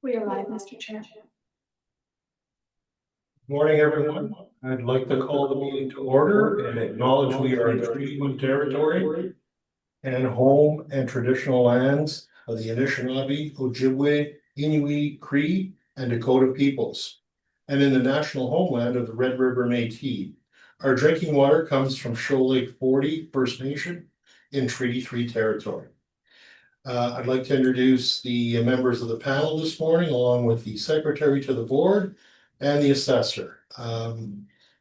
We are live, Mr. Chair. Morning, everyone. I'd like to call the meeting to order and acknowledge we are in Treaty One territory and home and traditional lands of the Anishinaabe, Ojibwe, Inuit, Cree, and Dakota peoples, and in the national homeland of the Red River Métis. Our drinking water comes from Shoal Lake 40 First Nation in Treaty 3 territory. I'd like to introduce the members of the panel this morning, along with the secretary to the board and the assessor.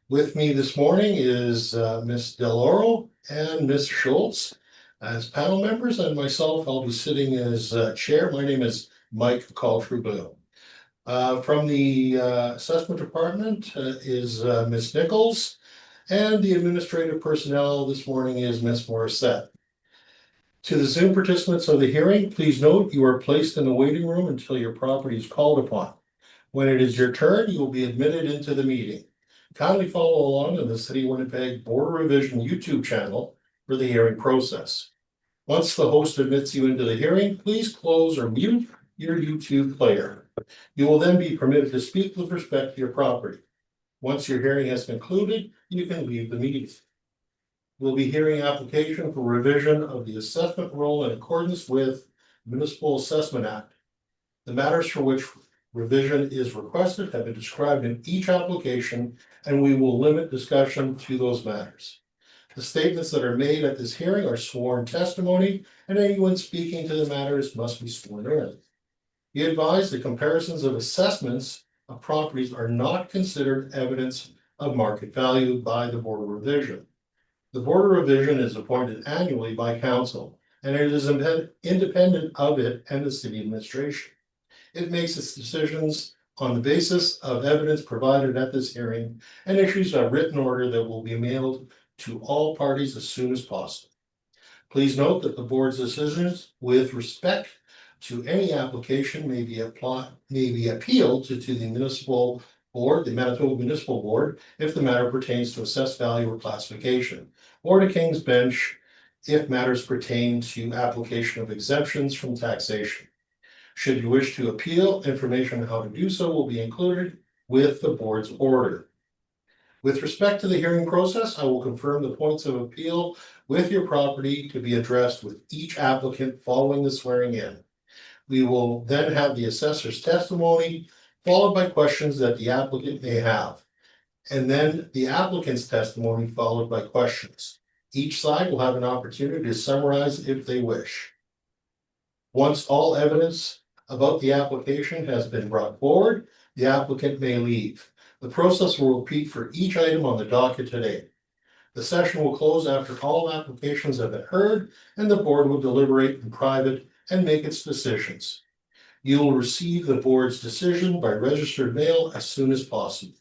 With me this morning is Ms. Del Oro and Ms. Schultz as panel members, and myself, I'll be sitting as chair. My name is Mike Caltrubleu. From the assessment department is Ms. Nichols, and the administrative personnel this morning is Ms. Morissette. To the Zoom participants of the hearing, please note you are placed in the waiting room until your property is called upon. When it is your turn, you will be admitted into the meeting. Kindly follow along on the City of Winnipeg Board Revision YouTube channel for the hearing process. Once the host admits you into the hearing, please close or mute your YouTube player. You will then be permitted to speak with respect to your property. Once your hearing has concluded, you can leave the meeting. We'll be hearing application for revision of the assessment roll in accordance with Municipal Assessment Act. The matters for which revision is requested have been described in each application, and we will limit discussion to those matters. The statements that are made at this hearing are sworn testimony, and anyone speaking to the matters must be sworn in. Be advised the comparisons of assessments of properties are not considered evidence of market value by the Board of Revision. The Board of Revision is appointed annually by council, and it is independent of it and the city administration. It makes its decisions on the basis of evidence provided at this hearing and issues a written order that will be mailed to all parties as soon as possible. Please note that the board's decisions with respect to any application may be appealed to the municipal board, the Manitoba Municipal Board, if the matter pertains to assessed value or classification, or to King's Bench if matters pertain to application of exemptions from taxation. Should you wish to appeal, information on how to do so will be included with the board's order. With respect to the hearing process, I will confirm the points of appeal with your property to be addressed with each applicant following the swearing in. We will then have the assessor's testimony, followed by questions that the applicant may have, and then the applicant's testimony followed by questions. Each side will have an opportunity to summarize if they wish. Once all evidence about the application has been brought forward, the applicant may leave. The process will repeat for each item on the docket today. The session will close after all applications have been heard, and the board will deliberate in private and make its decisions. You will receive the board's decision by registered mail as soon as possible.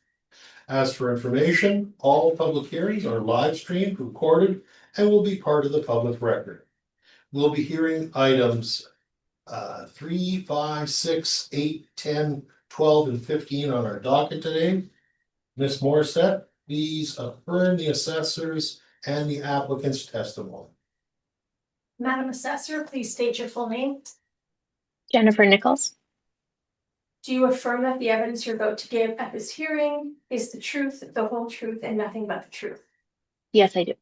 As for information, all public hearings are live streamed, recorded, and will be part of the public record. We'll be hearing items 3, 5, 6, 8, 10, 12, and 15 on our docket today. Ms. Morissette, please affirm the assessors and the applicant's testimony. Madam Assessor, please state your full name. Jennifer Nichols. Do you affirm that the evidence you're about to give at this hearing is the truth, the whole truth, and nothing but the truth? Yes, I do.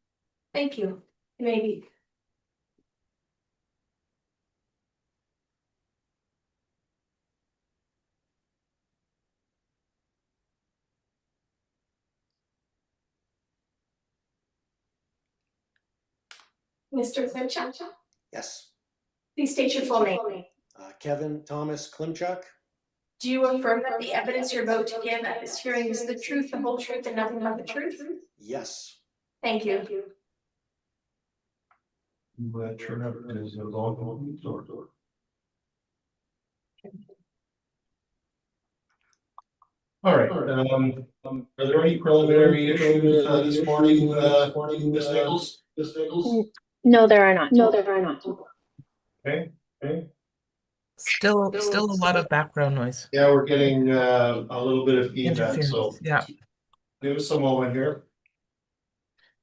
Thank you. You may be. Mr. Klimchuk, Yes. please state your full name. Kevin Thomas Klimchuk. Do you affirm that the evidence you're about to give at this hearing is the truth, the whole truth, and nothing but the truth? Yes. Thank you. Turn up is a long door. All right, are there any preliminary issues this morning, Ms. Nichols? No, there are not. Okay. Still a lot of background noise. Yeah, we're getting a little bit of feedback, so Interference, yeah. give us a moment here.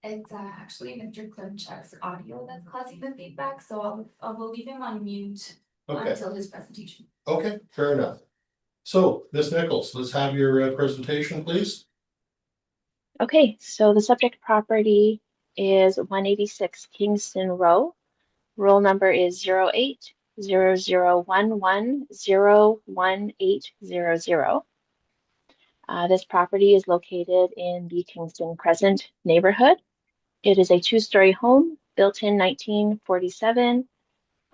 It's actually Mr. Klimchuk's audio that's causing the feedback, so I'll leave him on mute Okay, until his presentation. okay, fair enough. So, Ms. Nichols, let's have your presentation, please. Okay, so the subject property is 186 Kingston Row. Roll number is 080011011800. This property is located in the Kingston Crescent neighborhood. It is a two-story home built in 1947.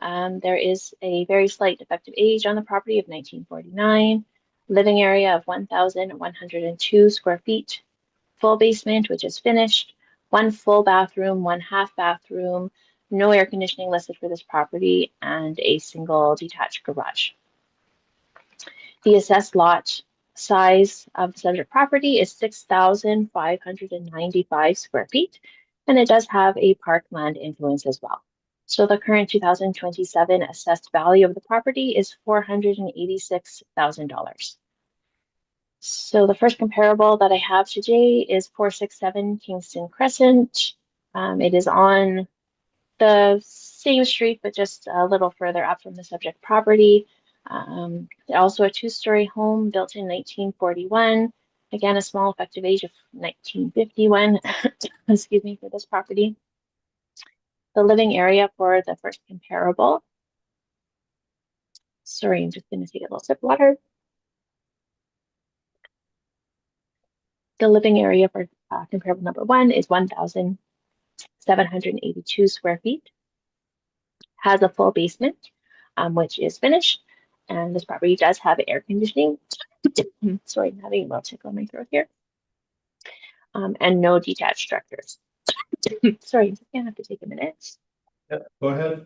There is a very slight effective age on the property of 1949. Living area of 1,102 square feet. Full basement, which is finished. One full bathroom, one half bathroom. No air conditioning listed for this property, and a single detached garage. The assessed lot size of the subject property is 6,595 square feet, and it does have a parkland influence as well. So the current 2027 assessed value of the property is $486,000. So the first comparable that I have today is 467 Kingston Crescent. It is on the same street, but just a little further up from the subject property. Also a two-story home built in 1941. Again, a small effective age of 1951, excuse me, for this property. The living area for the first comparable. Sorry, I'm just going to take a little sip of water. The living area for comparable number one is 1,782 square feet. Has a full basement, which is finished. And this property does have air conditioning. Sorry, I'm having a little tickle in my throat here. And no detached structures. Sorry, I'm just gonna have to take a minute. Yeah, go ahead.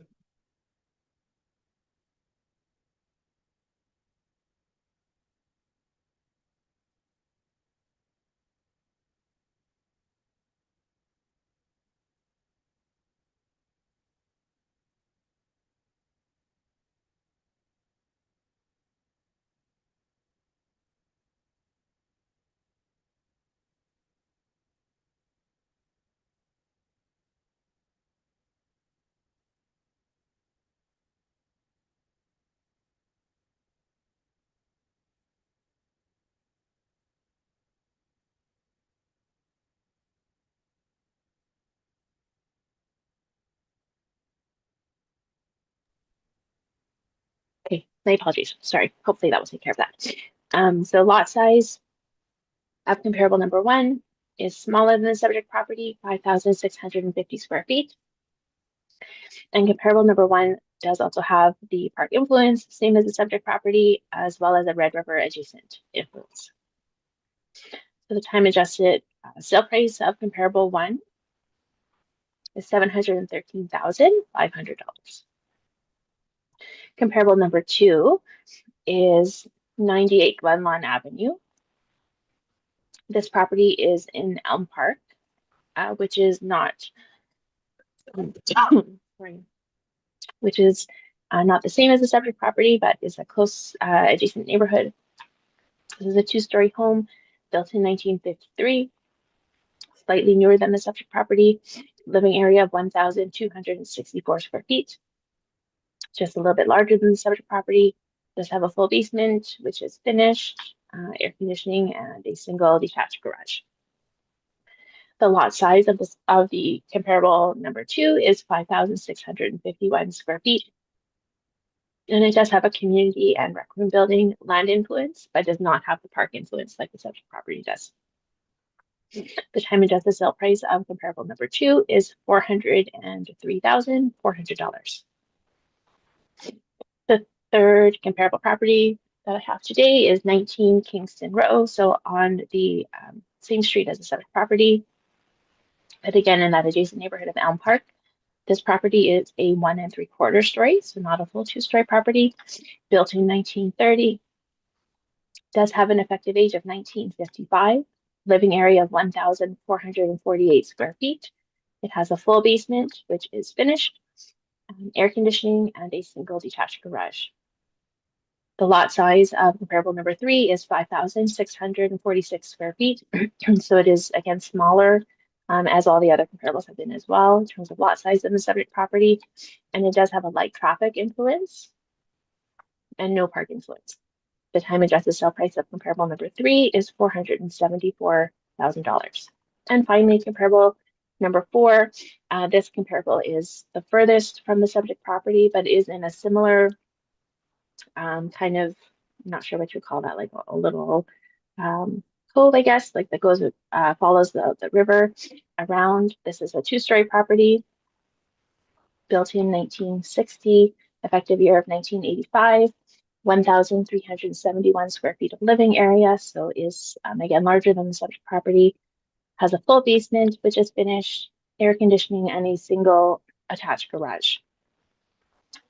Okay, my apologies. Sorry. Hopefully that will take care of that. So lot size of comparable number one is smaller than the subject property, 5,650 square feet. And comparable number one does also have the park influence, same as the subject property, as well as a Red River adjacent influence. So the time adjusted sale price of comparable one is $713,500. Comparable number two is 98 Glenlawn Avenue. This property is in Elm Park, which is not, sorry, which is not the same as the subject property, but is a close adjacent neighborhood. This is a two-story home built in 1953, slightly newer than the subject property. Living area of 1,264 square feet, just a little bit larger than the subject property. Does have a full basement, which is finished, air conditioning, and a single detached garage. The lot size of the comparable number two is 5,651 square feet. And it does have a community and rec room building land influence, but does not have the park influence like the subject property does. The time adjusted sale price of comparable number two is $403,400. The third comparable property that I have today is 19 Kingston Row, so on the same street as the subject property, but again in that adjacent neighborhood of Elm Park. This property is a 1 3/4 story, so not a full two-story property, built in 1930. Does have an effective age of 1955, living area of 1,448 square feet. It has a full basement, which is finished, air conditioning, and a single detached garage. The lot size of comparable number three is 5,646 square feet. So it is, again, smaller, as all the other comparables have been as well in terms of lot size than the subject property. And it does have a light traffic influence and no park influence. The time adjusted sale price of comparable number 3 is $474,000. And finally, comparable number 4, this comparable is the furthest from the subject property, but is in a similar kind of, I'm not sure what you call that, like a little cove, I guess, like that goes follows the river around. This is a 2-story property built in 1960, effective year of 1985, 1,371 square feet of living area. So is again larger than the subject property. Has a full basement, which is finished, air conditioning, and a single attached garage.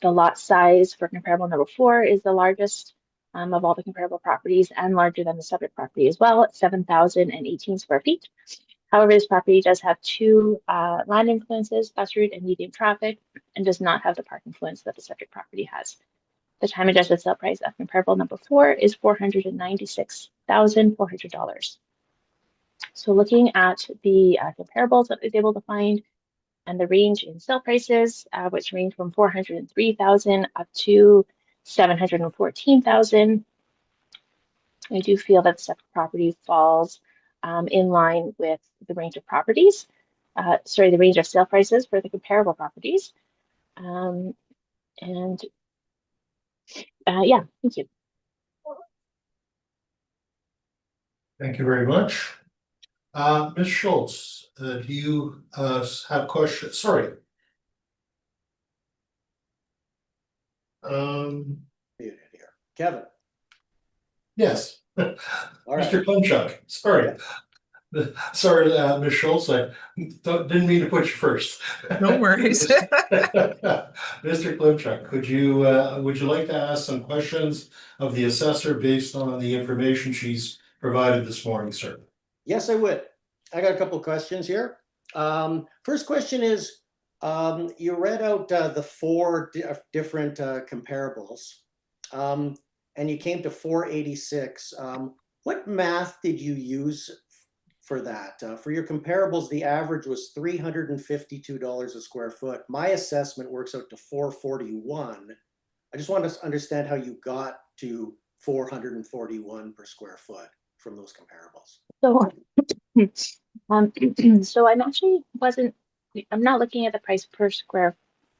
The lot size for comparable number 4 is the largest of all the comparable properties and larger than the subject property as well, at 7,018 square feet. However, this property does have 2 land influences, bus route and medium traffic, and does not have the park influence that the subject property has. The time adjusted sale price of comparable number 4 is $496,400. So looking at the comparables that I was able to find, and the range in sale prices, which range from $403,000 up to $714,000. I do feel that the subject property falls in line with the range of properties, the range of sale prices for the comparable properties. Yeah, thank you. Thank you very much. Ms. Schultz, do you have questions? Sorry. Muted here. Kevin. Yes. All right. Mr. Klimchuk, sorry. Sorry, Ms. Schultz, I didn't mean to put you first. No worries. Mr. Klimchuk, would you like to ask some questions of the assessor based on the information she's provided this morning, sir? Yes, I would. I got a couple of questions here. First question is, you read out the 4 different comparables, and you came to 486. What math did you use for that? For your comparables, the average was $352 a square foot. My assessment works out to 441. I just want to understand how you got to 441 per square foot from those comparables. So, so I'm not looking at the price per square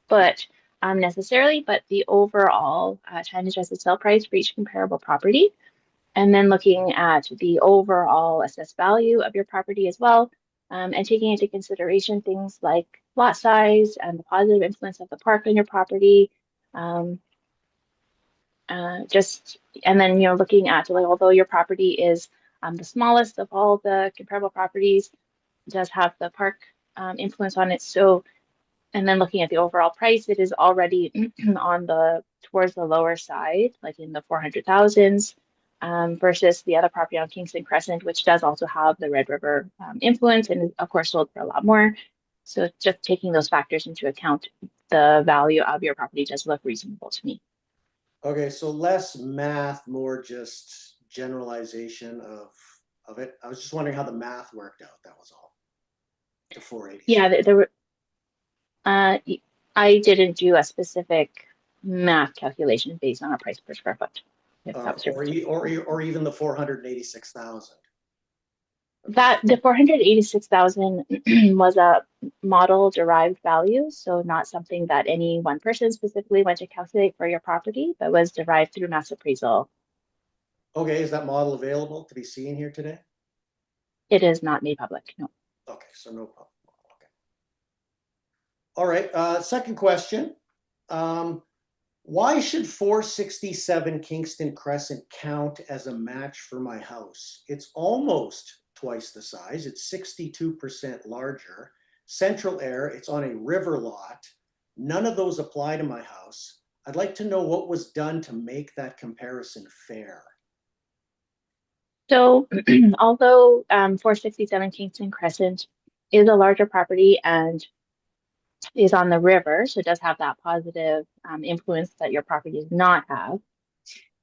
foot necessarily, but the overall time adjusted sale price for each comparable property. And then looking at the overall assessed value of your property as well, and taking into consideration things like lot size and the positive influence of the park on your property. And then, looking at, like, although your property is the smallest of all the comparable properties, it does have the park influence on it. So, and then looking at the overall price, it is already towards the lower side, like in the 400,000s. Versus the other property on Kingston Crescent, which does also have the Red River influence and of course sold for a lot more. So just taking those factors into account, the value of your property does look reasonable to me. Okay, so less math, more just generalization of it. I was just wondering how the math worked out. That was all. The 480. Yeah, there were. I didn't do a specific math calculation based on a price per square foot. Or even the 486,000. That the 486,000 was a model derived value, so not something that any one person specifically went to calculate for your property, but was derived through mass appraisal. Okay, is that model available to be seen here today? It is not made public, no. Okay, so no problem. Okay. All right, second question. Why should 467 Kingston Crescent count as a match for my house? It's almost twice the size. It's 62% larger. Central air, it's on a river lot. None of those apply to my house. I'd like to know what was done to make that comparison fair. So although 467 Kingston Crescent is a larger property and is on the river, so it does have that positive influence that your property does not have.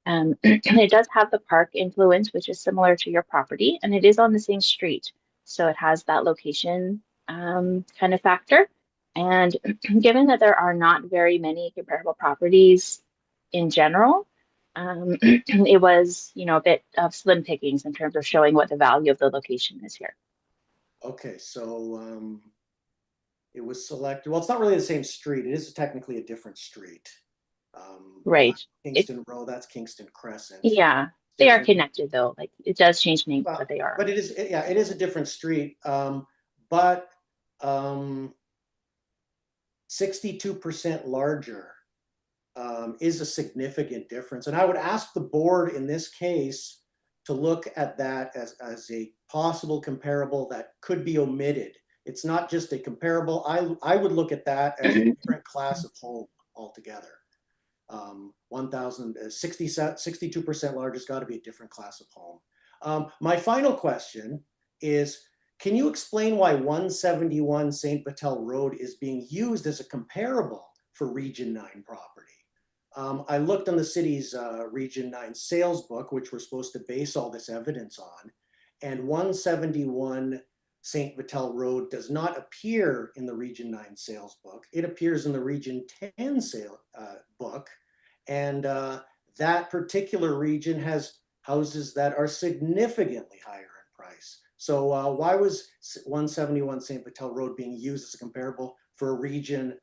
It does have the park influence, which is similar to your property, and it is on the same street. So it has that location kind of factor. And given that there are not very many comparable properties in general, it was, a bit of slim pickings in terms of showing what the value of the location is here. Okay, so it was selected. Well, it's not really the same street. It is technically a different street. Right. Kingston Road, that's Kingston Crescent. Yeah, they are Different. connected though. Like it does change names, Well, but they are. But it is, yeah, it is a different street. But 62% larger is a significant difference. And I would ask the board in this case to look at that as a possible comparable that could be omitted. It's not just a comparable. I would look at that as a different class of home altogether. 62% larger has got to be a different class of home. My final question is, can you explain why 171 St. Vital Road is being used as a comparable for Region 9 property? I looked on the city's Region 9 sales book, which we're supposed to base all this evidence on, and 171 St. Vital Road does not appear in the Region 9 sales book. It appears in the Region 10 sale book, and that particular region has houses that are significantly higher in price. So why was 171 St. Vital Road being used as a comparable for a region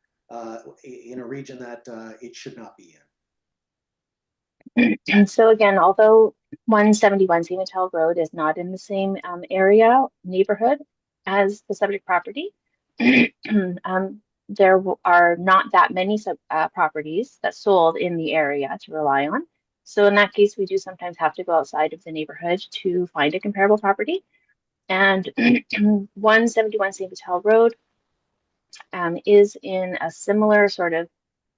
in a region that it should not be in? So again, although 171 St. Vital Road is not in the same neighborhood as the subject property, there are not that many properties that sold in the area to rely on. So in that case, we do sometimes have to go outside of the neighborhood to find a comparable property. And 171 St. Vital Road is in a similar sort of,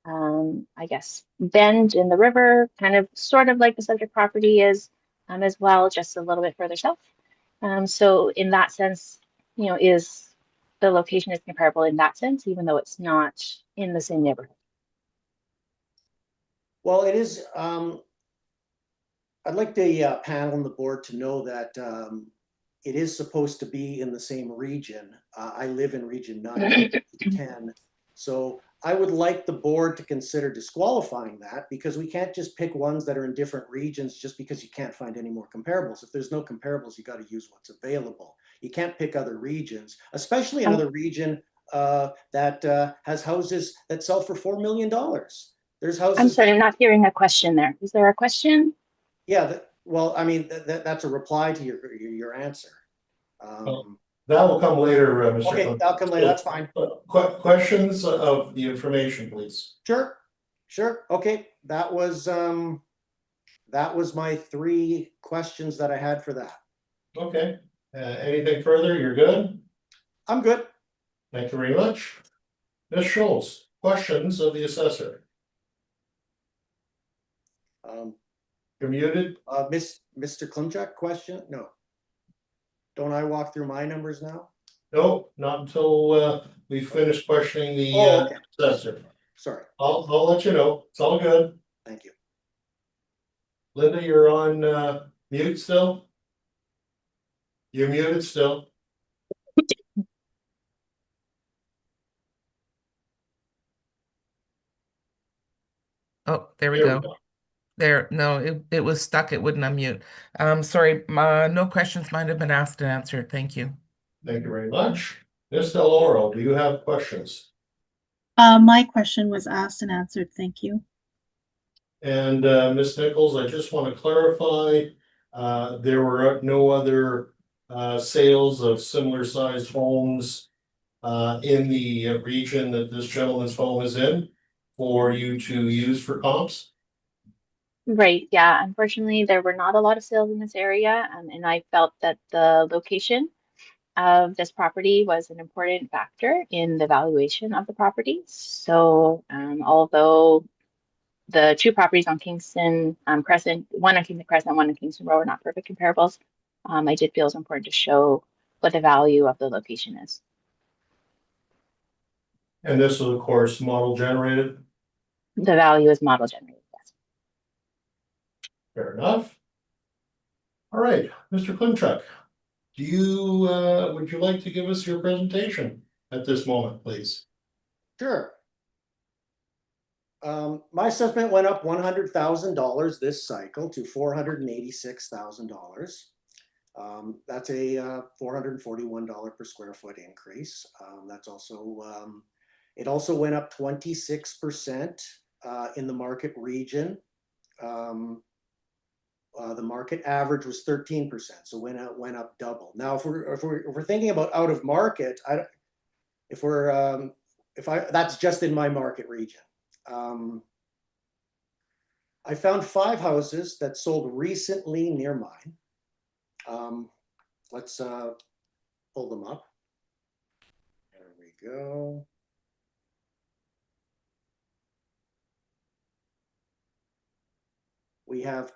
I guess, bend in the river, kind of sort of like the subject property is as well, just a little bit further south. So in that sense, the location is comparable in that sense, even though it's not in the same neighborhood. Well, it is. I'd like the panel and the board to know that it is supposed to be in the same region. I live in Region 9, 10. So I would like the board to consider disqualifying that, because we can't just pick ones that are in different regions just because you can't find any more comparables. If there's no comparables, you got to use what's available. You can't pick other regions, especially another region that has houses that sell for $4 million. There's houses. I'm sorry, I'm not hearing a question there. Is there a question? Yeah, well, I mean, that's a reply to your answer. That will come later, Mr. Okay, Clinton. that'll come later, that's fine. Questions of the information, please. Sure. Okay, that was my 3 questions that I had for that. Okay, anything further? You're good? I'm good. Thank you very much. Ms. Schultz, questions of the assessor? You're muted. Mr. Klimchuk, question? No. Don't I walk through my numbers now? Nope, not until we finish questioning the Okay. assessor. Sorry. I'll let you know. It's all good. Thank you. Linda, you're on mute still? You're muted still? Oh, there we go. There, no, it was stuck. It wouldn't unmute. Sorry, no questions might have been asked and answered. Thank you. Thank you very much. Ms. Deloro, do you have questions? My question was asked and answered. Thank you. And Ms. Nichols, I just want to clarify, there were no other sales of similar sized homes in the region that this gentleman's home is in for you to use for comps? Right, yeah. Unfortunately, there were not a lot of sales in this area, and I felt that the location of this property was an important factor in the valuation of the property. So, although the 2 properties on Kingston Crescent, one on Kingston Crescent, one on Kingston Road, are not perfect comparables, I did feel it was important to show what the value of the location is. And this is, of course, model generated. The value is model generated, yes. Fair enough. All right, Mr. Klimchuk, would you like to give us your presentation at this moment, please? Sure. My assessment went up $100,000 this cycle to $486,000. That's a $441 per square foot increase. That's also it also went up 26% in the market region. The market average was 13%, so went up double. Now, if we're thinking about out of market, that's just in my market region. I found 5 houses that sold recently near mine. Let's pull them up. There we go. We have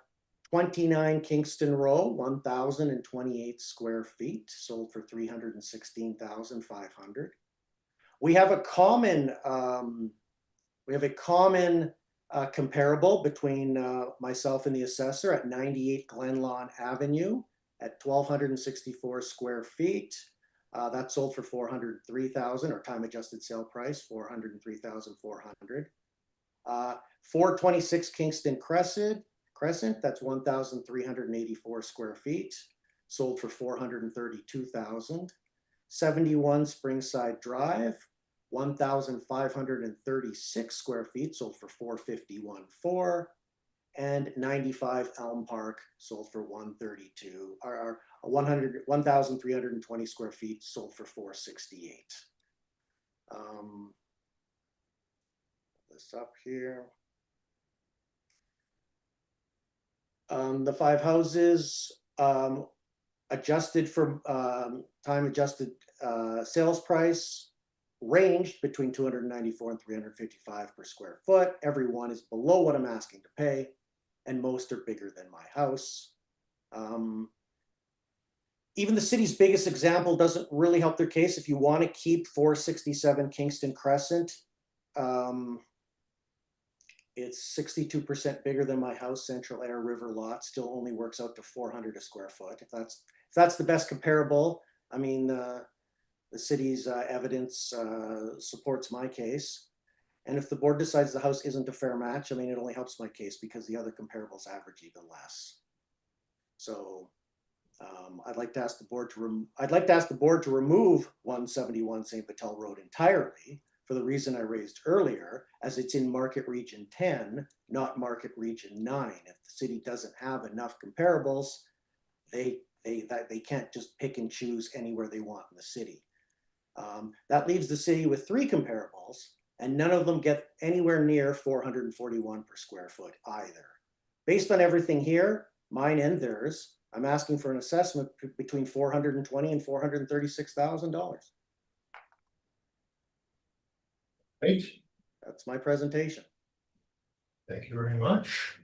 29 Kingston Row, 1,028 square feet, sold for $316,500. We have a common comparable between myself and the assessor at 98 Glenlawn Avenue at 1,264 square feet. That sold for $403,000, or time adjusted sale price $403,400. 426 Kingston Crescent, that's 1,384 square feet, sold for $432,000. 71 Springside Drive, 1,536 square feet, sold for $451,400. And 95 Elm Park sold for $132,000, or 1,320 square feet, sold for $468,000. This up here. The 5 houses adjusted for time adjusted sales price ranged between $294 and $355 per square foot. Every one is below what I'm asking to pay, and most are bigger than my house. Even the city's biggest example doesn't really help their case. If you want to keep 467 Kingston Crescent, it's 62% bigger than my house. Central Air River lot still only works out to $400 a square foot. If that's the best comparable, I mean, the city's evidence supports my case. And if the board decides the house isn't a fair match, I mean, it only helps my case because the other comparables average even less. So I'd like to ask the board to remove 171 St. Patel Road entirely, for the reason I raised earlier, as it's in market region 10, not market region 9. If the city doesn't have enough comparables, they can't just pick and choose anywhere they want in the city. That leaves the city with 3 comparables, and none of them get anywhere near $441 per square foot either. Based on everything here, mine and theirs, I'm asking for an assessment between $420,000 and $436,000. Great, That's my presentation. thank you very much.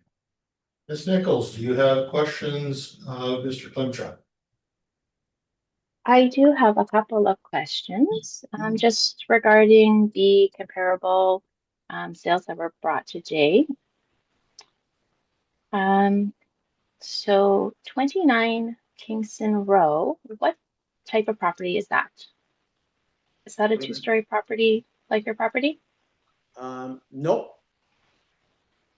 Ms. Nichols, do you have questions of Mr. Klimchuk? I do have a couple of questions, just regarding the comparable sales that were brought today. So 29 Kingston Row, what type of property is that? Is that a 2-story property like your property? Nope.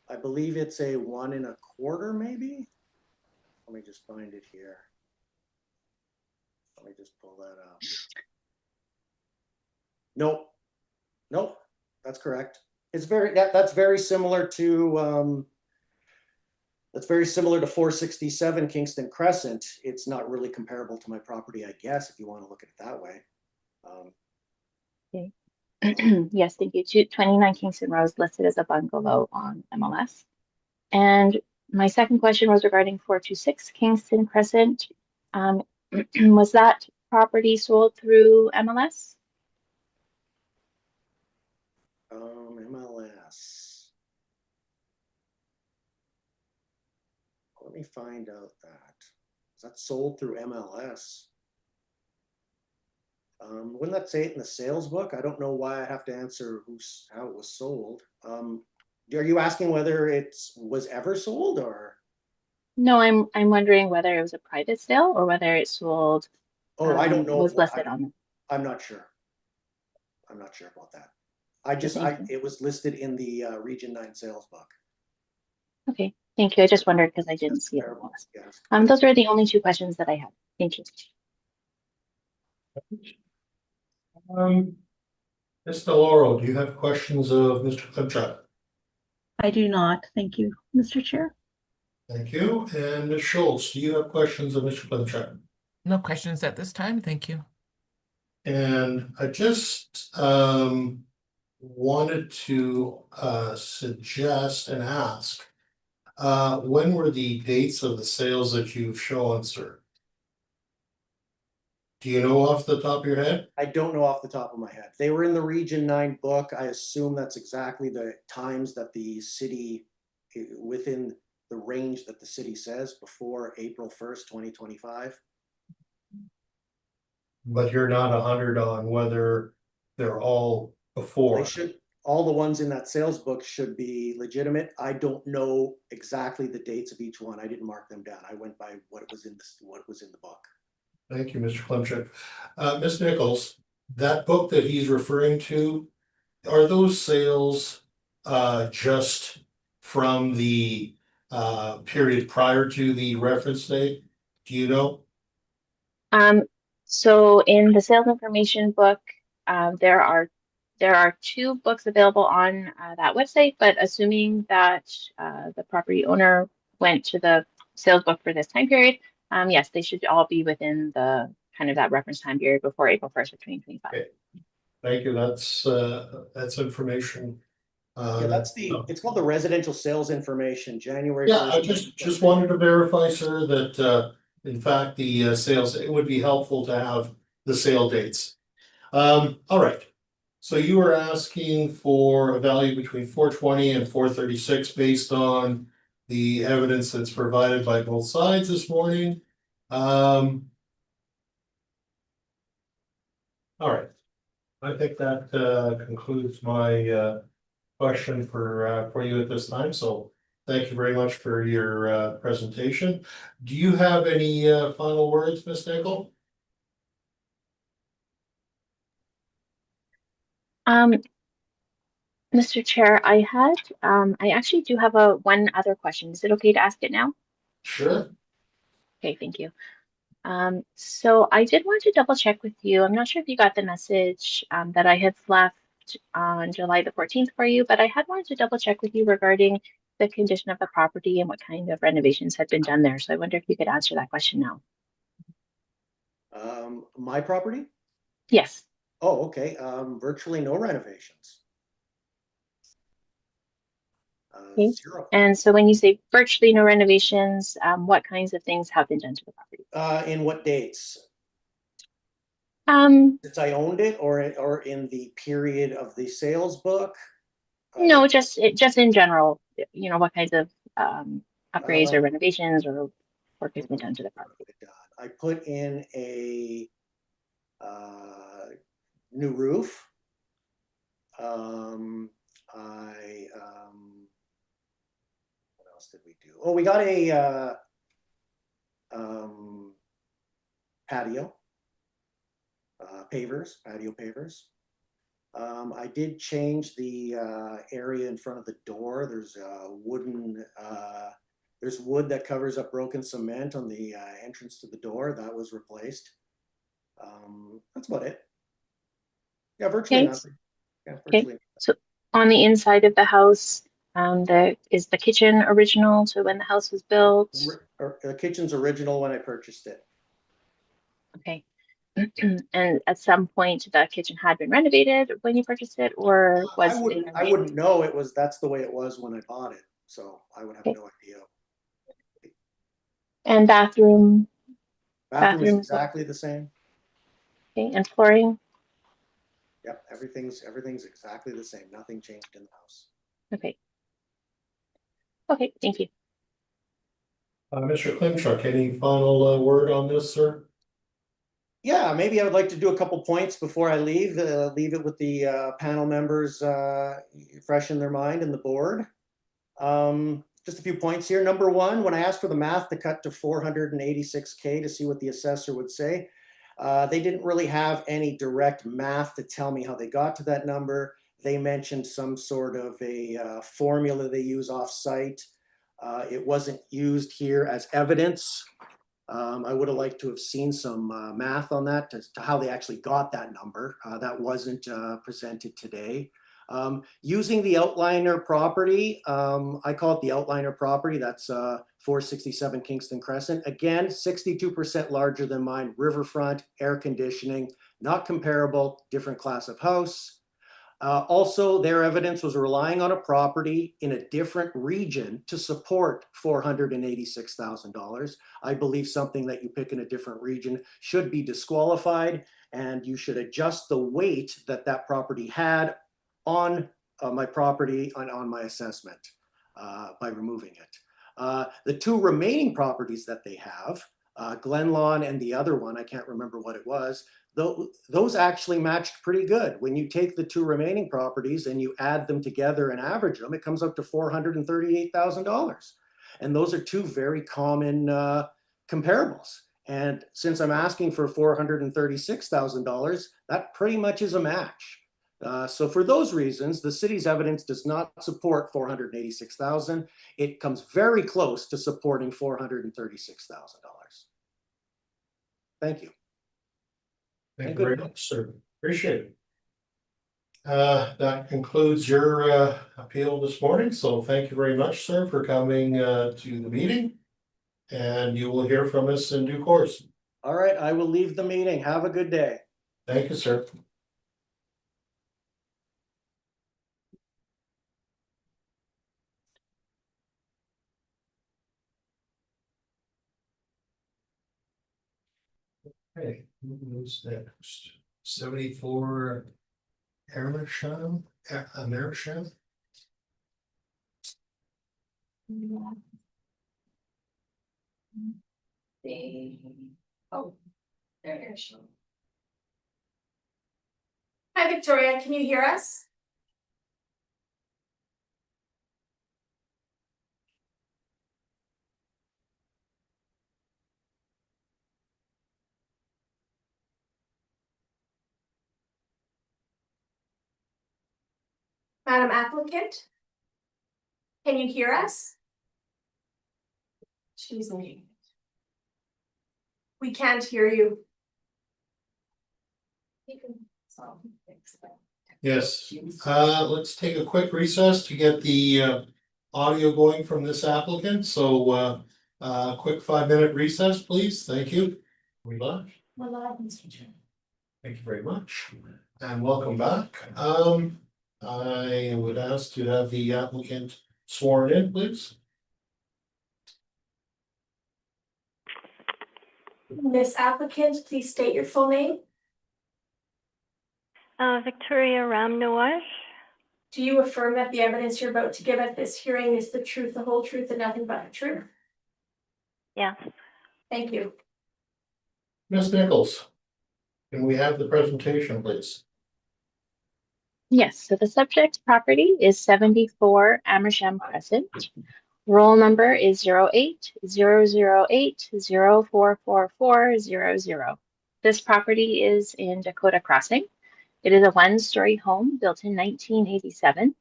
I believe it's a 1 1/4, maybe. Let me just find it here. Let me just pull that up. Nope. Nope. That's correct. It's that's very similar to 467 Kingston Crescent. It's not really comparable to my property, I guess, if you want to look at it that way. Okay. Yes, thank you. 29 Kingston Row is listed as a bungalow on MLS. And my second question was regarding 426 Kingston Crescent. Was that property sold through MLS? MLS. Let me find out that. Is that sold through MLS? Wouldn't that say it in the sales book? I don't know why I have to answer how it was sold. Are you asking whether it was ever sold, or? No, I'm wondering whether it was a private sale or whether it sold. Oh, I don't know. Was listed on. I'm not sure. I'm not sure about that. It was listed in the Region 9 sales book. Okay, thank you. I just wondered because I didn't see it. Comparable, yes. Those are the only two questions that I had. Thank you. Ms. Deloro, do you have questions of Mr. Klimchuk? I do not. Thank you, Mr. Chair. Thank you. And Ms. Schultz, do you have questions of Mr. Klimchuk? No questions at this time, thank you. And I just wanted to suggest and ask, when were the dates of the sales that you've shown, sir? Do you know off the top of your head? I don't know off the top of my head. They were in the Region 9 book. I assume that's exactly the times that the city, within the range that the city says, before April 1st, 2025. But you're not 100 on whether they're all before. They should, all the ones in that sales book should be legitimate. I don't know exactly the dates of each one. I didn't mark them down. I went by what was in the book. Thank you, Mr. Klimchuk. Ms. Nichols, that book that he's referring to, are those sales just from the period prior to the reference date? Do you know? So in the sales information book, there are two books available on that website, but assuming that the property owner went to the sales book for this time period, yes, they should all be within the kind of that reference time period before April 1st of 2025. Okay. Thank you. That's information. Yeah, it's called the residential sales information, January. Yeah, 1st. I just wanted to verify, sir, that in fact the sales, it would be helpful to have the sale dates. All right. So you were asking for a value between 420 and 436 based on the evidence that's provided by both sides this morning. All right. I think that concludes my question for you at this time. So thank you very much for your presentation. Do you have any final words, Ms. Nickel? Mr. Chair, I actually do have one other question. Is it okay to ask it now? Sure. Okay, thank you. So I did want to double check with you. I'm not sure if you got the message that I had left on July the 14th for you, but I had wanted to double check with you regarding the condition of the property and what kind of renovations had been done there. So I wonder if you could answer that question now. My property? Yes. Oh, okay. Virtually no renovations. Okay. Zero. And so when you say virtually no renovations, what kinds of things have been done to the property? In what dates? Since I owned it, or in the period of the sales book? No, just in general, you know, what kinds of upgrades or renovations or work has been done to the property? I put in a new roof. What else did we do? Oh, we got a patio pavers. I did change the area in front of the door. There's there's wood that covers up broken cement on the entrance to the door. That was replaced. That's about it. Yeah, virtually nothing. Yeah, virtually. So on the inside of the house, is the kitchen original to when the house was built? The kitchen's original when I purchased it. Okay. And at some point the kitchen had been renovated when you purchased it, or was I wouldn't know. That's the way it was when I bought it. So I would have no idea. And bathroom is exactly the same. Okay, and flooring? Yep, everything's exactly the same. Nothing changed in the house. Okay. Okay, thank you. Mr. Klimchuk, any final word on this, sir? Yeah, maybe I would like to do a couple points before I leave. Leave it with the panel members fresh in their mind and the board. Just a few points here. Number one, when I asked for the math to cut to 486K to see what the assessor would say, they didn't really have any direct math to tell me how they got to that number. they mentioned some sort of a formula they use off-site. It wasn't used here as evidence. I would have liked to have seen some math on that to how they actually got that number. That wasn't presented today. Using the outliner property, I call it the outliner property, that's 467 Kingston Crescent. Again, 62% larger than mine, riverfront, air conditioning, not comparable, different class of house. Also, their evidence was relying on a property in a different region to support $486,000. I believe something that you pick in a different region should be disqualified, and you should adjust the weight that that property had on my property on my assessment by removing it. The two remaining properties that they have, Glenlawn and the other one, I can't remember what it was, those actually matched pretty good. When you take the two remaining properties and you add them together and average them, it comes up to $438,000. And those are two very common comparables. And since I'm asking for $436,000, that pretty much is a match. So for those reasons, the city's evidence does not support $486,000. It comes very close to supporting $436,000. Thank you. Thank you very much, sir. Appreciate it. That concludes your appeal this morning. So thank you very much, sir, for coming to the meeting. And you will hear from us in due course. All right, I will leave the meeting. Have a good day. Thank you, sir. Okay, who's next? 74 Amersham? Amersham? Oh, there it is. Hi, Victoria, can you hear us? Madam applicant? Can you hear us? She's muted. We can't hear you. Yes, let's take a quick recess to get the audio going from this applicant. So quick 5-minute recess, please. Thank you. We live? We're live, Mr. Chairman. Thank you very much. And welcome back. I would ask to have the applicant sworn in, please. Miss applicant, please state your full name. Victoria Ramnawaz. Do you affirm that the evidence you're about to give at this hearing is the truth, the whole truth, and nothing but the truth? Yes. Thank you. Ms. Nichols, can we have the presentation, please? Yes, so the subject property is 74 Amersham Crescent. Roll number is 08-008-044400. This property is in Dakota Crossing. It is a one-story home built in 1987.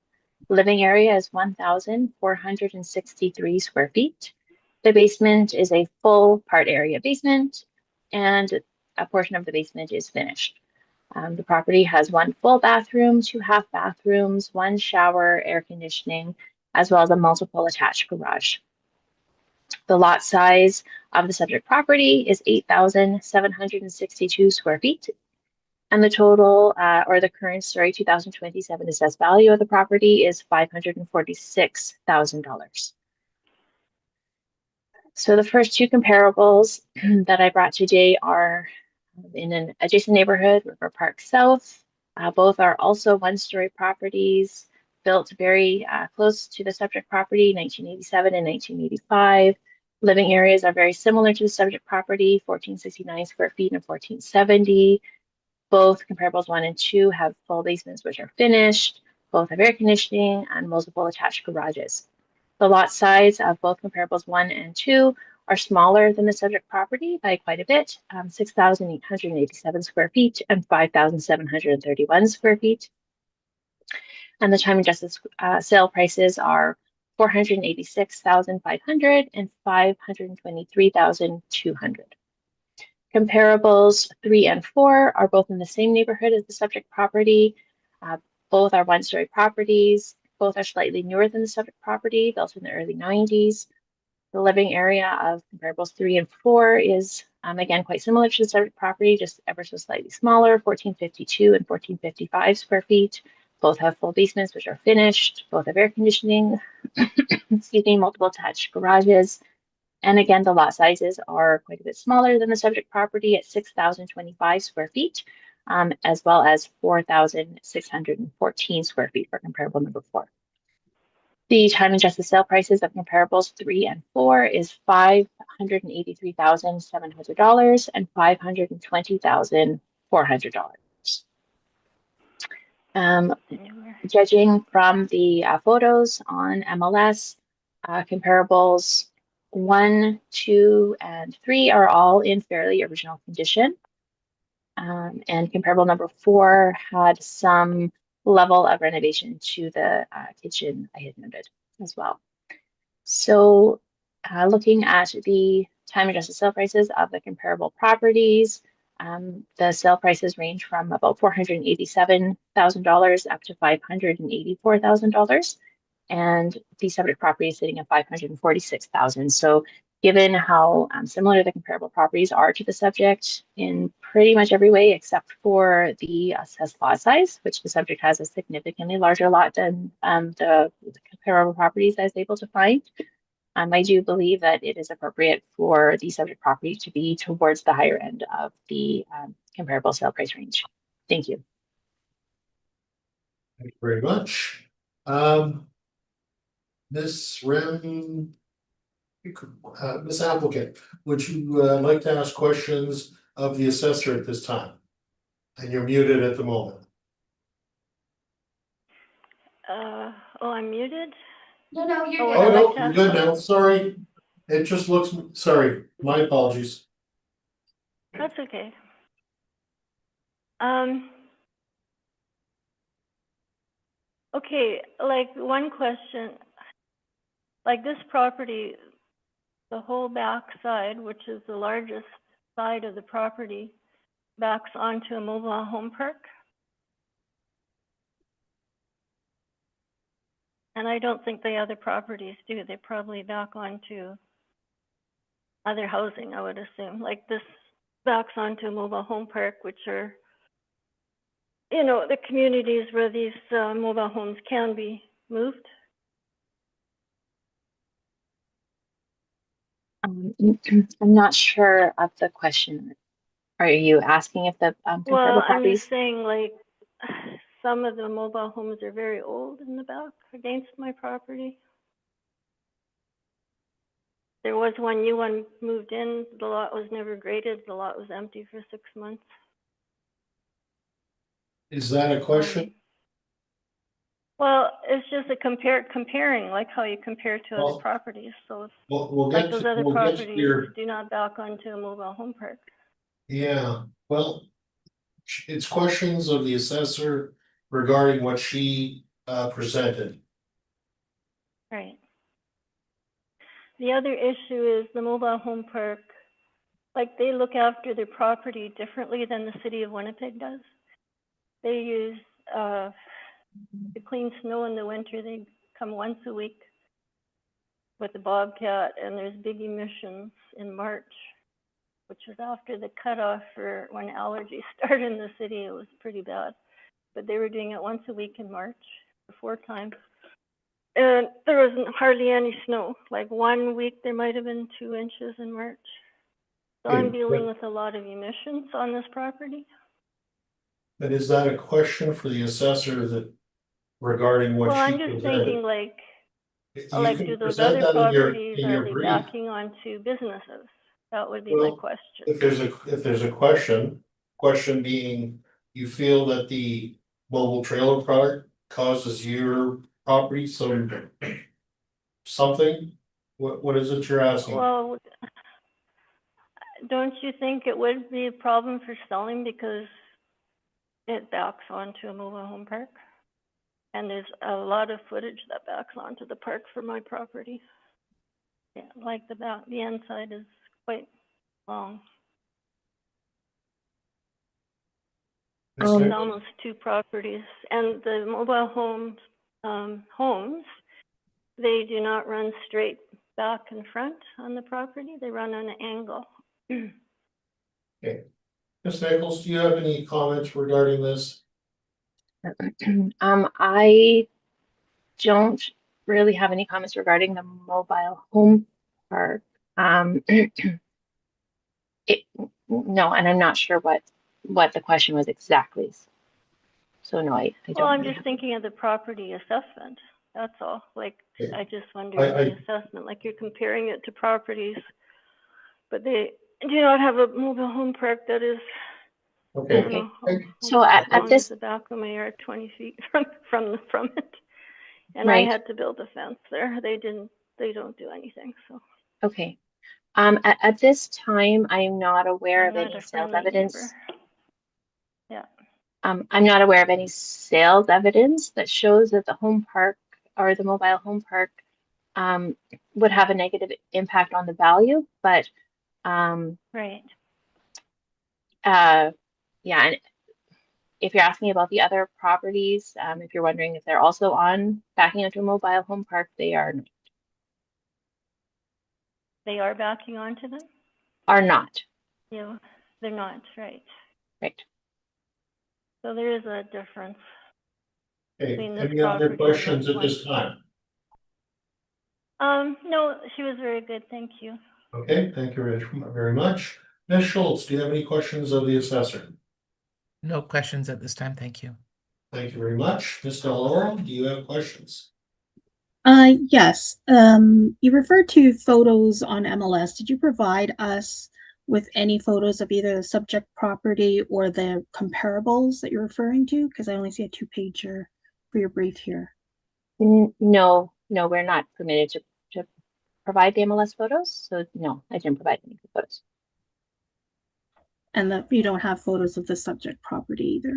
Living area is 1,463 square feet. The basement is a full part area basement, and a portion of the basement is finished. The property has one full bathroom, 2 half bathrooms, 1 shower, air conditioning, as well as a multiple attached garage. The lot size of the subject property is 8,762 square feet. And the total or the current 2027 assessed value of the property is $546,000. So the first two comparables that I brought today are in an adjacent neighborhood, River Park South. Both are also one-story properties built very close to the subject property, 1987 and 1985. Living areas are very similar to the subject property, 1,469 square feet and 1,470. Both comparables 1 and 2 have full basements which are finished. Both have air conditioning and multiple attached garages. The lot size of both comparables 1 and 2 are smaller than the subject property by quite a bit, 6,887 square feet and 5,731 square feet. And the time adjusted sale prices are $486,500 and $523,200. Comparables 3 and 4 are both in the same neighborhood as the subject property. Both are one-story properties. Both are slightly newer than the subject property, built in the early 90s. The living area of comparables 3 and 4 is, again, quite similar to the subject property, just ever so slightly smaller, 1452 and 1455 square feet. Both have full basements, which are finished. Both have air conditioning, excuse me, multiple attached garages. And again, the lot sizes are quite a bit smaller than the subject property at 6,025 square feet, as well as 4,614 square feet for comparable number 4. The time adjusted sale prices of comparables 3 and 4 is $583,700 and $520,400. Judging from the photos on MLS, comparables 1, 2, and 3 are all in fairly original condition. And comparable number 4 had some level of renovation to the kitchen I had noted as well. So looking at the time adjusted sale prices of the comparable properties, the sale prices range from about $487,000 up to $584,000. And the subject property is sitting at $546,000. So given how similar the comparable properties are to the subject in pretty much every way, except for the assessed lot size, which the subject has a significantly larger lot than the comparable properties I was able to find, I do believe that it is appropriate for the subject property to be towards the higher end of the comparable sale price range. Thank you. Thank you very much. Ms. Ren, Ms. Applicant, would you like to ask questions of the assessor at this time? And you're muted at the moment. Oh, I'm muted? No, no, you're Oh, good. I'd Oh, like no, to you're ask good now. Sorry. It just looks, sorry, my apologies. That's okay. Okay, like one question, like this property, the whole back side, which is the largest side of the property, backs onto a mobile home park. And I don't think the other properties do. They probably back onto other housing, I would assume. Like this backs onto a mobile home park, which are, you know, the communities where these mobile homes can be moved. I'm not sure of the question. Are you asking if the comparable Well, I'm properties? just saying, like, some of the mobile homes are very old in the back against my property. There was one new one moved in, the lot was never graded, the lot was empty for 6 months. Is that a question? Well, it's just a comparing, like how you compare to Well, other properties. So it's We'll like get those to, other we'll get to properties your, do not back onto a mobile home park. yeah, well, it's questions of the assessor regarding what she presented. Right. The other issue is the mobile home park, like they look after their property differently than the city of Winnipeg does. They use, to clean snow in the winter, they come once a week with the bobcat, and there's big emissions in March, which is after the cutoff for when allergies start in the city. It was pretty bad, but they were doing it once a week in March, 4 times. And there wasn't hardly any snow. Like 1 week, there might have been 2 inches in March. So I'm dealing with a lot of emissions on this property. But is that a question for the assessor that regarding what Well, she I'm just presented? thinking like You do can those present other that properties, in are your they brief. backing onto businesses? That would be my Well, question. if there's a question being, you feel that the mobile trailer park causes your property something? What is it you're asking? Well, don't you think it would be a problem for selling because it backs onto a mobile home park? And there's a lot of footage that backs onto the park for my property. Yeah, like the inside is quite long. Ms. Um, It's Nichols? almost 2 properties, and the mobile homes, they do not run straight back and front on the property, they run on an angle. Okay. Ms. Nichols, do you have any comments regarding this? I don't really have any comments regarding the mobile home park. No, and I'm not sure what the question was exactly. So no, I Well, don't I'm really just have. thinking of the property assessment, that's all, like, Yeah. I just wonder I- the assessment, like you're comparing it to properties, but they do not have a mobile home park that is, I Okay, don't know, So as at long as this, the back of my yard, 20 feet from it. And I right, had to build a fence there, they don't do anything, so okay. At this time, I'm not aware I'm of not any a sales friendly evidence. neighbor. Yeah, I'm not aware of any sales evidence that shows that the home park or the mobile home park would have a negative impact on the value, but right. yeah, and if you're asking about the other properties, if you're wondering if they're also on backing onto a mobile home park, they are They are backing onto them? not, Yeah, they're not, right. right? So there is a difference okay, between this any other property and questions this at this one. time? No, she was very good, thank you. Okay, thank you very much. Ms. Schultz, do you have any questions of the assessor? No questions at this time, thank you. Thank you very much. Ms. Deloro, do you have questions? Yes. You referred to photos on MLS. Did you provide us with any photos of either the subject property or the comparables that you're referring to? Because I only see a 2-pager for your brief here. No, we're not permitted to provide the MLS photos, so no, I didn't provide any photos. And that you don't have photos of the subject property either.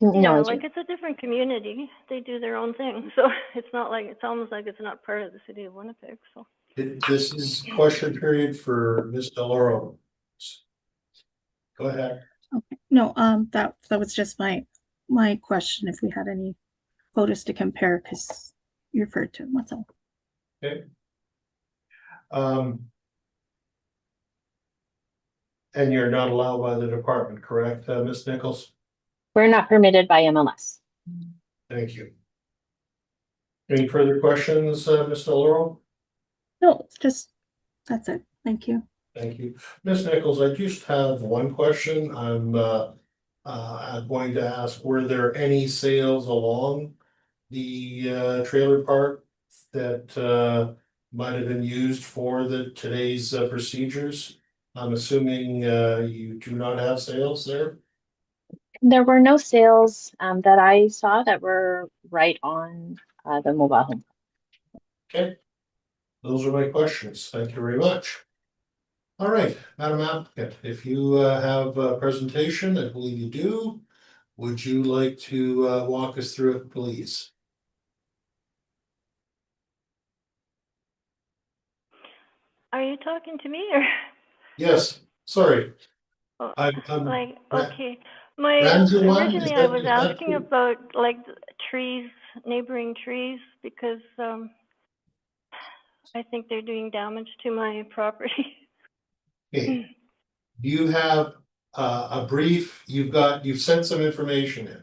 No, Yeah, I like didn't. it's a different community. They do their own thing. So it's not like, it's almost like it's not part of the city of Winnipeg, so. This is question period for Ms. Deloro. Go ahead. Okay. No, that was just my question, if we had any photos to compare, because you referred to them, that's all. Okay. And you're not allowed by the department, correct, Ms. Nichols? We're not permitted by MLS. Thank you. Any further questions, Ms. Deloro? No, that's it. Thank you. Thank you. Ms. Nichols, I just have one question. I'm going to ask, were there any sales along the trailer park that might have been used for today's procedures? I'm assuming you do not have sales there? There were no sales that I saw that were right on the mobile home. Okay. Those are my questions. Thank you very much. All right, Madam Applicant, if you have a presentation, I believe you do, would you like to walk us through it, please? Are you talking to me or? Yes, sorry. Oh, I'm like, Ra- okay, Ranjuan, originally is I that- was is that asking you? about like trees, neighboring trees, because, I think they're doing damage to my property. Okay. Do you have a brief, you've sent some information in.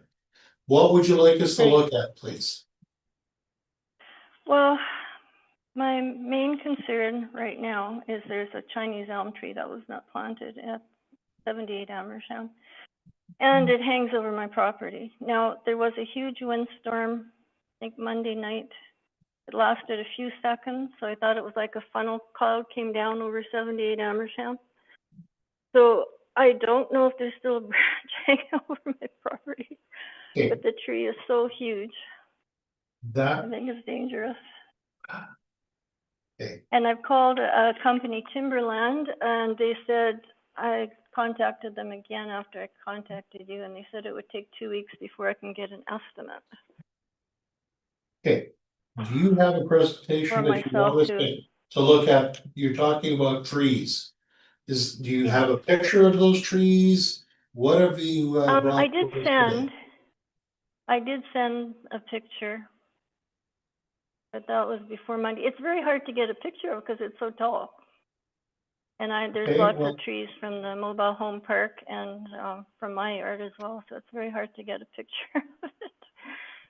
What would you like us to Right. look at, please? Well, my main concern right now is there's a Chinese elm tree that was not planted at 78 Amersham. And it hangs over my property. Now, there was a huge windstorm, I think Monday night. It lasted a few seconds, so I thought it was like a funnel cloud came down over 78 Amersham. So I don't know if there's still a branch hanging over my property, Okay, but the tree is so huge. I that, think it's dangerous. okay, And I've called a company, Timberland, and they said, I contacted them again after I contacted you, and they said it would take 2 weeks before I can get an estimate. Okay, do you have a presentation For that you want myself us too. to look at? You're talking about trees. Do you Yeah. have a picture of those trees? What have you I brought did for us send, today? a picture, but that was before Monday. It's very hard to get a picture of because it's so tall. And there's Okay, lots well- of trees from the mobile home park and from my yard as well, so it's very hard to get a picture of it.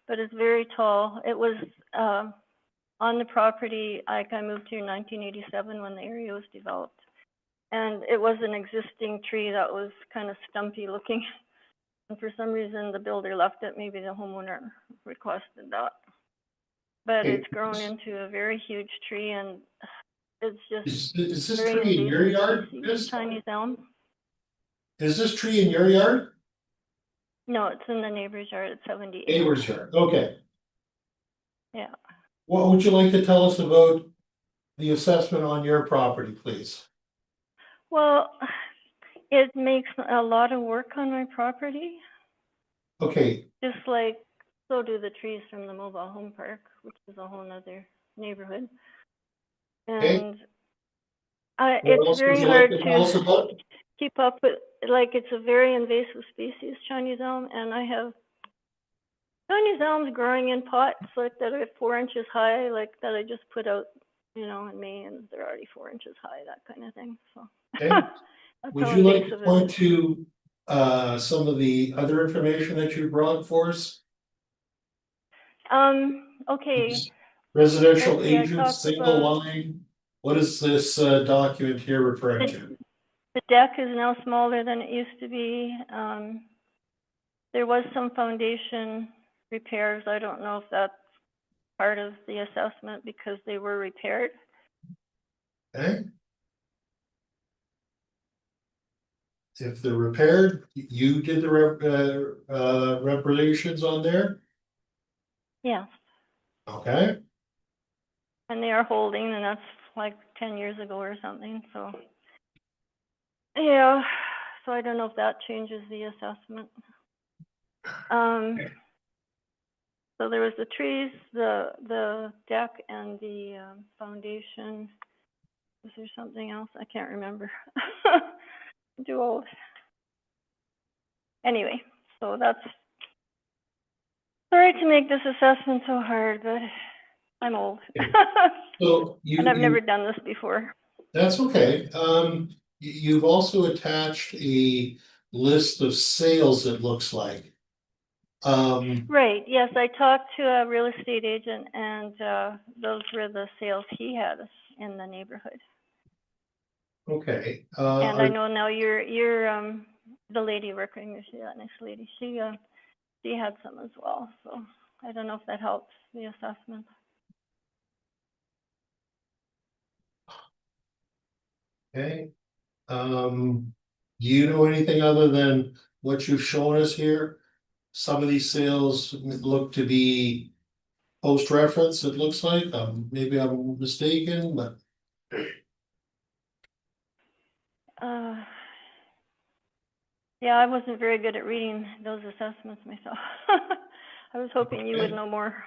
But it's very tall. It was on the property, I moved here in 1987 when the area was developed. And it was an existing tree that was kind of stumpy looking. And for some reason, the builder left it. Maybe the homeowner requested that. But Okay. it's grown into a very huge tree, and it's just Is this very tree in your invasive yard? species, Yes. Chinese elm. Is this tree in your yard? No, it's in the neighbor's yard at 78. Neighbor's yard, okay. Yeah. What would you like to tell us about the assessment on your property, please? Well, it makes a lot of work on my property, Okay, just like so do the trees from the mobile home park, which is a whole nother neighborhood. Okay. And what it's else would very you like hard to tell us to about? keep up with, like, it's a very invasive species, Chinese elm, and I have Chinese elms growing in pots like that are 4 inches high, like that I just put out, in May, and they're already 4 inches high, that kind of thing, so. Okay. That's Would how you like to invasive it point is. to some of the other information that you brought for us? Okay, Residential Let's see, I agent, talked single about- line, what is this document here referring to? the deck is now smaller than it used to be. There was some foundation repairs. I don't know if that's part of the assessment because they were repaired. Okay. If they're repaired, you did the reparations on there, Yeah, okay? and they are holding, and that's like 10 years ago or something, so. Yeah, so I don't know if that changes the assessment. So there was the trees, the deck, and the foundation. Is there something else? I can't remember. I'm too old. Anyway, so that's, sorry to make this assessment so hard, but I'm old. So And I've never done this before. that's okay, you've also attached a list of sales, it looks like. Right, yes, I talked to a real estate agent, and those were the sales he had in the neighborhood. Okay. And I know now you're the lady working with you, that nice lady, she had some as well, so I don't know if that helps the assessment. Okay, do you know anything other than what you've shown us here? Some of these sales look to be post-reference, it looks like, maybe I'm mistaken, but. Yeah, I wasn't very good at reading those assessments myself. I was hoping you would Okay. know more.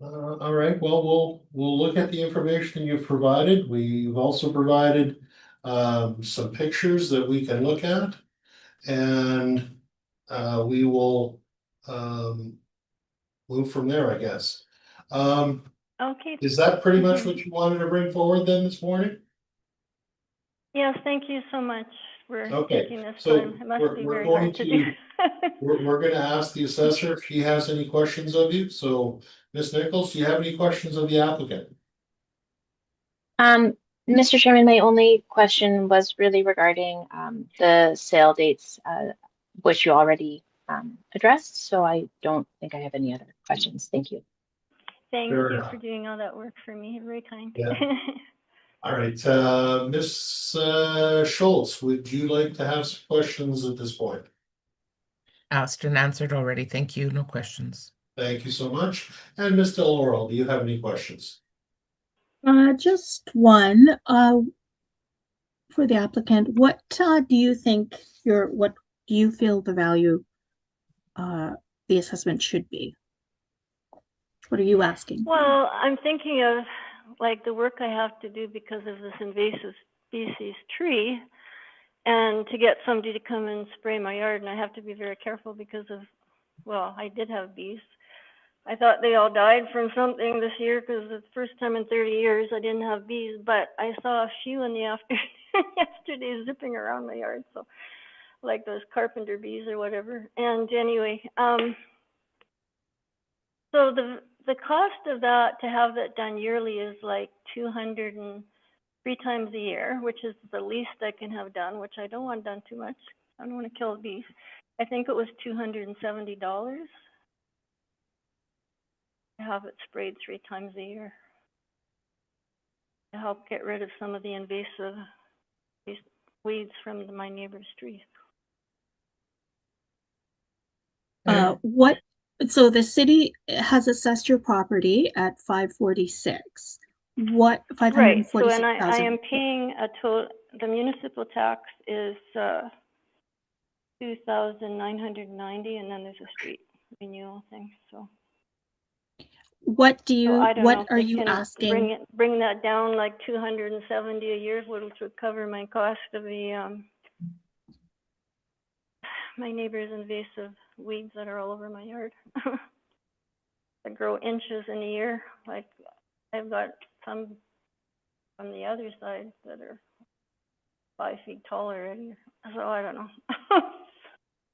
All right, well, we'll look at the information you've provided. We've also provided some pictures that we can look at. And we will move from there, I guess. Okay, Is that pretty much what you wanted to bring forward then this morning? yes, thank you so much for Okay, taking this so time. It must we're be very going hard to do. We're gonna ask the assessor if she has any questions of you. So, Ms. Nichols, do you have any questions of the applicant? Mr. Chairman, my only question was really regarding the sale dates, which you already addressed. So I don't think I have any other questions. Thank you. Thank Fair you enough. for doing all that work for me. Very kind. Yeah. All right, Ms. Schultz, would you like to have some questions at this point? Asked and answered already. Thank you. No questions. Thank you so much. And Ms. Delaural, do you have any questions? Just one, for the applicant, what do you think what do you feel the value the assessment should be? What are you asking? Well, I'm thinking of like the work I have to do because of this invasive species tree, and to get somebody to come and spray my yard, and I have to be very careful because of, well, I did have bees. I thought they all died from something this year because it's the first time in 30 years I didn't have bees, but I saw a few in the afternoon yesterday zipping around my yard, so like those carpenter bees or whatever. And anyway, so the cost of that, to have that done yearly, is like 203 times a year, which is the least I can have done, which I don't want done too much. I don't want to kill the bees. I think it was $270 to have it sprayed 3 times a year to help get rid of some of the invasive weeds from my neighbor's trees. So the city has assessed your property at 546. What, Right, so and I 546,000? am paying a total, the municipal tax is 2,990, and then there's a street renewal thing, so. What do So you, I don't know what if are they you can asking? bring that down like 270 a year, which would cover my cost of the my neighbor's invasive weeds that are all over my yard. That grow inches in a year. Like I've got some on the other side that are 5 feet tall already. So I don't know.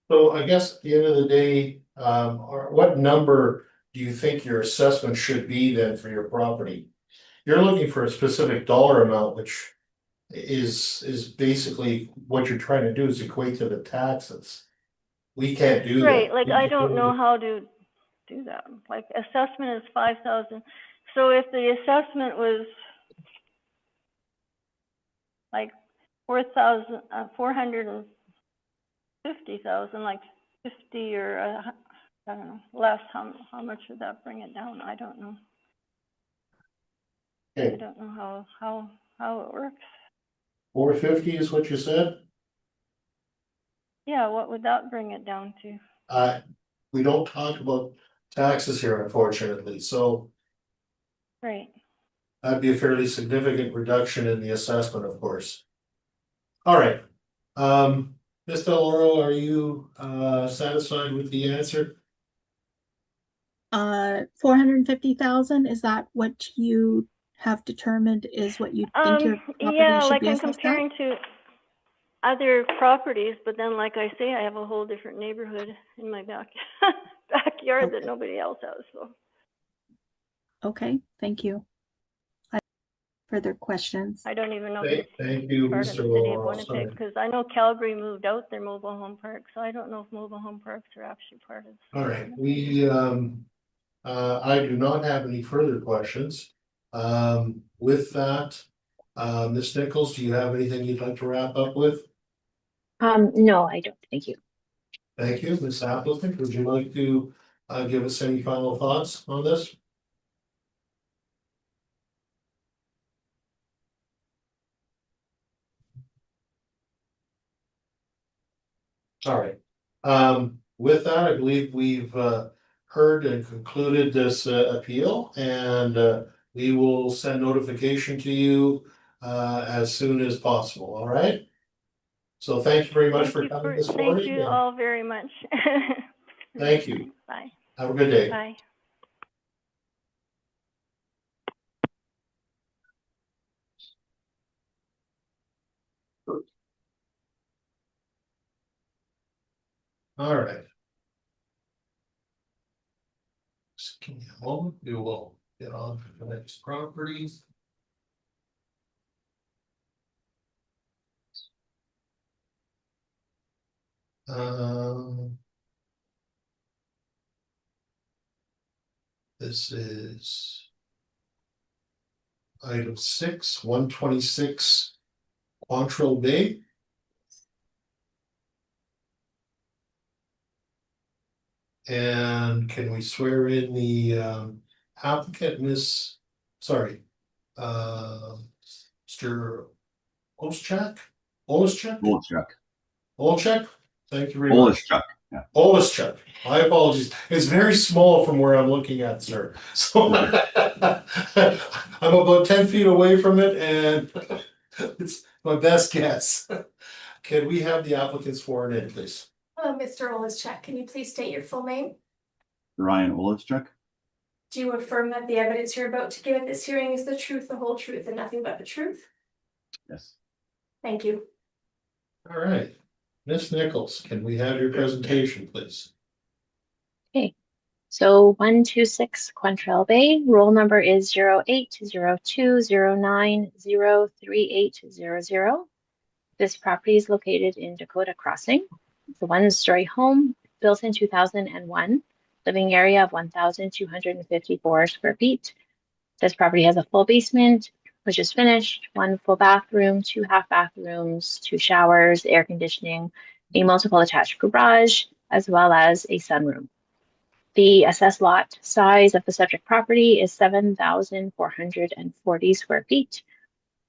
So I guess at the end of the day, or what number do you think your assessment should be then for your property? You're looking for a specific dollar amount, which is basically what you're trying to do is equate to the taxes. We can't do that. Right, like I don't know how to do that. Like assessment is 5,000. So if the assessment was like 450,000, like 50 or I don't know, less, how much would that bring it down? I don't know. Okay. I don't know how it works. 450 is what you said? Yeah, what would that bring it down to? We don't talk about taxes here, unfortunately, so Right. that'd be a fairly significant reduction in the assessment, of course. All right, Ms. Deloro, are you satisfied with the answer? 450,000, is that what you have determined is what you think your property Yeah, should like be I'm assessed at? comparing to other properties, but then like I say, I have a whole different neighborhood in my backyard that nobody else has, so. Okay, thank you. Further questions? I don't even know if Thank you, it's part of Mr. the city of Laurel. Winnipeg, because I know Calgary moved out their mobile home park, so I don't know if mobile home parks are actually part of. All right, we I do not have any further questions. With that, Ms. Nichols, do you have anything you'd like to wrap up with? No, I don't. Thank you. Thank you, Ms. Appleton. Would you like to give us any final thoughts on this? All right. With that, I believe we've heard and concluded this appeal, and we will send notification to you as soon as possible. All right. So thank you very much for coming this morning. Thank you all very much. Thank you. Bye. Have a good day. Bye. All right. Just give me a moment. We will get on to the next properties. This is item 6, 126 Quantrill Bay. And can we swear in the applicant, Mr. Olszak? Olszak? Olszak. Olszak? Thank you very much. Olszak. Oleschuk. My apologies. It's very small from where I'm looking at, sir. So I'm about 10 feet away from it and it's my best guess. Can we have the applicants sworn in, please? Mr. Oleschuk, can you please state your full name? Ryan Oleschuk. Do you affirm that the evidence you're about to give at this hearing is the truth, the whole truth, and nothing but the truth? Yes. Thank you. All right. Ms. Nichols, can we have your presentation, please? Okay, so 126 Quantrell Bay, roll number is 080209038000. This property is located in Dakota Crossing. It's a one-story home built in 2001, living area of 1,254 square feet. This property has a full basement, which is finished, one full bathroom, 2 half bathrooms, 2 showers, air conditioning, a multiple attached garage, as well as a sunroom. The assessed lot size of the subject property is 7,440 square feet.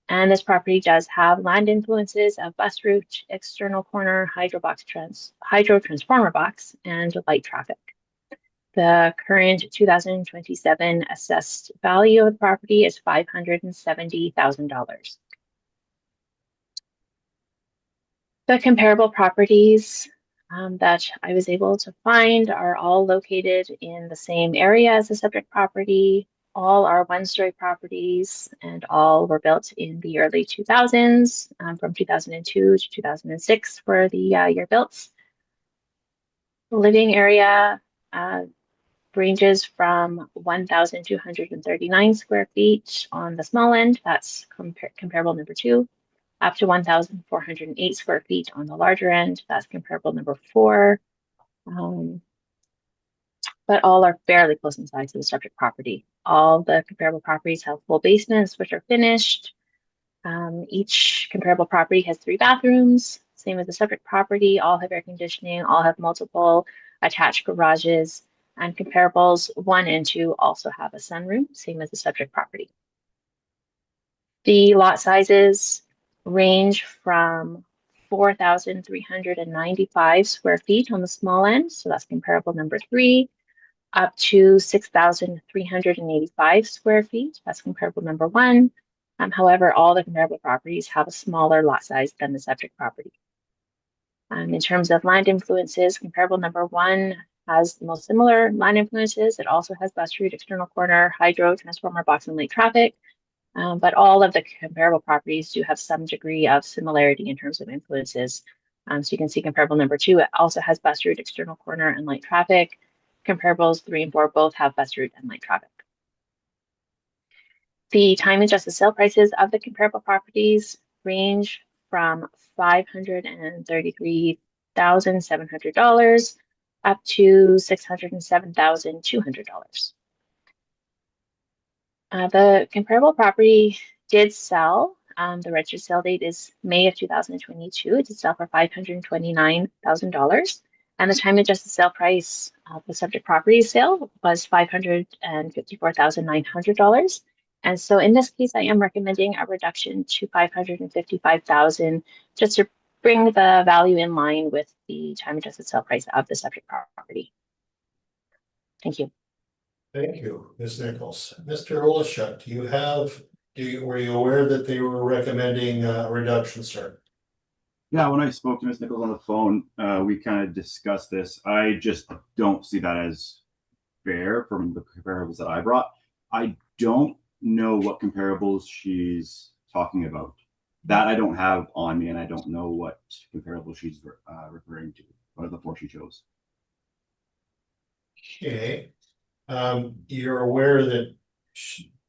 And this property does have land influences of bus route, external corner, hydro transformer box, and light traffic. The current 2027 assessed value of the property is $570,000. The comparable properties that I was able to find are all located in the same area as the subject property. All are one-story properties and all were built in the early 2000s, from 2002 to 2006 were the year built. The living area ranges from 1,239 square feet on the small end, that's comparable number 2, up to 1,408 square feet on the larger end, that's comparable number 4. But all are fairly close in size to the subject property. All the comparable properties have full basements, which are finished. Each comparable property has 3 bathrooms, same as the subject property, all have air conditioning, all have multiple attached garages, and comparables 1 and 2 also have a sunroom, same as the subject property. The lot sizes range from 4,395 square feet on the small end, so that's comparable number 3, up to 6,385 square feet, that's comparable number 1. However, all the comparable properties have a smaller lot size than the subject property. In terms of land influences, comparable number 1 has the most similar land influences. It also has bus route, external corner, hydro, transformer box, and late traffic. But all of the comparable properties do have some degree of similarity in terms of influences. So you can see comparable number 2 also has bus route, external corner, and light traffic. Comparables 3 and 4 both have bus route and light traffic. The time adjusted sale prices of the comparable properties range from $533,700 up to $607,200. The comparable property did sell. The registered sale date is May of 2022. It did sell for $529,000. And the time adjusted sale price of the subject property sale was $554,900. And so in this case, I am recommending a reduction to $555,000 just to bring the value in line with the time adjusted sale price of the subject property. Thank you. Thank you, Ms. Nichols. Mr. Oleschuk, were you aware that they were recommending a reduction, sir? Yeah, when I spoke to Ms. Nichols on the phone, we kind of discussed this. I just don't see that as fair from the comparables that I brought. I don't know what comparables she's talking about. That I don't have on me, and I don't know what comparable she's referring to, or the 4 she chose. Okay. You're aware that,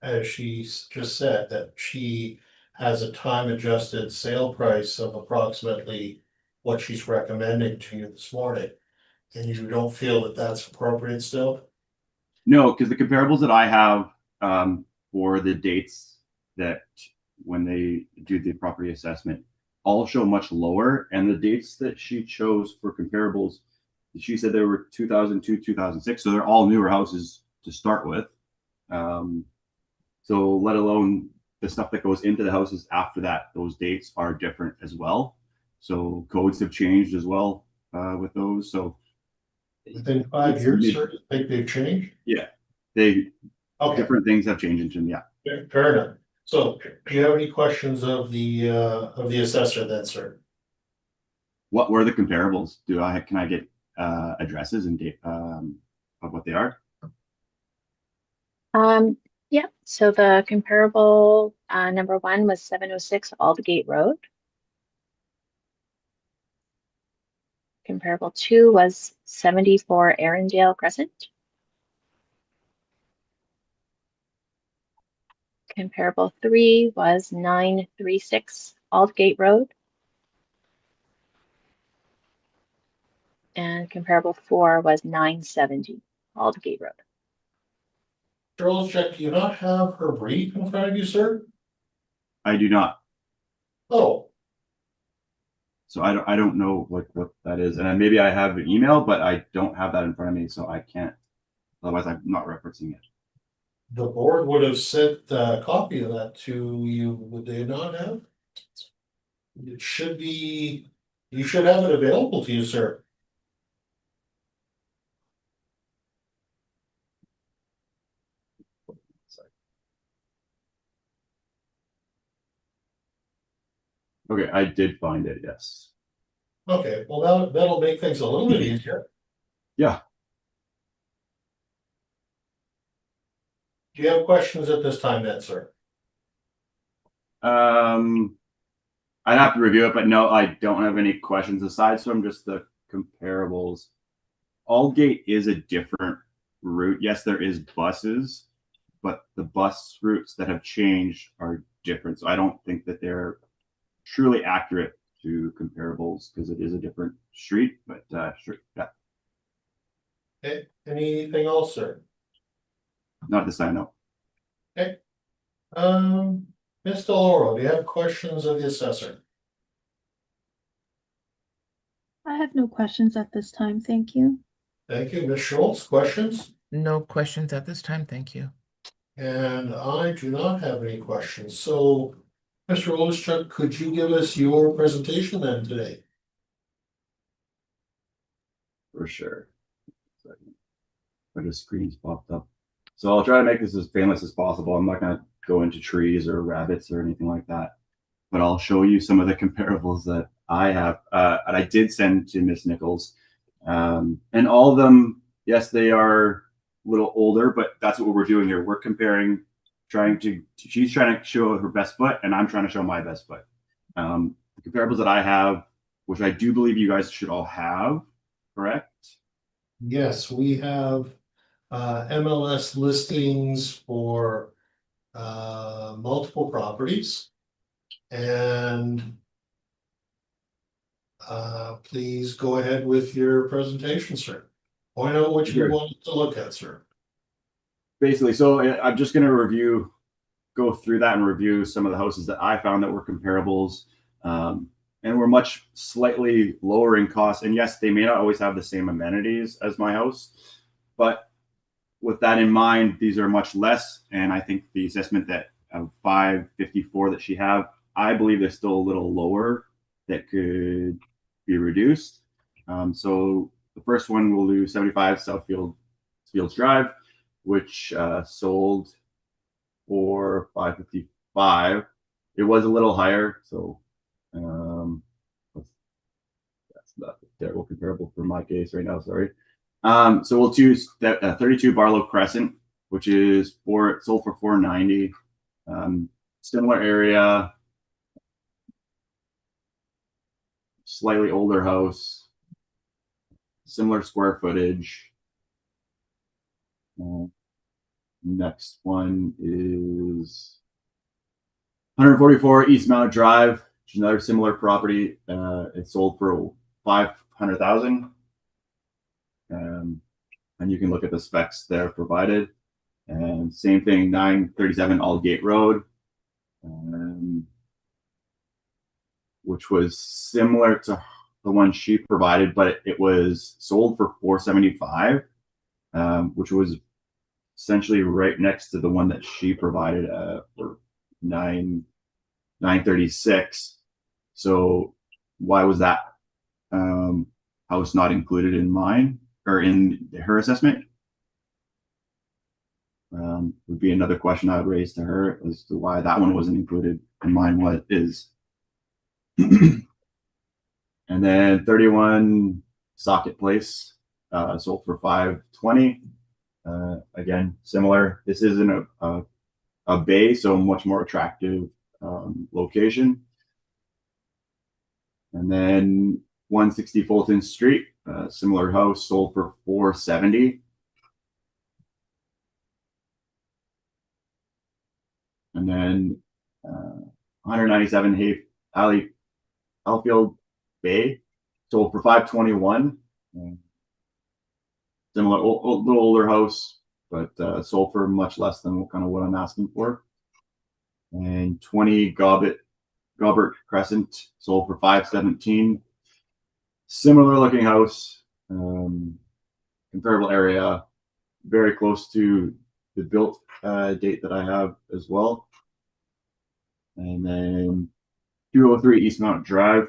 as she just said, that she has a time adjusted sale price of approximately what she's recommending to you this morning. And you don't feel that that's appropriate still? No, because the comparables that I have for the dates that when they do the property assessment all show much lower, and the dates that she chose for comparables, she said there were 2002, 2006, so they're all newer houses to start with. So let alone the stuff that goes into the houses after that, those dates are different as well. So codes have changed as well with those. So Within 5 years, sir, you think they've changed? They Okay, different things have changed in yeah. fair enough. So do you have any questions of the assessor then, sir? What were the comparables? Can I get addresses and date of what they are? Yeah, so the comparable number one was 706 Aldgate Road. Comparable two was 74 Arundel Crescent. Comparable three was 936 Aldgate Road. And comparable four was 970 Aldgate Road. Charles, check, do you not have her brief in front of you, sir? I do not. Oh, So I don't know what that is, and maybe I have an email, but I don't have that in front of me, so I can't. Otherwise, I'm not referencing it. the board would have sent a copy of that to you, would they not have? It should be, you should have it available to you, sir. Okay, I did find it. Yes. Okay, well, that'll make things a little bit easier. Yeah. Do you have questions at this time then, sir? I'd have to review it, but no, I don't have any questions aside from just the comparables. Aldgate is a different route. Yes, there is buses, but the bus routes that have changed are different. So I don't think that they're truly accurate to comparables because it is a different street, but sure, yeah. Okay, anything else, sir? Not this time, no. Okay. Ms. DeLauro, do you have questions of the assessor? I have no questions at this time, thank you. Thank you. Ms. Schultz, questions? No questions at this time, thank you. And I do not have any questions. So, Mr. Olischuk, could you give us your presentation then today? For sure. But the screen's popped up. So I'll try to make this as painless as possible. I'm not going to go into trees or rabbits or anything like that. But I'll show you some of the comparables that I have. And I did send to Miss Nichols. And all of them, yes, they are a little older, but that's what we're doing here. We're comparing, she's trying to show her best foot, and I'm trying to show my best foot. The comparables that I have, which I do believe you guys should all have, correct? Yes, we have MLS listings for multiple properties. And please go ahead with your presentation, sir. Point out what you Sure. want to look at, sir. Basically, so I'm just going to go through that and review some of the houses that I found that were comparables and were much slightly lower in cost. And yes, they may not always have the same amenities as my house, but with that in mind, these are much less. And I think the assessment that of 554 that she have, I believe they're still a little lower that could be reduced. So the first one we'll do 75 Southfields Drive, which sold for 555. It was a little higher, so that's not a terrible comparable for my case right now. Sorry. So we'll choose that 32 Barlow Crescent, which is sold for 490. Similar area, slightly older house, similar square footage. Next one is 144 East Mount Drive, which is another similar property. It sold for 500,000. And you can look at the specs there provided. And same thing, 937 Aldgate Road, which was similar to the one she provided, but it was sold for 475, which was essentially right next to the one that she provided for 936. So why was that house not included in mine or in her assessment. Would be another question I would raise to her as to why that one wasn't included and mine what is. And then 31 Socket Place, sold for $520. Again, similar. This isn't a bay, so much more attractive location. And then 160 Fulton Street, similar house, sold for $470. And then 197 Alfield Bay, sold for $521. Similar, little older house, but sold for much less than what I'm asking for. And 20 Gobert Crescent, sold for $517. Similar looking house, comparable area, very close to the built date that I have as well. And then 203 Eastmount Drive,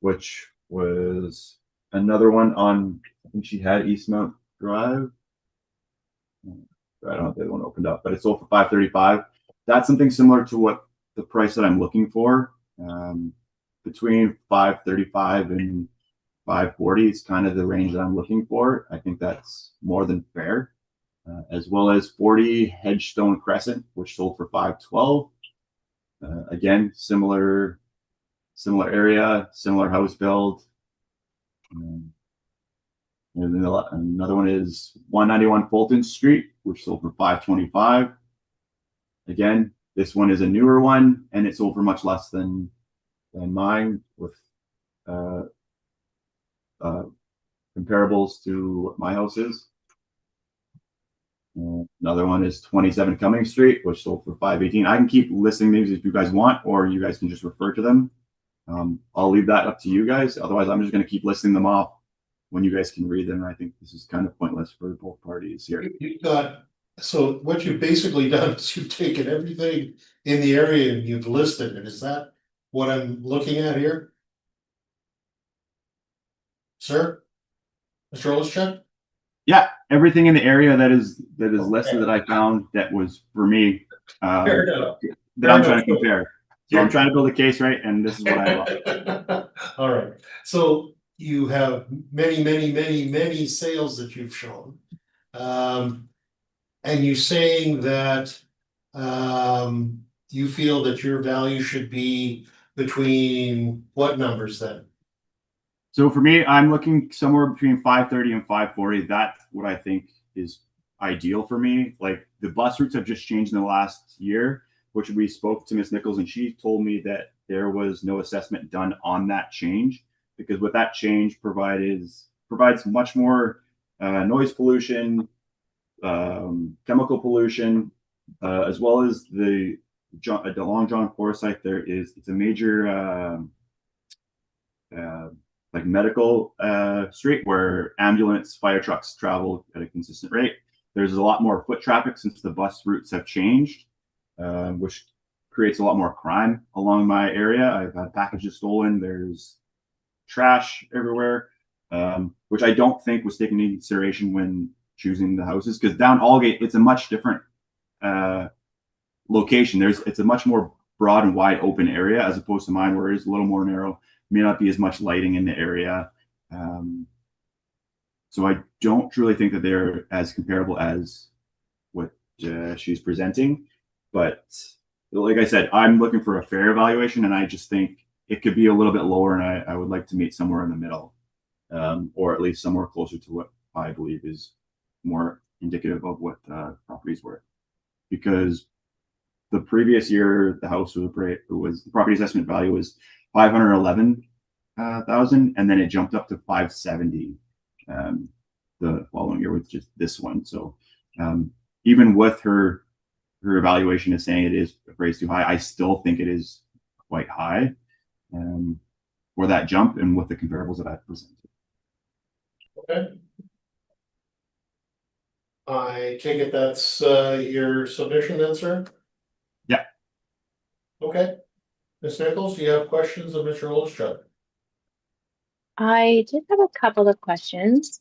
which was another one on, I think she had Eastmount Drive. I don't know if the other one opened up, but it sold for $535. That's something similar to what the price that I'm looking for. Between $535 and $540 is kind of the range that I'm looking for. I think that's more than fair. As well as 40 Hedgestone Crescent, which sold for $512. Again, similar area, similar house build. And then another one is 191 Fulton Street, which sold for $525. Again, this one is a newer one, and it sold for much less than mine, with comparables to what my house is. Another one is 27 Cumming Street, which sold for $518. I can keep listing these if you guys want, or you guys can just refer to them. I'll leave that up to you guys. Otherwise, I'm just going to keep listing them off when you guys can read them. I think this is kind of pointless for both parties here. You've got, so what you've basically done is you've taken everything in the area and you've listed it. Is that what I'm looking at here? Sir? Mr. Olischuk? Yeah, everything in the area that is listed that I found that was for me, Fair enough. that I'm trying to compare. So I'm trying to build a case, right? And this is what I bought. All right, so you have many sales that you've shown. And you're saying that you feel that your value should be between what numbers then? So for me, I'm looking somewhere between 530 and 540. That's what I think is ideal for me. Like, the bus routes have just changed in the last year, which we spoke to Ms. Nichols, and she told me that there was no assessment done on that change, because with that change provides much more noise pollution, chemical pollution, as well as the Long John Forsyth. It's a major like medical street where ambulance, fire trucks travel at a consistent rate. There's a lot more foot traffic since the bus routes have changed, which creates a lot more crime along my area. I've had packages stolen. There's trash everywhere, which I don't think was taken into consideration when choosing the houses, because down Aldgate, it's a much different location. It's a much more broad and wide open area, as opposed to mine, where it's a little more narrow. May not be as much lighting in the area. So I don't truly think that they're as comparable as what she's presenting. But like I said, I'm looking for a fair evaluation, and I just think it could be a little bit lower, and I would like to meet somewhere in the middle, or at least somewhere closer to what I believe is more indicative of what property's worth. Because the previous year, the house was the property assessment value was $511,000, and then it jumped up to $570 the following year with just this one. So even with her evaluation is saying it is appraised too high, I still think it is quite high for that jump, and with the comparables that I've presented. Okay. I take it that's your submission then, sir? Yeah. Okay. Ms. Nichols, do you have questions of Mr. Olischuk? I did have a couple of questions.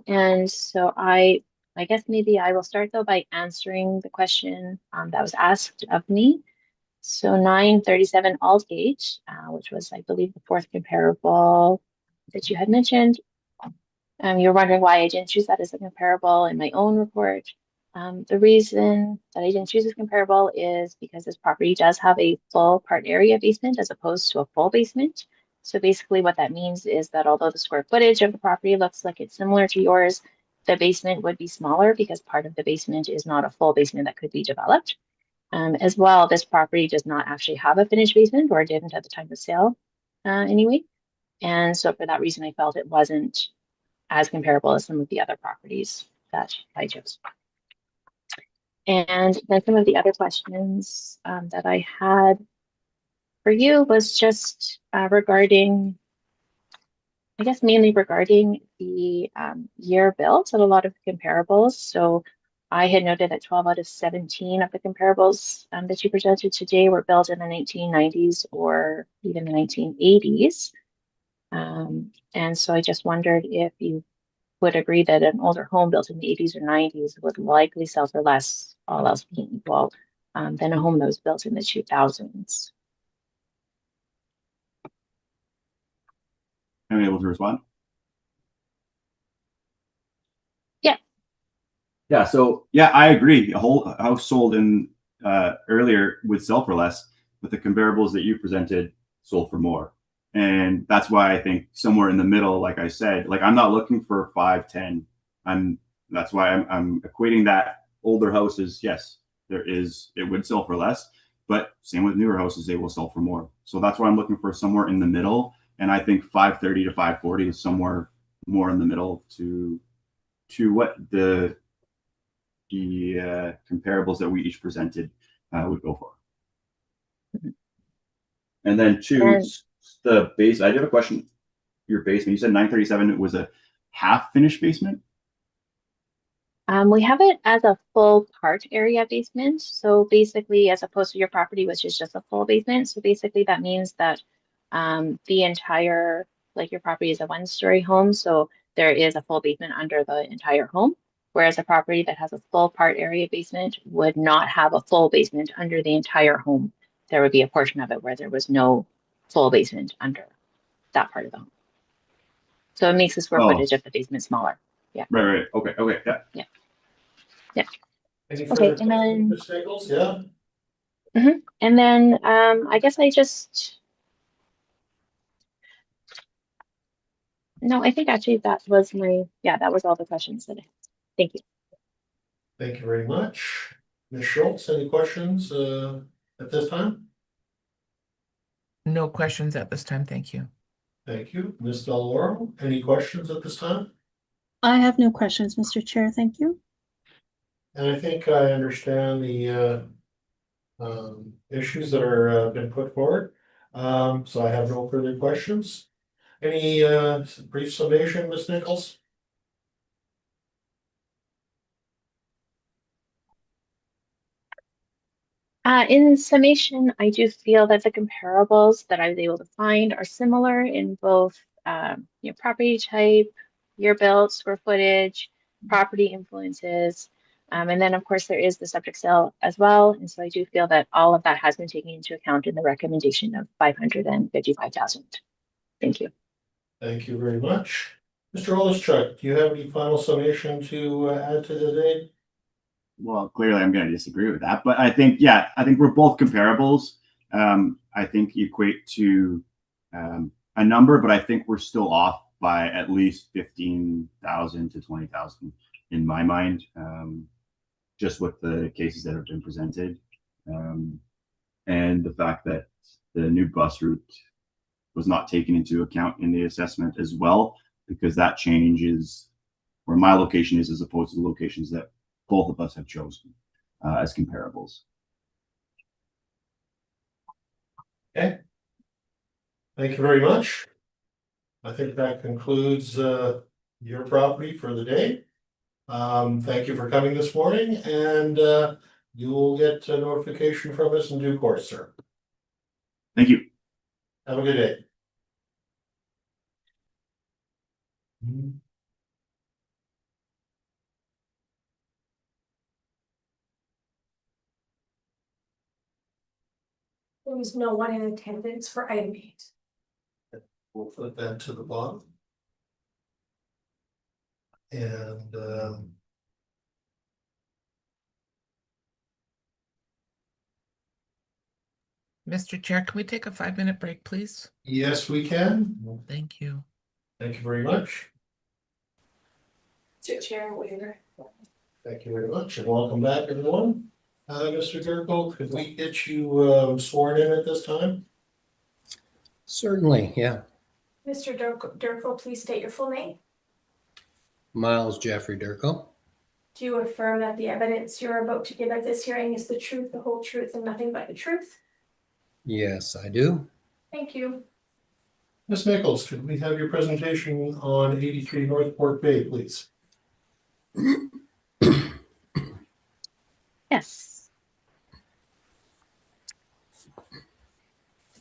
And so I guess maybe I will start though by answering the question that was asked of me. So 937 Aldgate, which was, I believe, the fourth comparable that you had mentioned. You're wondering why I didn't choose that as a comparable in my own report. The reason that I didn't choose as comparable is because this property does have a full part area basement as opposed to a full basement. So basically what that means is that although the square footage of the property looks like it's similar to yours, the basement would be smaller because part of the basement is not a full basement that could be developed. As well, this property does not actually have a finished basement, or didn't at the time of sale anyway. And so for that reason, I felt it wasn't as comparable as some of the other properties that I chose. And then some of the other questions that I had for you was just regarding, I guess mainly regarding the year built and a lot of the comparables. So I had noted that 12 out of 17 of the comparables that you presented today were built in the 1990s or even the 1980s. And so I just wondered if you would agree that an older home built in the 80s or 90s would likely sell for less, all else being equal, than a home that was built in the 2000s. Am I able to respond? Yeah. Yeah, so yeah, I agree. A whole house sold in earlier would sell for less, but the comparables that you presented sold for more. And that's why I think somewhere in the middle, like I said, like I'm not looking for 5, 10. That's why I'm equating that older houses, yes, it would sell for less, but same with newer houses, they will sell for more. So that's why I'm looking for somewhere in the middle. And I think 530 to 540 is somewhere more in the middle to what the comparables that we each presented would go for. And then the base, I did have a question. Your basement, you said 937 was a half finished basement? We have it as a full part area basement. So basically, as opposed to your property, which is just a full basement. So basically that means that the entire, like your property is a 1-story home. So there is a full basement under the entire home. Whereas a property that has a full part area basement would not have a full basement under the entire home. There would be a portion of it where there was no full basement under that part of the home. So it makes the square footage of the basement smaller. Yeah. Right. Okay. Yeah. Yeah. Any Okay, further and then questions, Ms. Nichols? Yeah. and then I guess I think actually that was that was all the questions today. Thank you. Thank you very much. Ms. Schultz, any questions at this time? No questions at this time, thank you. Thank you. Ms. Deloro, any questions at this time? I have no questions, Mr. Chair. Thank you. And I think I understand the issues that are been put forward. So I have no further questions. Any brief summation, Ms. Nichols? In summation, I do feel that the comparables that I was able to find are similar in both property type, year built, square footage, property influences. And then of course there is the subject sale as well. And so I do feel that all of that has been taken into account in the recommendation of 555,000. Thank you. Thank you very much. Mr. Olischuk, do you have any final summation to add to the date? Well, clearly I'm going to disagree with that, but I think we're both comparables. I think equate to a number, but I think we're still off by at least 15,000 to 20,000 in my mind, just with the cases that have been presented, and the fact that the new bus route was not taken into account in the assessment as well, because that changes where my location is as opposed to the locations that both of us have chosen as comparables. Okay. Thank you very much. I think that concludes your property for the day. Thank you for coming this morning, and you will get a notification from us in due course, sir. Thank you. Have a good day. There was no one in attendance for item 8. We'll put that to the bottom. And Mr. Chair, can we take a 5-minute break, please? yes, we can. Thank you. Thank you very much. Mr. Chair, waiver. Thank you very much, and welcome back, everyone. Mr. Durko, could we get you sworn in at this time? Certainly, yeah. Mr. Durko, please state your full name. Miles Jeffrey Durko. Do you affirm that the evidence you're about to give at this hearing is the truth, the whole truth, and nothing but the truth? Yes, I do. Thank you. Ms. Nichols, could we have your presentation on 83 Northport Bay, please? Yes.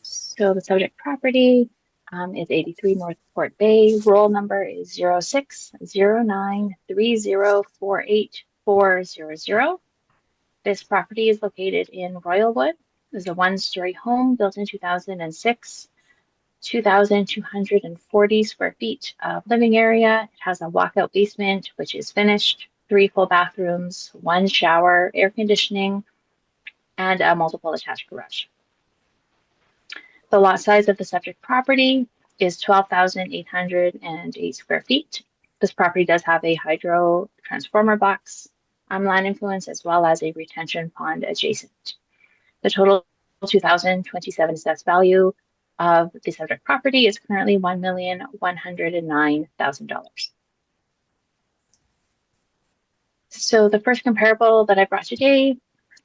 So the subject property is 83 Northport Bay. Roll number is 060930484400. This property is located in Royalwood. It is a one-story home built in 2006. 2,240 square feet of living area. It has a walkout basement, which is finished, 3 full bathrooms, 1 shower, air conditioning, and a multiple attached garage. The lot size of the subject property is 12,808 square feet. This property does have a hydro transformer box, land influence, as well as a retention pond adjacent. The total 2027 assessed value of the subject property is currently $1,109,000. So the first comparable that I brought today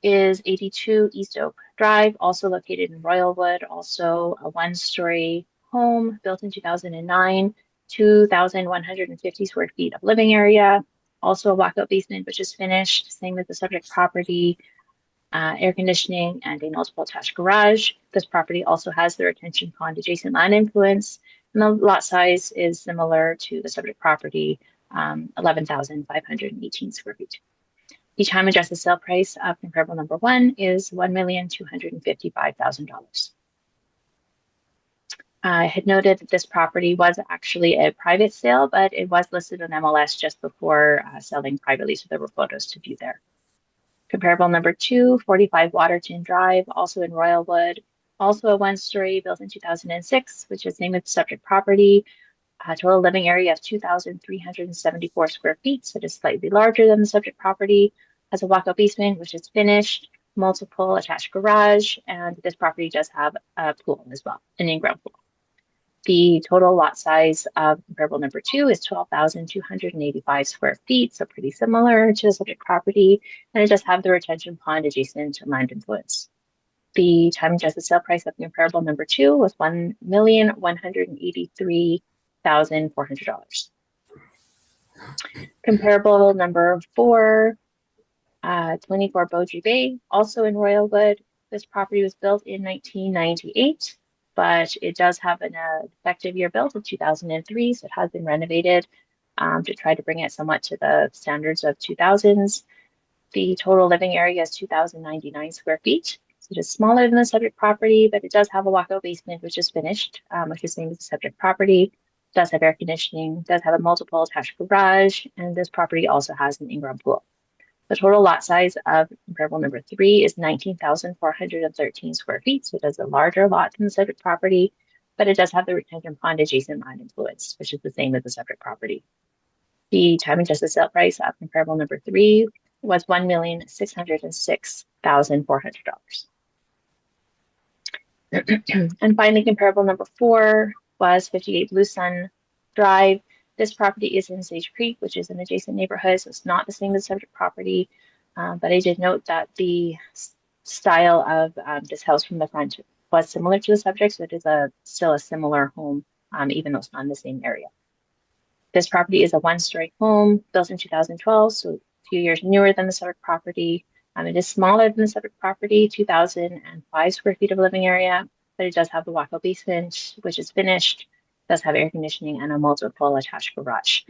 is 82 East Oak Drive, also located in Royalwood, also a one-story home built in 2009, 2,150 square feet of living area, also a walkout basement, which is finished, same as the subject property, air conditioning, and a multiple attached garage. This property also has the retention pond adjacent land influence, and the lot size is similar to the subject property, 11,518 square feet. The time adjusted sale price of comparable number 1 is $1,255,000. I had noted that this property was actually a private sale, but it was listed on MLS just before selling privately, so there were photos to view there. Comparable number 2, 45 Waterton Drive, also in Royalwood, also a one-story built in 2006, which is named with the subject property. Total living area of 2,374 square feet, so it is slightly larger than the subject property. Has a walkout basement, which is finished, multiple attached garage, and this property does have a pool as well, an in-ground pool. The total lot size of comparable number 2 is 12,285 square feet, so pretty similar to the subject property, and it does have the retention pond adjacent to land influence. The time adjusted sale price of comparable number 2 was $1,183,400. Comparable number 4, 24 Boardroom Bay, also in Royalwood. This property was built in 1998, but it does have an effective year built of 2003, so it has been renovated to try to bring it somewhat to the standards of 2000s. The total living area is 2,099 square feet. So it is smaller than the subject property, but it does have a walkout basement, which is finished, which is named as the subject property. It does have air conditioning, does have a multiple attached garage, and this property also has an in-ground pool. The total lot size of comparable number 3 is 19,413 square feet. So it is a larger lot than the subject property, but it does have the retention pond adjacent land influence, which is the same as the subject property. The time adjusted sale price of comparable number 3 was $1,606,400. And finally, comparable number 4 was 58 Blue Sun Drive. This property is in Sage Creek, which is an adjacent neighborhood, so it's not the same as the subject property. But I did note that the style of this house from the front was similar to the subject, so it is still a similar home, even though it's not in the same area. This property is a one-story home built in 2012, so a few years newer than the subject property. It is smaller than the subject property, 2,005 square feet of living area, but it does have the walkout basement, which is finished, does have air conditioning and a multiple attached garage.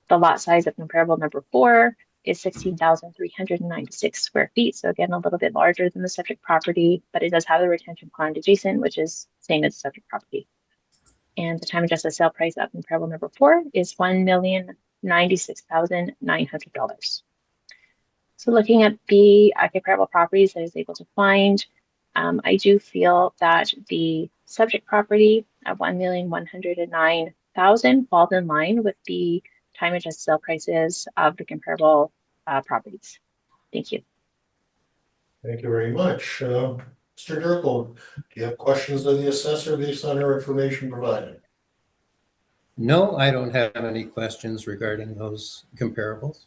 The lot size of comparable number 4 is 16,396 square feet. So again, a little bit larger than the subject property, but it does have the retention pond adjacent, which is same as the subject property. And the time adjusted sale price of comparable number 4 is $1,096,900. So looking at the comparable properties that I was able to find, I do feel that the subject property of $1,109,000 falls in line with the time adjusted sale prices of the comparable properties. Thank you. Thank you very much. Mr. Durkle, do you have questions of the assessor based on our information provided? No, I don't have any questions regarding those comparables.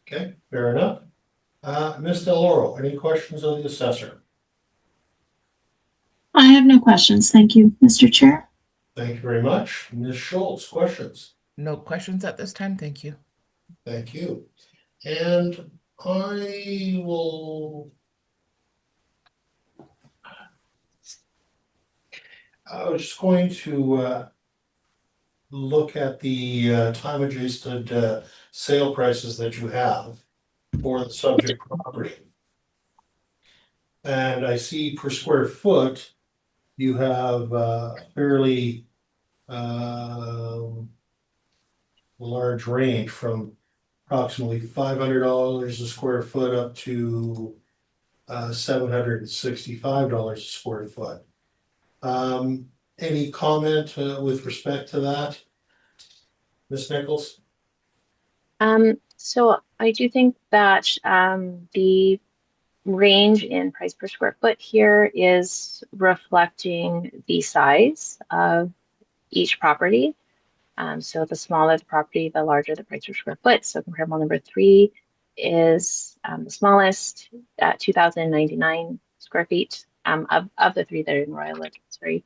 Okay, fair enough. Ms. Del Oro, any questions of the assessor? I have no questions. Thank you, Mr. Chair. Thank you very much. Ms. Schultz, questions? No questions at this time. Thank you. Thank you. And I will. I was just going to look at the time adjusted sale prices that you have for the subject property. And I see per square foot, you have fairly large range from approximately $500 a square foot up to $765 a square foot. Any comment with respect to that, Ms. Nichols? So I do think that the range in price per square foot here is reflecting the size of each property. So the smaller the property, the larger the price per square foot. So comparable number 3 is the smallest at 2,099 square feet of the 3 that are in Royalwood. Sorry.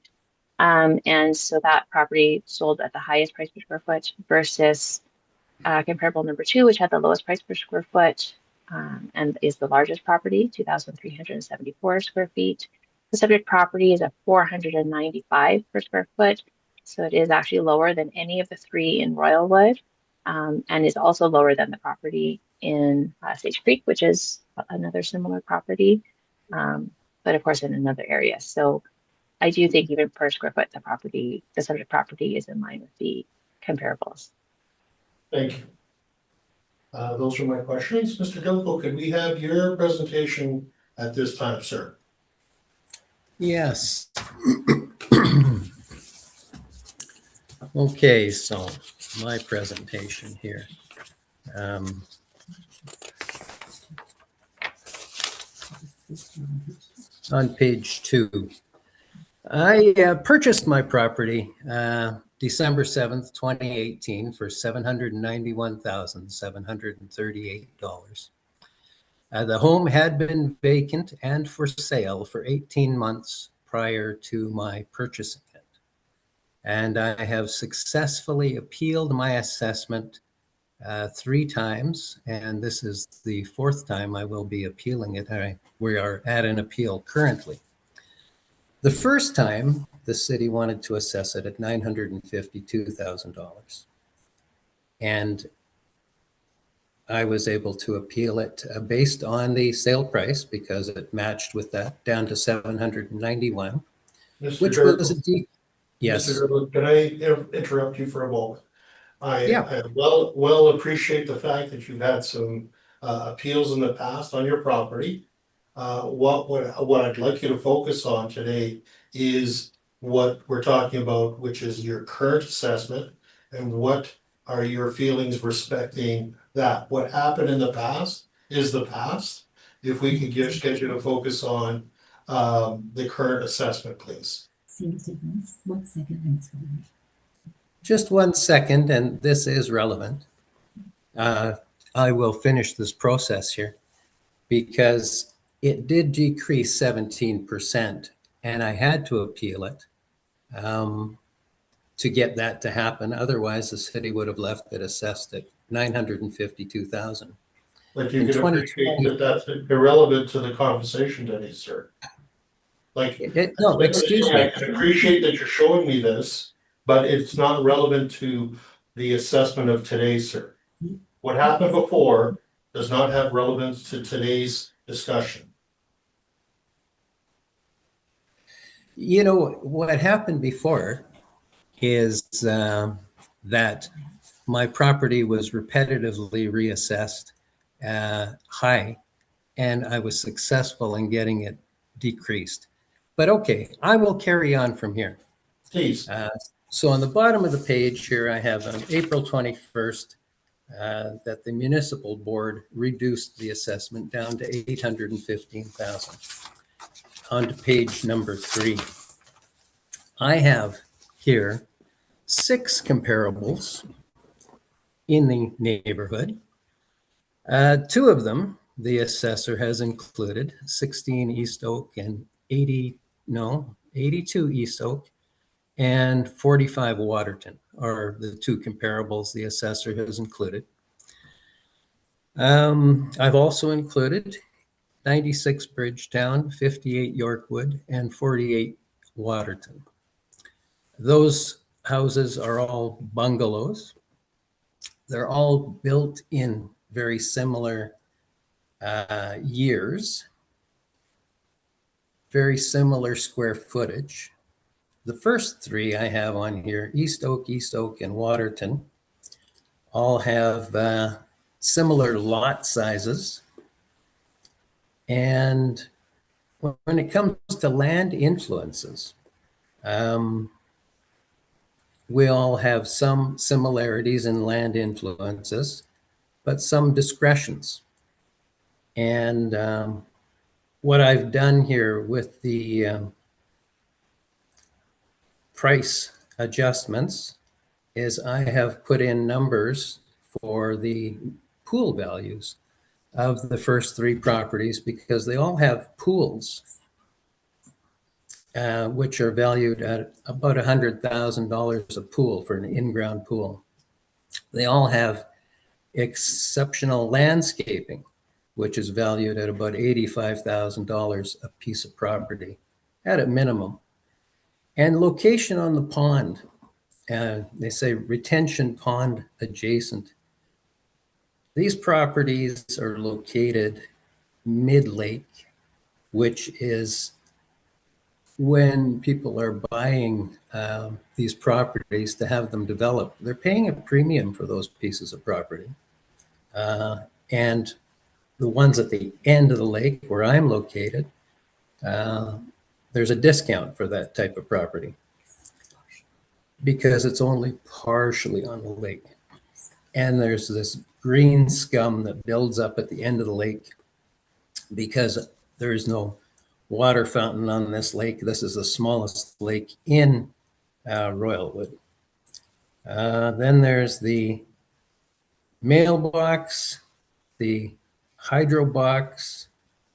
And so that property sold at the highest price per square foot versus comparable number 2, which had the lowest price per square foot and is the largest property, 2,374 square feet. The subject property is at 495 per square foot. So it is actually lower than any of the 3 in Royalwood and is also lower than the property in Sage Creek, which is another similar property, but of course in another area. So I do think even per square foot, the subject property is in line with the comparables. Thank you. Those are my questions. Mr. Gilco, could we have your presentation at this time, sir? Yes. Okay, so my presentation here. On page 2, I purchased my property December 7th, 2018 for $791,738. The home had been vacant and for sale for 18 months prior to my purchasing it. And I have successfully appealed my assessment 3 times, and this is the 4th time I will be appealing it. We are at an appeal currently. The first time, the city wanted to assess it at $952,000. And I was able to appeal it based on the sale price because it matched with that down to $791,000, which was a yes. Mr. Durkle, can I interrupt you for a moment? Yeah. I well appreciate the fact that you've had some appeals in the past on your property. What I'd like you to focus on today is what we're talking about, which is your current assessment and what are your feelings respecting that. What happened in the past is the past. If we could just get you to focus on the current assessment, please. Just 1 second, and this is relevant. I will finish this process here because it did decrease 17%, and I had to appeal it to get that to happen. Otherwise, the city would have left it assessed at $952,000. But you can appreciate that that's irrelevant to the conversation today, sir. Like, no, excuse me. I can appreciate that you're showing me this, but it's not relevant to the assessment of today, sir. What happened before does not have relevance to today's discussion. You know, what happened before is that my property was repetitively reassessed high, and I was successful in getting it decreased. But okay, I will carry on from here. Please. So on the bottom of the page here, I have on April 21st that the municipal board reduced the assessment down to 815,000. On to page number 3. I have here 6 comparables in the neighborhood. 2 of them, the assessor has included, 16 East Oak and 82 East Oak and 45 Waterton are the 2 comparables the assessor has included. I've also included 96 Bridgetown, 58 Yorkwood, and 48 Waterton. Those houses are all bungalows. They're all built in very similar years, very similar square footage. The first 3 I have on here, East Oak, and Waterton, all have similar lot sizes. And when it comes to land influences, we all have some similarities in land influences, but some discretions. And what I've done here with the price adjustments is I have put in numbers for the pool values of the first 3 properties because they all have pools which are valued at about $100,000 a pool for an in-ground pool. They all have exceptional landscaping, which is valued at about $85,000 a piece of property at a minimum. And location on the pond, they say retention pond adjacent. These properties are located mid-lake, which is when people are buying these properties to have them developed, they're paying a premium for those pieces of property. And the ones at the end of the lake where I'm located, there's a discount for that type of property because it's only partially on the lake. And there's this green scum that builds up at the end of the lake because there is no water fountain on this lake. This is the smallest lake in Royalwood. Then there's the mailbox, the hydro box,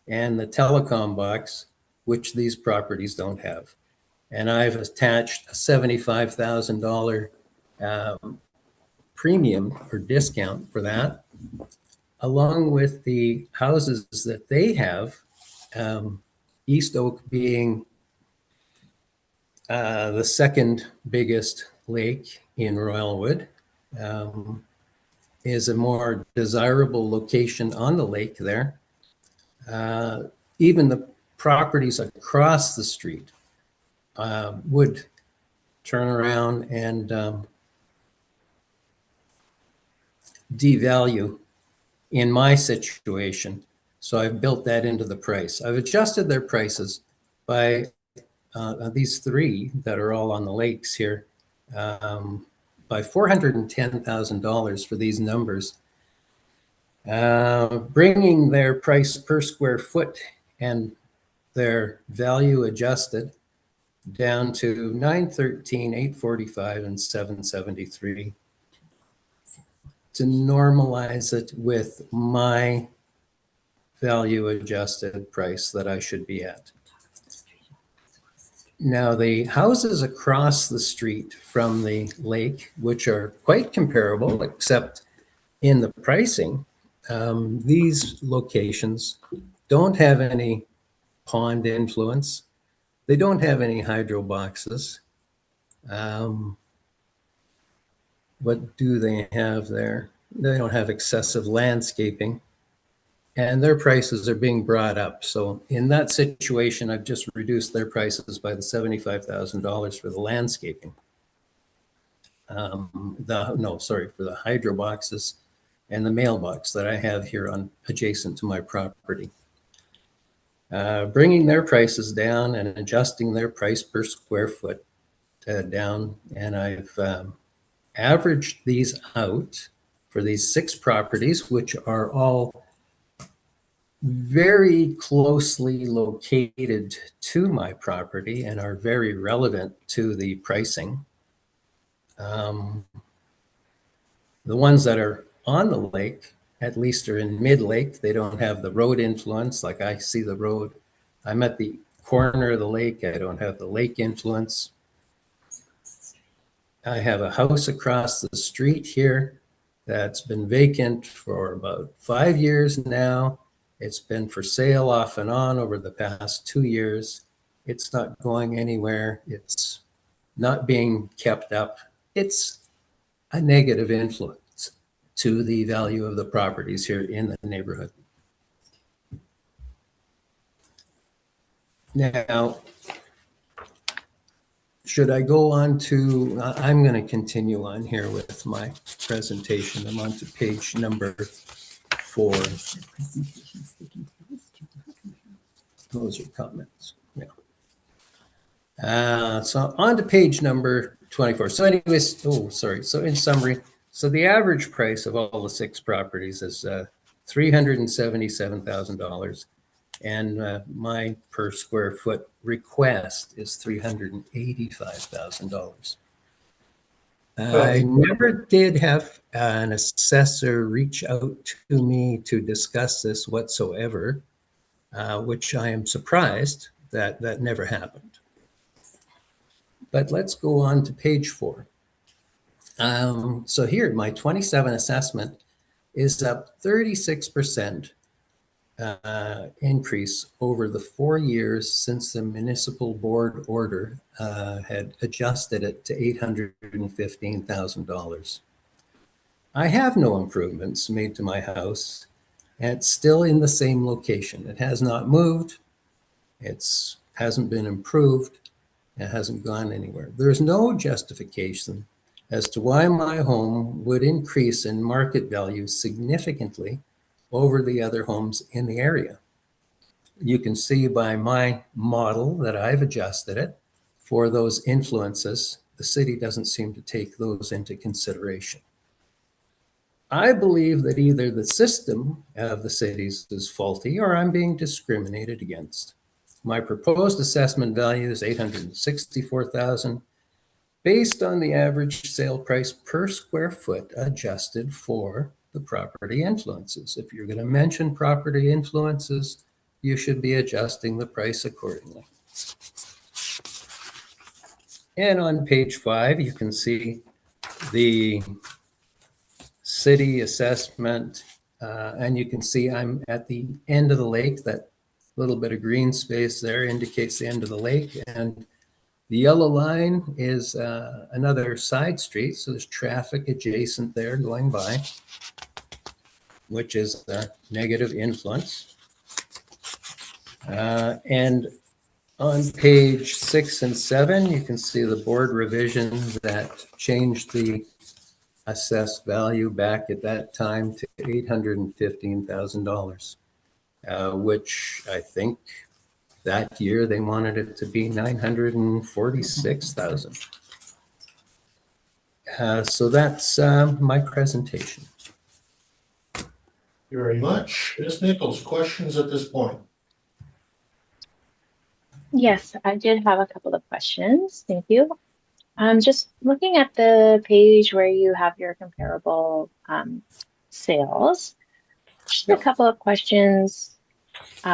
and the telecom box, which these properties don't have. And I've attached a $75,000 premium or discount for that, along with the houses that they have, East Oak being the second biggest lake in Royalwood, is a more desirable location on the lake there. Even the properties across the street would turn around and devalue in my situation. So I've built that into the price. I've adjusted their prices by these 3 that are all on the lakes here, by $410,000 for these numbers, bringing their price per square foot and their value adjusted down to $913, $845, and $773 to normalize it with my value adjusted price that I should be at. Now, the houses across the street from the lake, which are quite comparable, except in the pricing, these locations don't have any pond influence. They don't have any hydro boxes. What do they have there? they don't have excessive landscaping, and their prices are being brought up. So in that situation, I've just reduced their prices by the $75,000 for the landscaping. For the hydro boxes and the mailbox that I have here on adjacent to my property. Bringing their prices down and adjusting their price per square foot down, and I've averaged these out for these 6 properties, which are all very closely located to my property and are very relevant to the pricing. The ones that are on the lake, at least are in mid-lake. They don't have the road influence. Like I see the road. I'm at the corner of the lake. I don't have the lake influence. I have a house across the street here that's been vacant for about 5 years now. It's been for sale off and on over the past 2 years. It's not going anywhere. It's not being kept up. It's a negative influence to the value of the properties here in the neighborhood. Now, should I go on to, I'm going to continue on here with my presentation. I'm on to page number 4. Those are comments. Yeah. So on to page number 24. So anyways, So in summary, so the average price of all the 6 properties is $377,000. And my per square foot request is $385,000. I never did have an assessor reach out to me to discuss this whatsoever, which I am surprised that that never happened. But let's go on to page 4. So here, my 27 assessment is up 36% increase over the 4 years since the municipal board order had adjusted it to $815,000. I have no improvements made to my house, and it's still in the same location. It has not moved. It hasn't been improved. It hasn't gone anywhere. There's no justification as to why my home would increase in market value significantly over the other homes in the area. You can see by my model that I've adjusted it for those influences. The city doesn't seem to take those into consideration. I believe that either the system of the cities is faulty or I'm being discriminated against. My proposed assessment value is $864,000 based on the average sale price per square foot adjusted for the property influences. If you're going to mention property influences, you should be adjusting the price accordingly. And on page 5, you can see the city assessment, and you can see I'm at the end of the lake. That little bit of green space there indicates the end of the lake, and the yellow line is another side street, so there's traffic adjacent there going by, which is a negative influence. And on page 6 and 7, you can see the board revision that changed the assessed value back at that time to $815,000, which I think that year they wanted it to be $946,000. So that's my presentation. Thank you very much. Ms. Nichols, questions at this point? Yes, I did have a couple of questions. Thank you. Just looking at the page where you have your comparable sales, just a couple of questions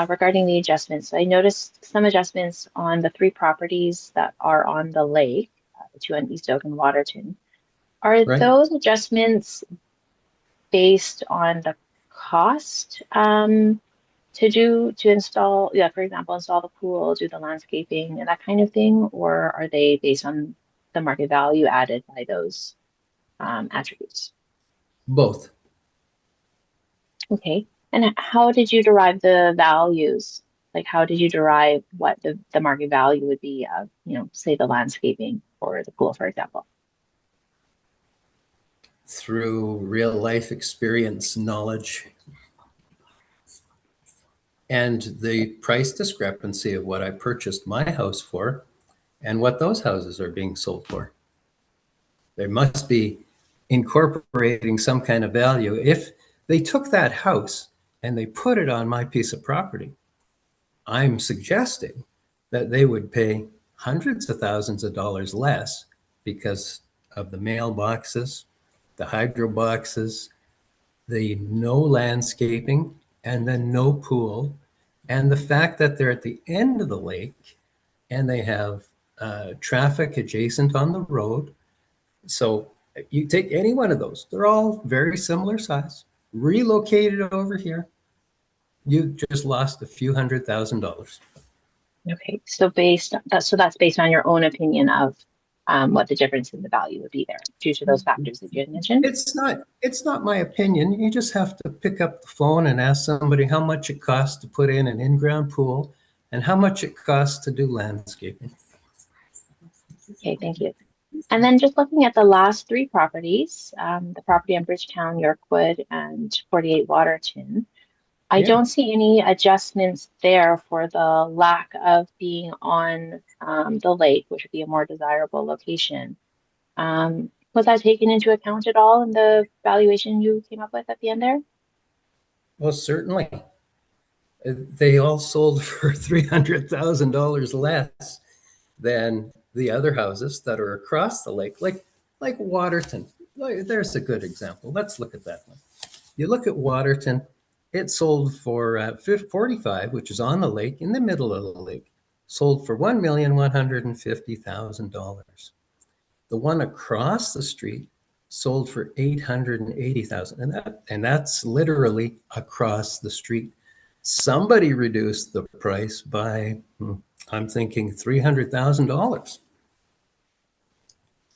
regarding the adjustments. I noticed some adjustments on the 3 properties that are on the lake, the 2 on East Oak and Waterton. Are those adjustments based on the cost to install, for example, install the pool, do the landscaping and that kind of thing, or are they based on the market value added by those attributes? Both. Okay. And how did you derive the values? Like, how did you derive what the market value would be of, say the landscaping or the pool, for example? Through real life experience, knowledge, and the price discrepancy of what I purchased my house for and what those houses are being sold for. There must be incorporating some kind of value. If they took that house and they put it on my piece of property, I'm suggesting that they would pay hundreds of thousands of dollars less because of the mailboxes, the hydro boxes, the no landscaping, and the no pool, and the fact that they're at the end of the lake and they have traffic adjacent on the road. So you take any one of those, they're all very similar size, relocated over here, you just lost a few $100,000. Okay, so that's based on your own opinion of what the difference in the value would be there due to those factors that you had mentioned. It's not my opinion. You just have to pick up the phone and ask somebody how much it costs to put in an in-ground pool and how much it costs to do landscaping. Okay, thank you. And then just looking at the last three properties, the property on Bridgetown, Yorkwood, and 48 Waterton, I don't see any adjustments there for the lack of being on the lake, which would be a more desirable location. Was that taken into account at all in the valuation you came up with at the end there? Well, certainly. They all sold for $300,000 less than the other houses that are across the lake, like Waterton. There's a good example. Let's look at that one. You look at Waterton, it sold for 45, which is on the lake, in the middle of the lake, sold for $1,150,000. The one across the street sold for $880,000, and that's literally across the street. Somebody reduced the price by, I'm thinking $300,000.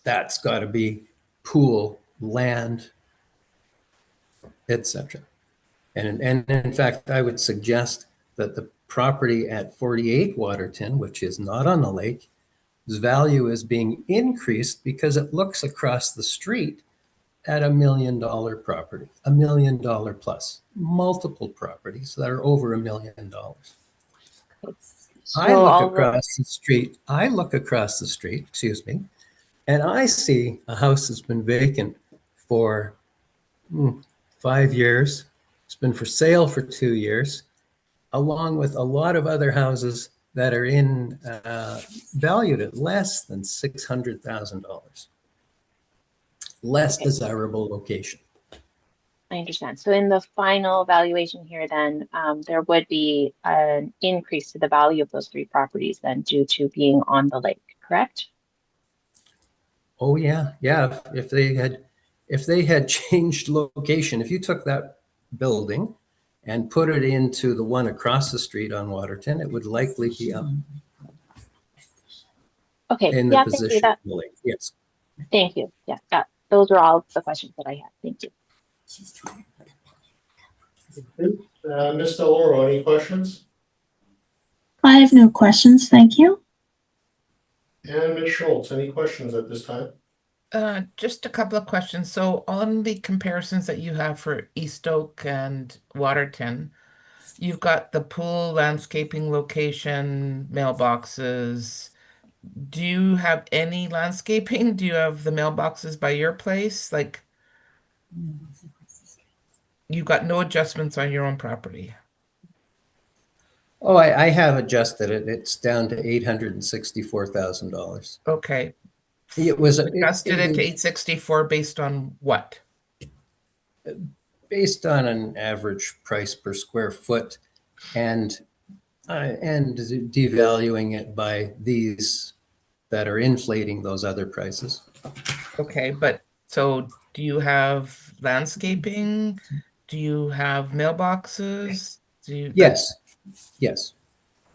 That's got to be pool, land, etc. And in fact, I would suggest that the property at 48 Waterton, which is not on the lake, its value is being increased because it looks across the street at $1 million property, $1 million plus, multiple properties that are over $1 million. I look across the street, excuse me, and I see a house that's been vacant for 5 years. It's been for sale for 2 years, along with a lot of other houses that are valued at less than $600,000. Less desirable location. I understand. So in the final valuation here, then there would be an increase to the value of those three properties then due to being on the lake, correct? Oh yeah. If they had changed location, if you took that building and put it into the one across the street on Waterton, it would likely be up. Okay. In the position of the lake. Yes. Thank you. Yeah, those are all the questions that I had. Thank you. Ms. DeLauro, any questions? I have no questions, thank you. And Ms. Schultz, any questions at this time? Just a couple of questions. So on the comparisons that you have for East Oak and Waterton, you've got the pool, landscaping location, mailboxes. Do you have any landscaping? Do you have the mailboxes by your place? Like, you've got no adjustments on your own property. Oh, I have adjusted it. It's down to $864,000. Okay. It was adjusted it to 864 based on what? Based on an average price per square foot, and devaluing it by these that are inflating those other prices. Okay, but so do you have landscaping? Do you have mailboxes? Yes.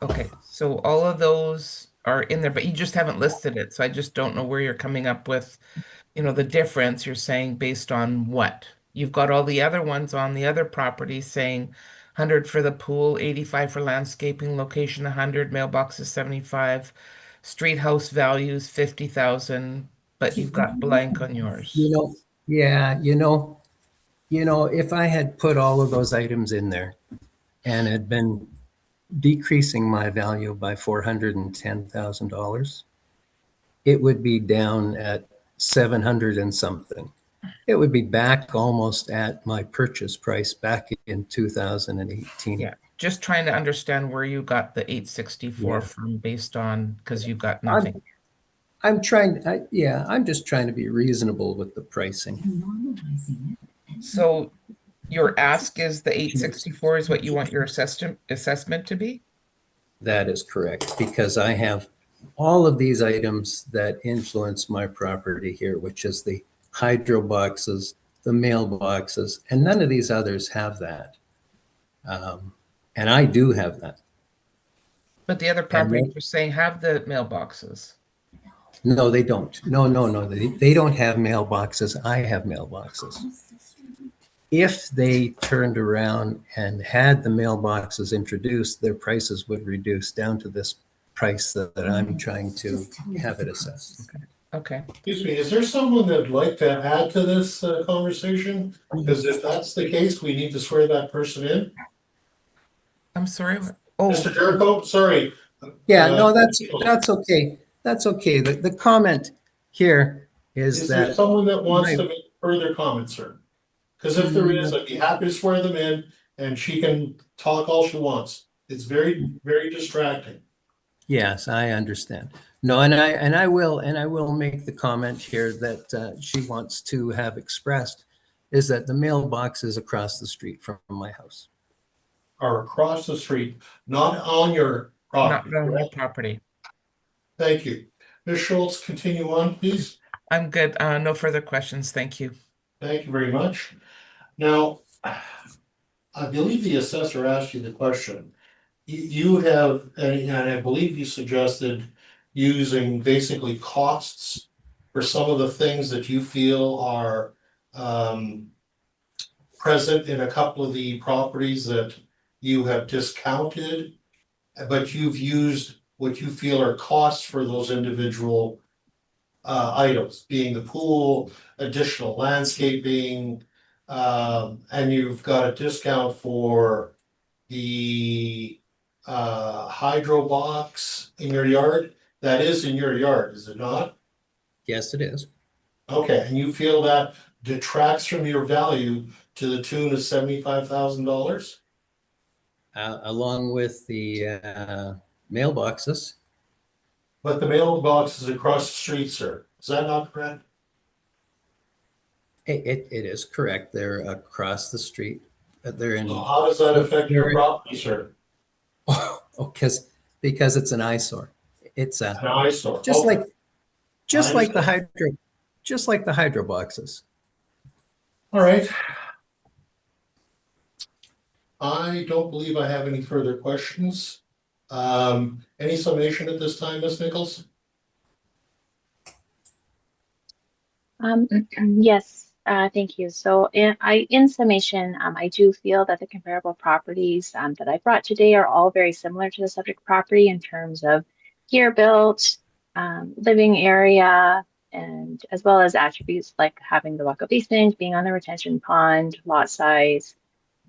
Okay, so all of those are in there, but you just haven't listed it. So I just don't know where you're coming up with, the difference. You're saying based on what? you've got all the other ones on the other properties saying 100 for the pool, 85 for landscaping, location 100, mailboxes 75, street house values 50,000, but you've got blank on yours. Yeah, if I had put all of those items in there and had been decreasing my value by $410,000, it would be down at 700 and something. It would be back almost at my purchase price back in 2018. Yeah, just trying to understand where you got the 864 Yeah. from based on, because you got nothing. I'm just trying to be reasonable with the pricing. So your ask is the 864 is what you want your assessment to be? That is correct, because I have all of these items that influence my property here, which is the hydro boxes, the mailboxes, and none of these others have that. And I do have that. But the other And properties then- you're saying have the mailboxes. No, they don't. No. They don't have mailboxes. I have mailboxes. If they turned around and had the mailboxes introduced, their prices would reduce down to this price that I'm trying to have it assessed. Okay. Excuse me, is there someone that'd like to add to this conversation? Because if that's the case, we need to swear that person in. I'm sorry. Oh, Mr. Jericho, sorry. Yeah, no, that's okay. That's okay. The comment here is Is there that someone that wants my- to make further comments, sir? Because if there is, I'd be happy to swear them in and she can talk all she wants. It's very, very distracting. Yes, I understand. No, and I will make the comment here that she wants to have expressed is that the mailbox is across the street from my house. Are across the street, not on your not property. on your correct? property. Thank you. Ms. Schultz, continue on, please. I'm good. No further questions. Thank you. Thank you very much. Now, I believe the assessor asked you the question. You have, and I believe you suggested using basically costs for some of the things that you feel are present in a couple of the properties that you have discounted, but you've used what you feel are costs for those individual items, being the pool, additional landscaping, and you've got a discount for the hydro box in your yard. That is in your yard, is it not? Yes, it is. Okay, and you feel that detracts from your value to the tune of $75,000? Along with the mailboxes. But the mailbox is across the street, sir. Is that not correct? It is correct. They're across the street. They're in. So how does that affect your they're- property, sir? Oh, because it's an eyesore. It's An eyesore. just Okay. like the hydro boxes. All right. I don't believe I have any further questions. Any summation at this time, Ms. Nichols? Yes, thank you. So in summation, I do feel that the comparable properties that I brought today are all very similar to the subject property in terms of gear built, living area, and as well as attributes like having the walk-up basement, being on the retention pond, lot size.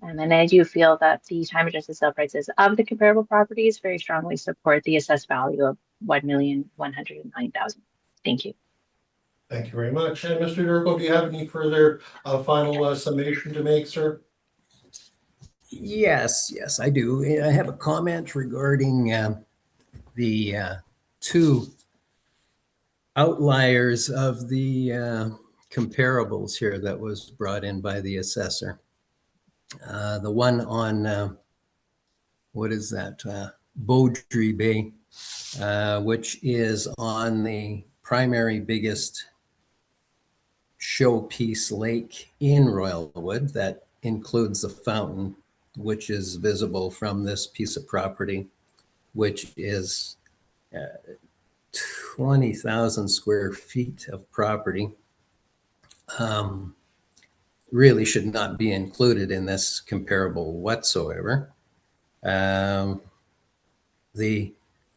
And I do feel that the time adjusted sale prices of the comparable properties very strongly support the assessed value of $1,109,000. Thank you. Thank you very much. And Mr. Durko, do you have any further final summation to make, sir? Yes, I do. I have a comment regarding the two outliers of the comparables here that was brought in by the assessor. The one on, what is that? Boardroom Bay, which is on the primary biggest showpiece lake in Royalwood that includes the fountain, which is visible from this piece of property, which is 20,000 square feet of property. really should not be included in this comparable whatsoever. The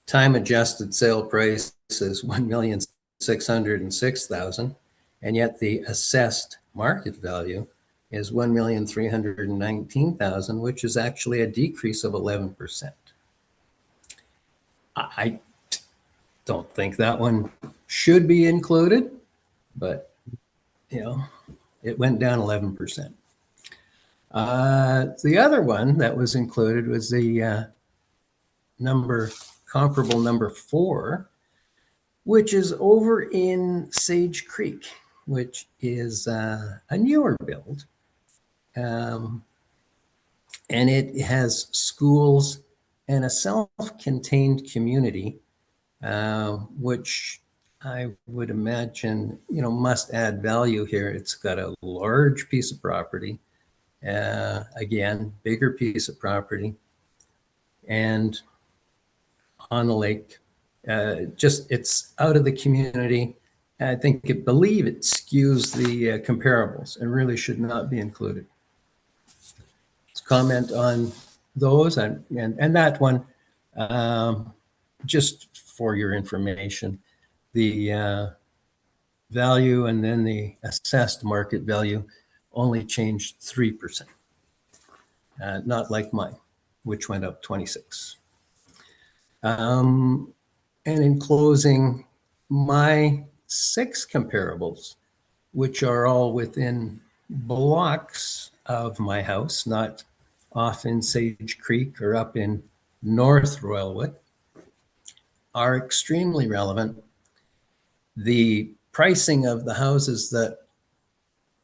time adjusted sale price is 1,606,000, and yet the assessed market value is 1,319,000, which is actually a decrease of 11%. I don't think that one should be included, but you know, it went down 11%. The other one that was included was the comparable number 4, which is over in Sage Creek, which is a newer build. And it has schools and a self-contained community, which I would imagine, must add value here. It's got a large piece of property, again, bigger piece of property, and on the lake. It's out of the community. I believe it skews the comparables and really should not be included. Let's comment on those and that one. Just for your information, the value and then the assessed market value only changed 3%. Not like mine, which went up 26. And in closing, my 6 comparables, which are all within blocks of my house, not off in Sage Creek or up in North Royalwood, are extremely relevant. The pricing of the houses that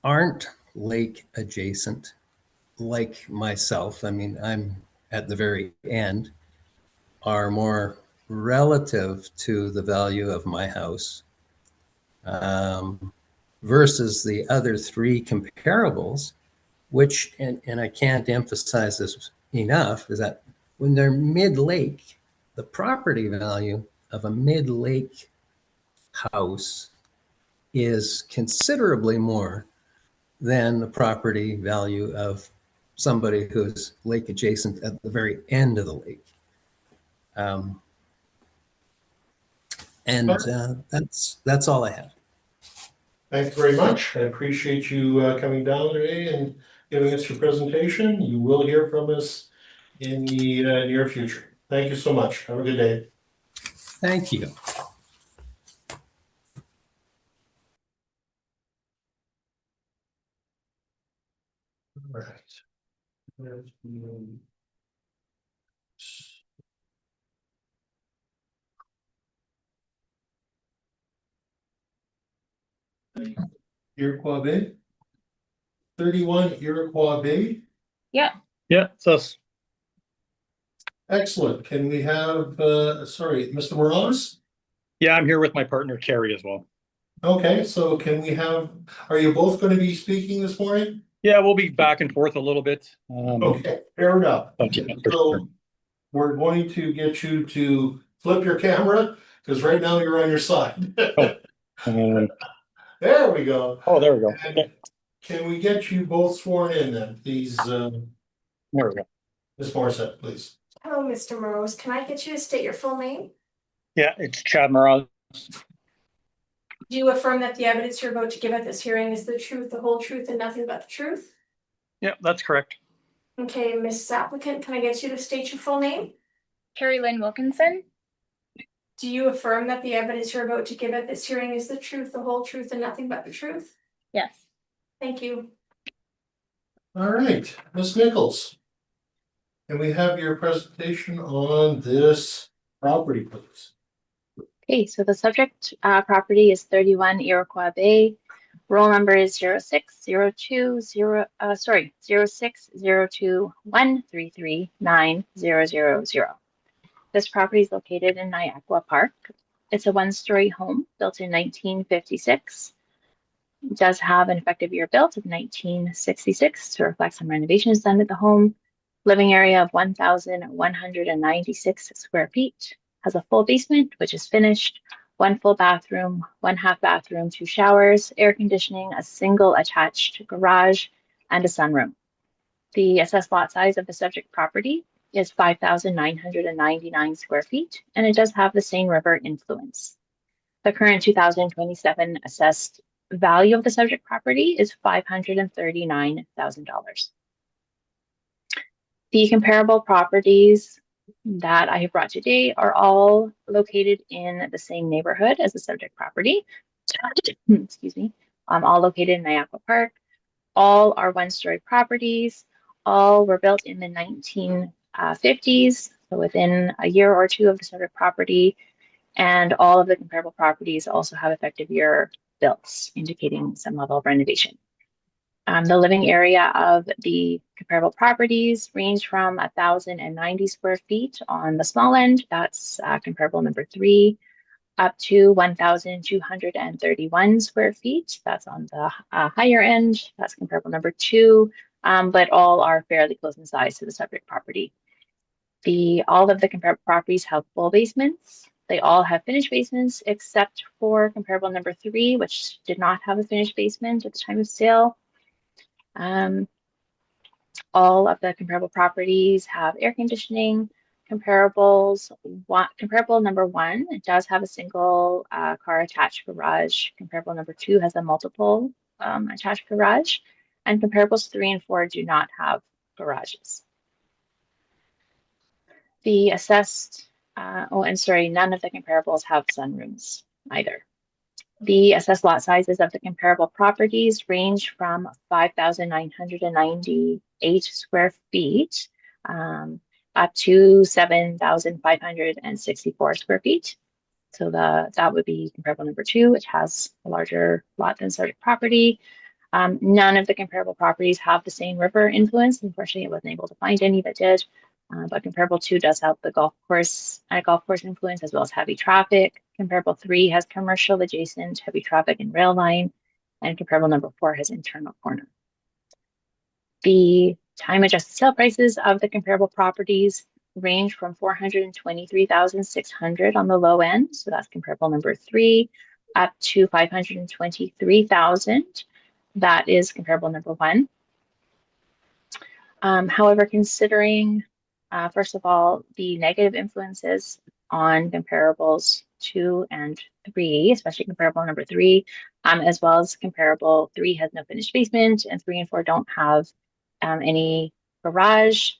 aren't lake adjacent, like myself, I'm at the very end, are more relative to the value of my house, versus the other 3 comparables, which, and I can't emphasize this enough, is that when they're mid-lake, the property value of a mid-lake house is considerably more than the property value of somebody who's lake adjacent at the very end of the lake. That's all I have. Thanks very much. I appreciate you coming down today and giving us your presentation. You will hear from us in the near future. Thank you so much. Have a good day. Thank you. All right. Iroquois Bay? 31 Iroquois Bay? Yeah, it's us. Excellent. Can we have, sorry, Mr. Morales? Yeah, I'm here with my partner Carrie as well. Okay, so can we have, are you both going to be speaking this morning? Yeah, we'll be back and forth a little bit. Okay, fair enough. Okay, for So sure. we're going to get you to flip your camera because right now you're on your side. There we go. Oh, there we go. And Okay. can we get you both sworn in then, please? There we go. Ms. Morissette, please. Hello, Mr. Morose. Can I get you to state your full name? Yeah, it's Chad Morales. Do you affirm that the evidence you're about to give at this hearing is the truth, the whole truth, and nothing but the truth? Yeah, that's correct. Okay, Mrs. Applicant, can I get you to state your full name? Carrie Lynn Wilkinson. Do you affirm that the evidence you're about to give at this hearing is the truth, the whole truth, and nothing but the truth? Yes. Thank you. All right, Ms. Nichols. Can we have your presentation on this property, please? Okay, so the subject property is 31 Iroquois Bay. Roll number is 06021339000. This property is located in Niagara Park. It's a 1-story home built in 1956. It does have an effective year built of 1966 to reflect some renovations done to the home. Living area of 1,196 square feet. Has a full basement, which is finished, 1 full bathroom, 1 half bathroom, 2 showers, air conditioning, a single attached garage, and a sunroom. The assessed lot size of the subject property is 5,999 square feet, and it does have the Seine River influence. The current 2027 assessed value of the subject property is $539,000. The comparable properties that I have brought today are all located in the same neighborhood as the subject property. Excuse me. All located in Niagara Park. All are one-story properties. All were built in the 1950s, so within a year or two of the subject property. And all of the comparable properties also have effective year built, indicating some level of renovation. The living area of the comparable properties range from 1,090 square feet on the small end, that's comparable number 3, up to 1,231 square feet, that's on the higher end, that's comparable number 2, but all are fairly close in size to the subject property. All of the comparable properties have full basements. They all have finished basements except for comparable number 3, which did not have a finished basement at the time of sale. All of the comparable properties have air conditioning. Comparable number 1, it does have a single car attached garage. Comparable number 2 has a multiple attached garage. And comparables 3 and 4 do not have garages. The assessed, none of the comparables have sunrooms either. The assessed lot sizes of the comparable properties range from 5,998 square feet up to 7,564 square feet. So that would be comparable number 2, which has a larger lot than subject property. None of the comparable properties have the Seine River influence. Unfortunately, I wasn't able to find any that did. But comparable 2 does have the golf course influence as well as heavy traffic. Comparable 3 has commercial adjacent, heavy traffic and rail line, and comparable number 4 has internal corner. The time adjusted sale prices of the comparable properties range from $423,600 on the low end, so that's comparable number 3, up to $523,000. That is comparable number 1. However, considering first of all, the negative influences on comparables 2 and 3, especially comparable number 3, as well as comparable 3 has no finished basement, and 3 and 4 don't have any garage,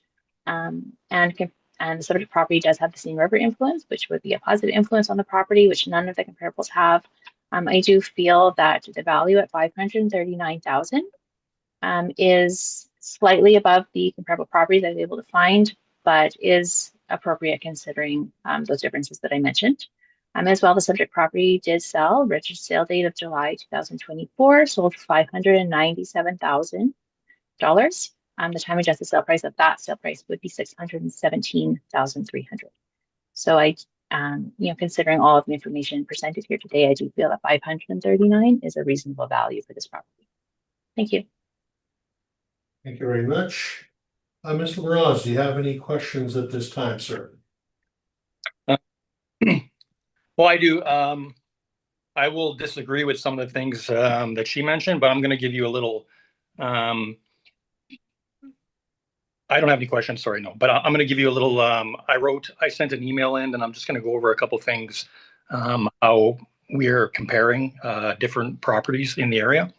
and the subject property does have the Seine River influence, which would be a positive influence on the property, which none of the comparables have. I do feel that the value at $539,000 is slightly above the comparable properties I was able to find, but is appropriate considering those differences that I mentioned. As well, the subject property did sell, registered sale date of July 2024, sold for $597,000. The time adjusted sale price of that sale price would be $617,300. So considering all of the information presented here today, I do feel that $539 is a reasonable value for this property. Thank you. Thank you very much. Mr. Mraz, do you have any questions at this time, sir? Well, I do. I will disagree with some of the things that she mentioned, but I'm going to give you a little. I don't have any questions, sorry, no. But I'm going to give you a little. I sent an email in, and I'm just going to go over a couple things. How we're comparing different properties in the area.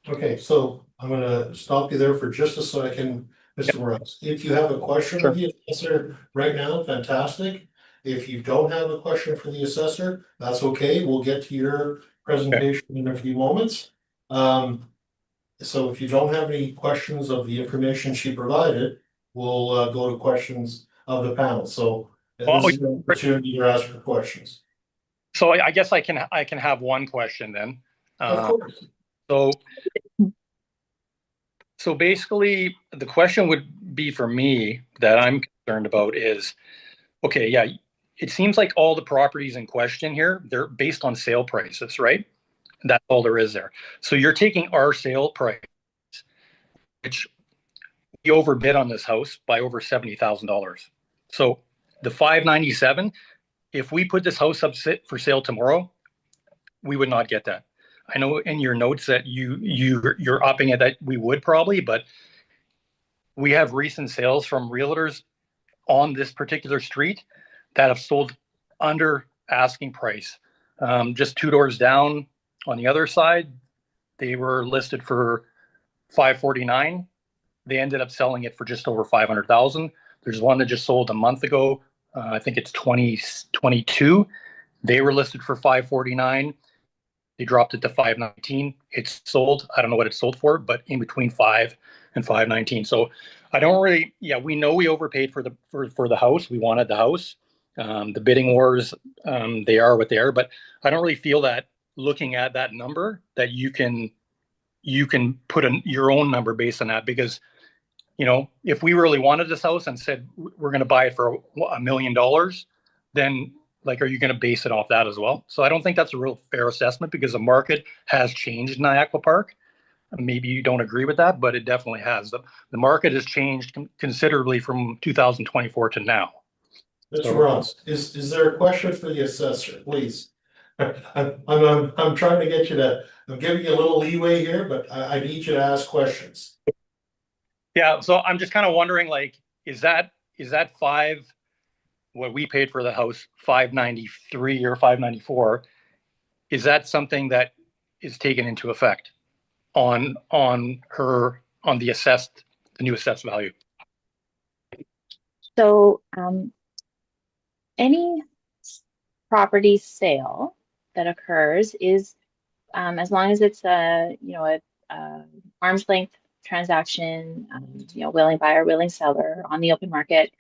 Okay, so I'm going to stop you there for just a second, Mr. Mraz. If you have a question of the assessor right now, fantastic. If you don't have a question for the assessor, that's okay. We'll get to your presentation in a few moments. So if you don't have any questions of the information she provided, we'll go to questions of the panel. So this is an opportunity to ask for questions. So I guess I can have one question then. Of course. So basically, the question would be for me that I'm concerned about is, okay, yeah, it seems like all the properties in question here, they're based on sale prices, right? That's all there is there. So you're taking our sale price, which we overbid on this house by over $70,000. So the $597, if we put this house up for sale tomorrow, we would not get that. I know in your notes that you're upping it, that we would probably, but we have recent sales from realtors on this particular street that have sold under asking price. Just two doors down on the other side, they were listed for $549. They ended up selling it for just over 500,000. There's one that just sold a month ago. I think it's 2022. They were listed for 549. They dropped it to 519. It's sold. I don't know what it's sold for, but in between 5 and 519. So I don't really, yeah, we know we overpaid for the house. We wanted the house. The bidding wars, they are what they are, but I don't really feel that looking at that number that you can put your own number based on that, because if we really wanted this house and said we're going to buy it for $1 million, then like, are you going to base it off that as well? So I don't think that's a real fair assessment, because the market has changed in Niagara Park. Maybe you don't agree with that, but it definitely has. The market has changed considerably from 2024 to now. Mr. Ross, is there a question for the assessor, please? I'm trying to get you to, I'm giving you a little leeway here, but I need you to ask questions. Yeah, so I'm just kind of wondering, like, is that what we paid for the house, 593 or 594? Is that something that is taken into effect on the new assessed value? So any property sale that occurs is, as long as it's a arm's length transaction, willing buyer, willing seller on the open market,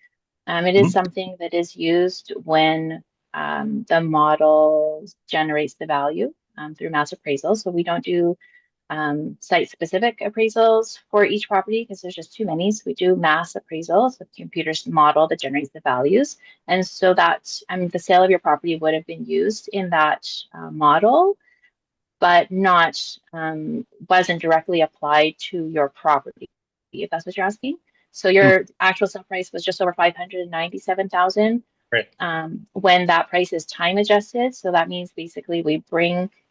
it is something that is used when the model generates the value through mass appraisal. So we don't do site-specific appraisals for each property, because there's just too many. So we do mass appraisals with computers model that generates the values. And so that, the sale of your property would have been used in that model, but wasn't directly applied to your property, if that's what you're asking. So your actual sale price was just over 597,000. Right. When that price is time adjusted, so that means basically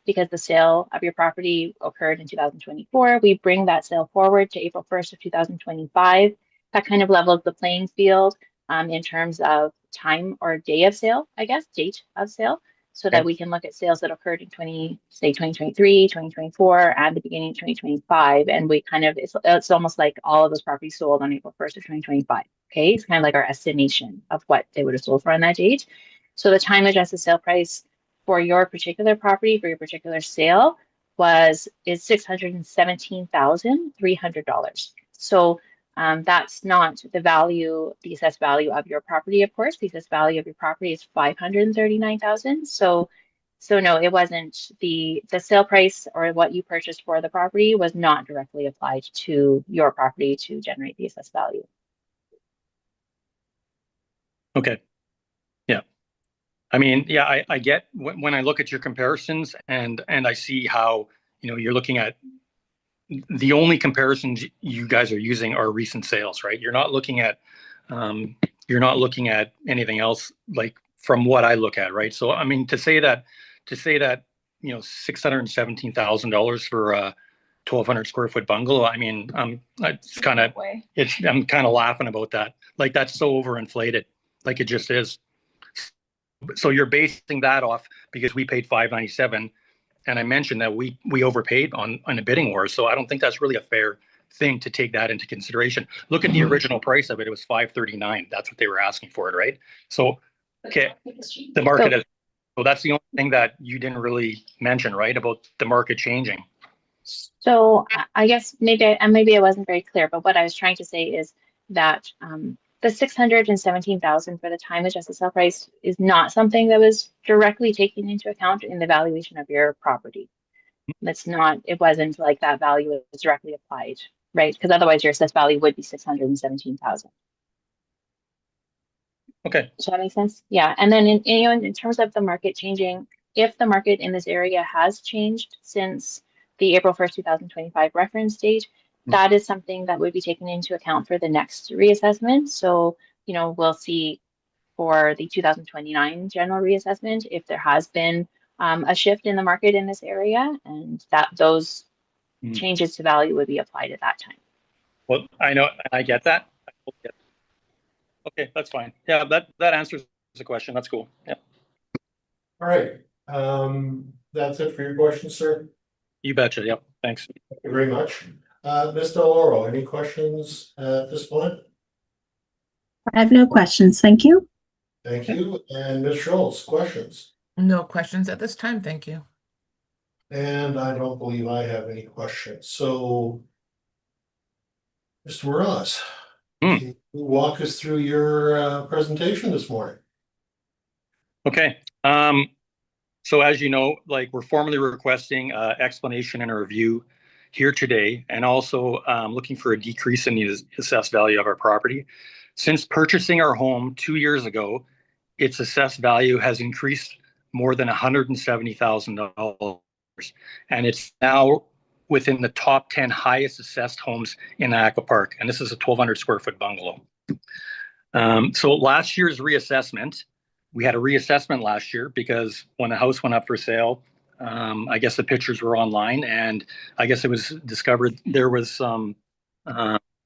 because the sale of your property occurred in 2024, we bring that sale forward to April 1st of 2025. That kind of leveled the playing field in terms of time or day of sale, date of sale, so that we can look at sales that occurred in 2023, 2024, and the beginning of 2025. And we it's almost like all of those properties sold on April 1st of 2025. Okay, it's kind of like our estimation of what they would have sold for on that date. So the time adjusted sale price for your particular property, for your particular sale, is $617,300. So that's not the value, the assessed value of your property, of course. The assessed value of your property is $539,000. So no, it wasn't the sale price, or what you purchased for the property was not directly applied to your property to generate the assessed value. Okay. Yeah. I mean, yeah, I get when I look at your comparisons and I see how, you're looking at the only comparisons you guys are using are recent sales, right? You're not looking at anything else, like, from what I look at, right? So I mean, to say that $617,000 for a 1,200 square foot bungalow, I mean, I'm kind of laughing about that. Like, that's so overinflated, like it just is. So you're basing that off because we paid 597, and I mentioned that we overpaid on a bidding war. So I don't think that's really a fair thing to take that into consideration. Look at the original price of it; it was 539. That's what they were asking for it, right? So, okay, the market is. So that's the only thing that you didn't really mention, right, about the market changing. So I guess maybe I wasn't very clear, but what I was trying to say is that the 617,000 for the time adjusted sale price is not something that was directly taken into account in the valuation of your property. It wasn't like that value was directly applied, right? Because otherwise your assessed value would be 617,000. Okay. Does that make sense? Yeah. And then in terms of the market changing, if the market in this area has changed since the April 1st, 2025 reference date, that is something that would be taken into account for the next reassessment. So, we'll see for the 2029 general reassessment if there has been a shift in the market in this area, and that those Hmm. changes to value would be applied at that time. Well, I know, I get that. Okay, that's fine. Yeah, that answers the question. That's cool. Yeah, All right, that's it for your question, sir. you betcha. Yep. Thanks. Thank you very much. Ms. Deloro, any questions at this point? I have no questions, thank you. Thank you. And Ms. Schultz, questions? No questions at this time, thank you. And I don't believe I have any questions, so. Mr. Morales, can you walk us through your presentation this morning? Okay. So as you know, like we're formally requesting explanation and a review here today, and also looking for a decrease in the assessed value of our property. Since purchasing our home 2 years ago, its assessed value has increased more than $170,000, and it's now within the top 10 highest assessed homes in Aqua Park, and this is a 1,200 square foot bungalow. So last year's reassessment, we had a reassessment last year because when the house went up for sale, I guess the pictures were online, and I guess it was discovered there was some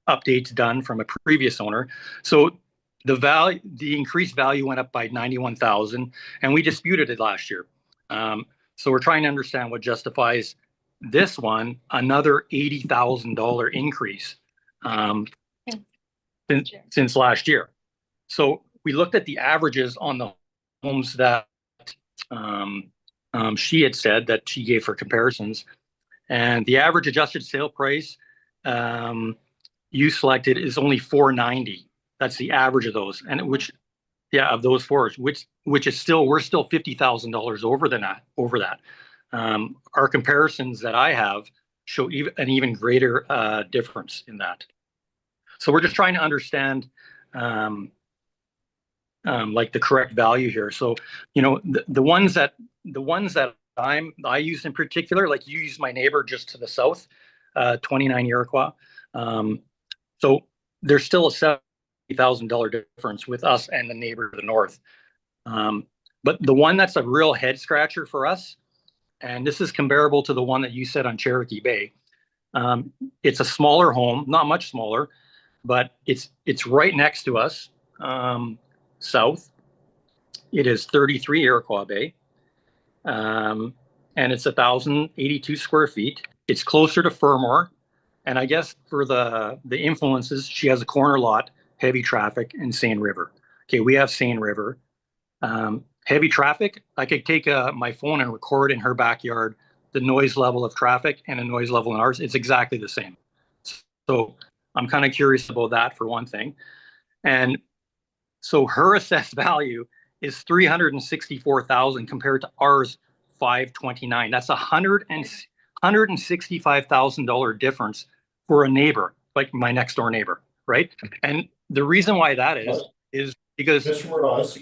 updates done from a previous owner. So the increased value went up by 91,000, and we disputed it last year. So we're trying to understand what justifies this one, another $80,000 increase since last year. So we looked at the averages on the homes that she had said that she gave for comparisons, and the average adjusted sale price you selected is only $490. That's the average of those, and of those four, which is still, we're still $50,000 over that. Our comparisons that I have show an even greater difference in that. So we're just trying to understand like the correct value here. So, you know, the ones that I use in particular, like you use my neighbor just to the south, 29 Iroquois. So there's still a $70,000 difference with us and the neighbor to the north. But the one that's a real head scratcher for us, and this is comparable to the one that you said on Cherokee Bay. It's a smaller home, not much smaller, but it's right next to us, south. It is 33 Iroquois Bay, and it's 1,082 square feet. It's closer to Fermor, and I guess for the influences, she has a corner lot, heavy traffic, and Seine River. Okay, we have Seine River. Heavy traffic, I could take my phone and record in her backyard the noise level of traffic and the noise level in ours. It's exactly the same. So I'm kind of curious about that for one thing. And so her assessed value is $364,000 compared to ours $529,000. That's $165,000 difference for a neighbor, like my next door neighbor, right? And the reason why that is because Mr. Morales,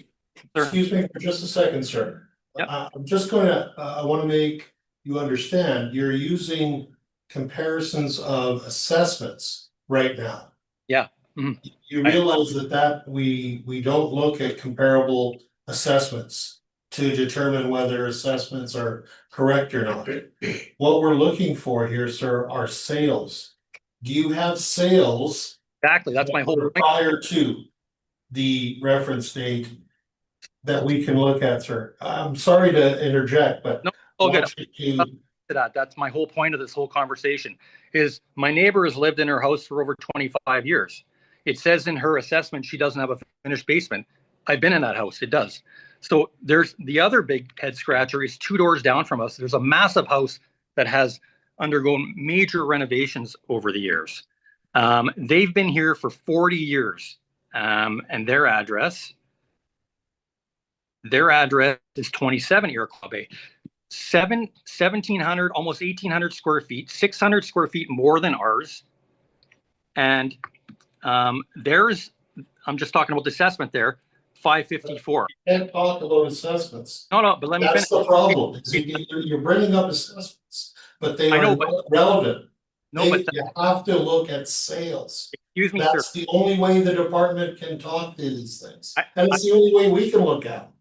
excuse me for just a second, sir. Yep. I'm just going to, I want to make you understand, you're using comparisons of assessments right now. Yeah. Mm-hmm. You realize that we don't look at comparable assessments to determine whether assessments are correct or not. What we're looking for here, sir, are sales. Do you have sales? Exactly. That's my whole point. Prior to the reference date that we can look at, sir. I'm sorry to interject, but no, all good. That's my whole point of this whole conversation is my neighbor has lived in her house for over 25 years. It says in her assessment she doesn't have a finished basement. I've been in that house. It does. So there's the other big head scratcher is 2 doors down from us. There's a massive house that has undergone major renovations over the years. They've been here for 40 years, and their address is 27 Iroquois Bay. 1,700, almost 1,800 square feet, 600 square feet more than ours. And there's, I'm just talking about the assessment there, 554. You can't talk about assessments. No, but let me finish. That's the problem. You're bringing up assessments, but they are not relevant. You have to look at sales. Excuse me, That's sir. the only way the department can talk to these things. And it's the only way we can look at them.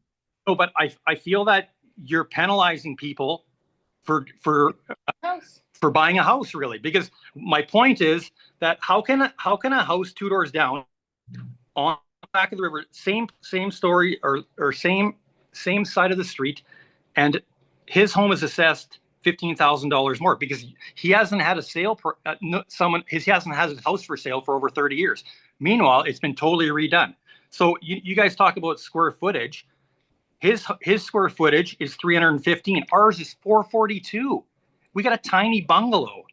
No, but I feel that you're penalizing people for House. buying a house, really. Because my point is that how can a house 2 doors down on the back of the river, same story or same side of the street, and his home is assessed $15,000 more because he hasn't had a sale he hasn't had a house for sale for over 30 years. Meanwhile, it's been totally redone. So you guys talk about square footage. His square footage is 315. Ours is 442. We got a tiny bungalow.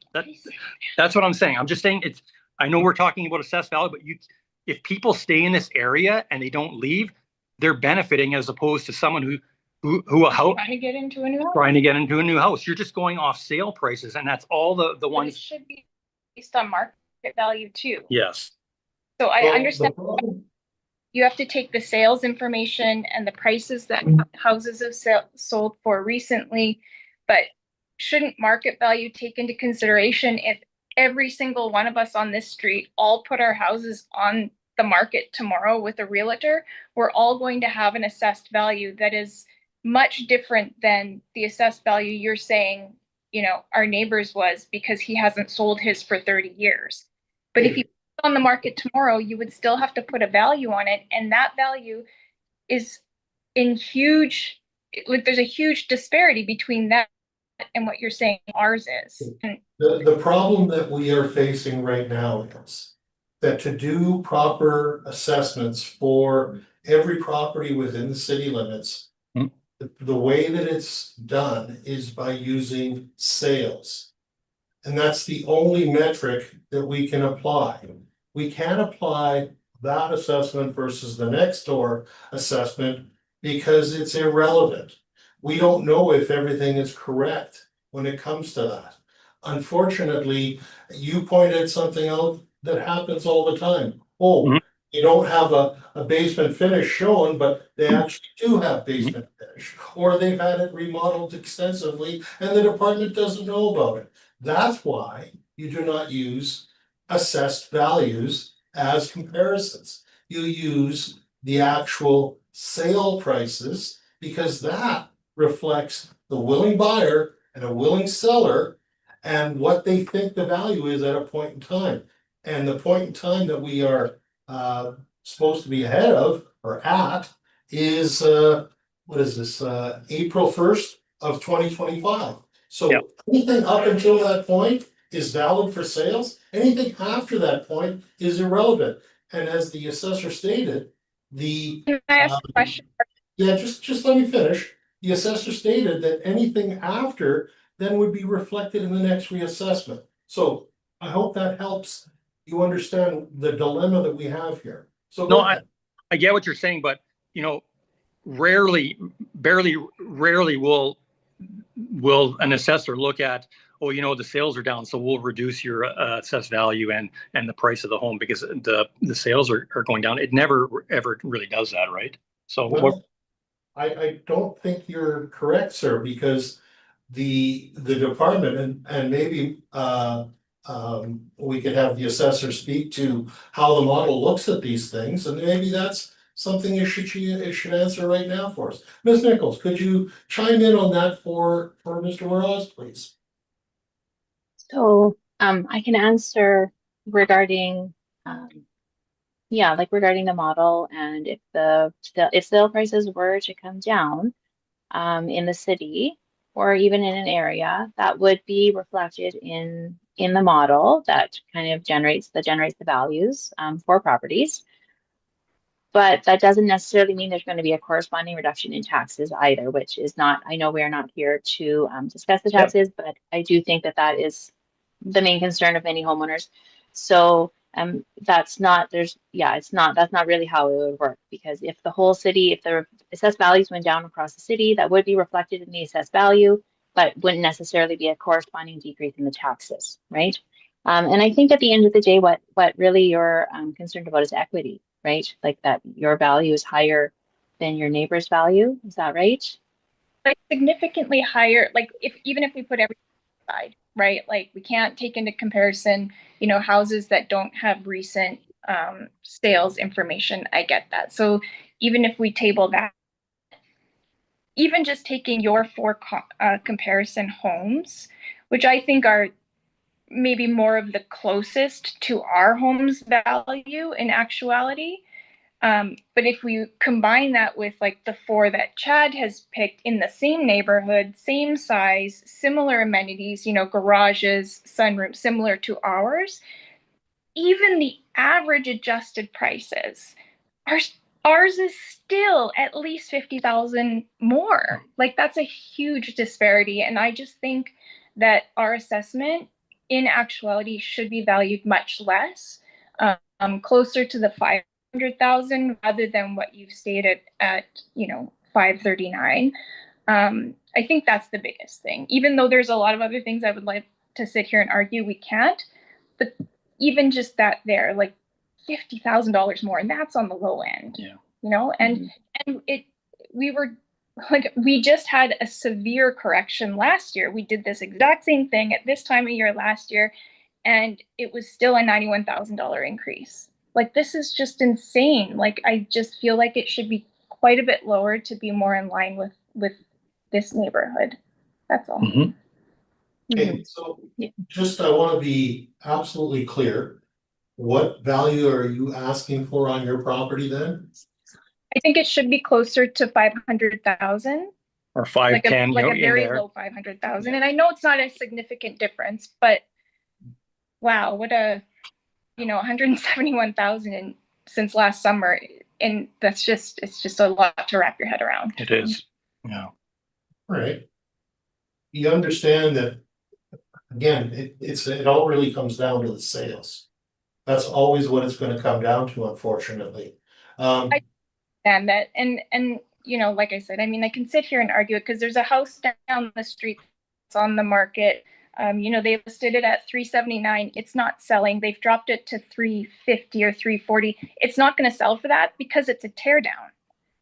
That's what I'm saying. I'm just saying it's. I know we're talking about assessed value, but if people stay in this area and they don't leave, they're benefiting as opposed to someone who Trying to get into a new house. trying to get into a new house. You're just going off sale prices, and that's all the But it ones. should be based on market value too. Yes. So I Well, understand you have to take the sales information and the prices that houses have sold for recently, but shouldn't market value take into consideration if every single one of us on this street all put our houses on the market tomorrow with a realtor? We're all going to have an assessed value that is much different than the assessed value you're saying, you know, our neighbor's was because he hasn't sold his for 30 years. But if you put it on the market tomorrow, you would still have to put a value on it, and that value is in huge, like there's a huge disparity between that and what you're saying ours is. And the problem that we are facing right now is that to do proper assessments for every property within the city limits, the way that it's done is by using sales. And that's the only metric that we can apply. We can't apply that assessment versus the next door assessment because it's irrelevant. We don't know if everything is correct when it comes to that. Unfortunately, you pointed something out that happens all the time. Oh, you don't have a basement finish shown, but they actually do have basement finish. Or they've had it remodeled extensively and the department doesn't know about it. That's why you do not use assessed values as comparisons. You use the actual sale prices because that reflects the willing buyer and a willing seller and what they think the value is at a point in time. And the point in time that we are supposed to be ahead of or at is what is this, April 1st of 2025. So anything up until that point is valid for sales. Anything after that point is irrelevant. And as the assessor stated, can I ask a question? yeah, just let me finish. The assessor stated that anything after then would be reflected in the next reassessment. So I hope that helps you understand the dilemma that we have here. So No, I get what you're saying, but you know, rarely will an assessor look at, oh, you know, the sales are down, so we'll reduce your assessed value and the price of the home because the sales are going down. It never ever really does that, right? So well, I don't think you're correct, sir, because the department and maybe we could have the assessor speak to how the model looks at these things, and maybe that's something you should answer right now for us. Ms. Nichols, could you chime in on that for Mr. Waraz, please? So I can answer regarding regarding the model, and if sale prices were to come down in the city or even in an area, that would be reflected in the model that kind of generates the values for properties. But that doesn't necessarily mean there's going to be a corresponding reduction in taxes either, which is not, I know we are not here to discuss the taxes, but I do think that is the main concern of many homeowners. So that's not really how it would work, because if the whole city, if the assessed values went down across the city, that would be reflected in the assessed value, but wouldn't necessarily be a corresponding decrease in the taxes, right? And I think at the end of the day, what really you're concerned about is equity, right? Like that your value is higher than your neighbor's value. Is that right? Like significantly higher, like even if we put everything aside, right? Like we can't take into comparison, you know, houses that don't have recent sales information. I get that. So even if we table that, even just taking your four comparison homes, which I think are maybe more of the closest to our home's value in actuality. But if we combine that with like the four that Chad has picked in the same neighborhood, same size, similar amenities, garages, sunroom, similar to ours, even the average adjusted prices are ours is still at least 50,000 more. Like that's a huge disparity. And I just think that our assessment in actuality should be valued much less, closer to the 500,000 rather than what you've stated at 539. I think that's the biggest thing, even though there's a lot of other things I would like to sit here and argue we can't, but even just that there, like $50,000 more, and that's on the low end. And we just had a severe correction last year. We did this exact same thing at this time of year last year, and it was still a $91,000 increase. Like, this is just insane. Like, I just feel like it should be quite a bit lower to be more in line with this neighborhood. That's all. Okay, so just I want to be absolutely clear. What value are you asking for on your property then? I think it should be closer to 500,000. Or 510, like a very there. low 500,000. And I know it's not a significant difference, but wow, what a 171,000 since last summer, and it's just a lot to wrap your head around. It is. Yeah. Right. You understand that, again, it all really comes down to the sales. That's always what it's going to come down to, unfortunately. I understand that, and like I said, I mean, I can sit here and argue it because there's a house down the street that's on the market. They listed it at 379. It's not selling. They've dropped it to 350 or 340. It's not going to sell for that because it's a tear down.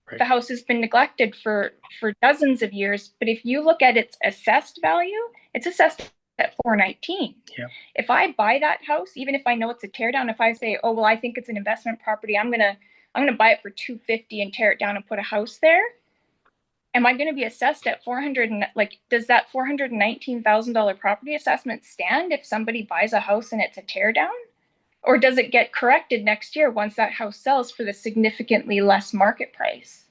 Right. The house has been neglected for dozens of years. But if you look at its assessed value, it's assessed at 419. Yeah. If I buy that house, even if I know it's a tear down, if I say, oh well, I think it's an investment property, I'm gonna buy it for 250 and tear it down and put a house there. Am I going to be assessed at 400? Like, does that $419,000 property assessment stand if somebody buys a house and it's a tear down? Or does it get corrected next year once that house sells for the significantly less market price?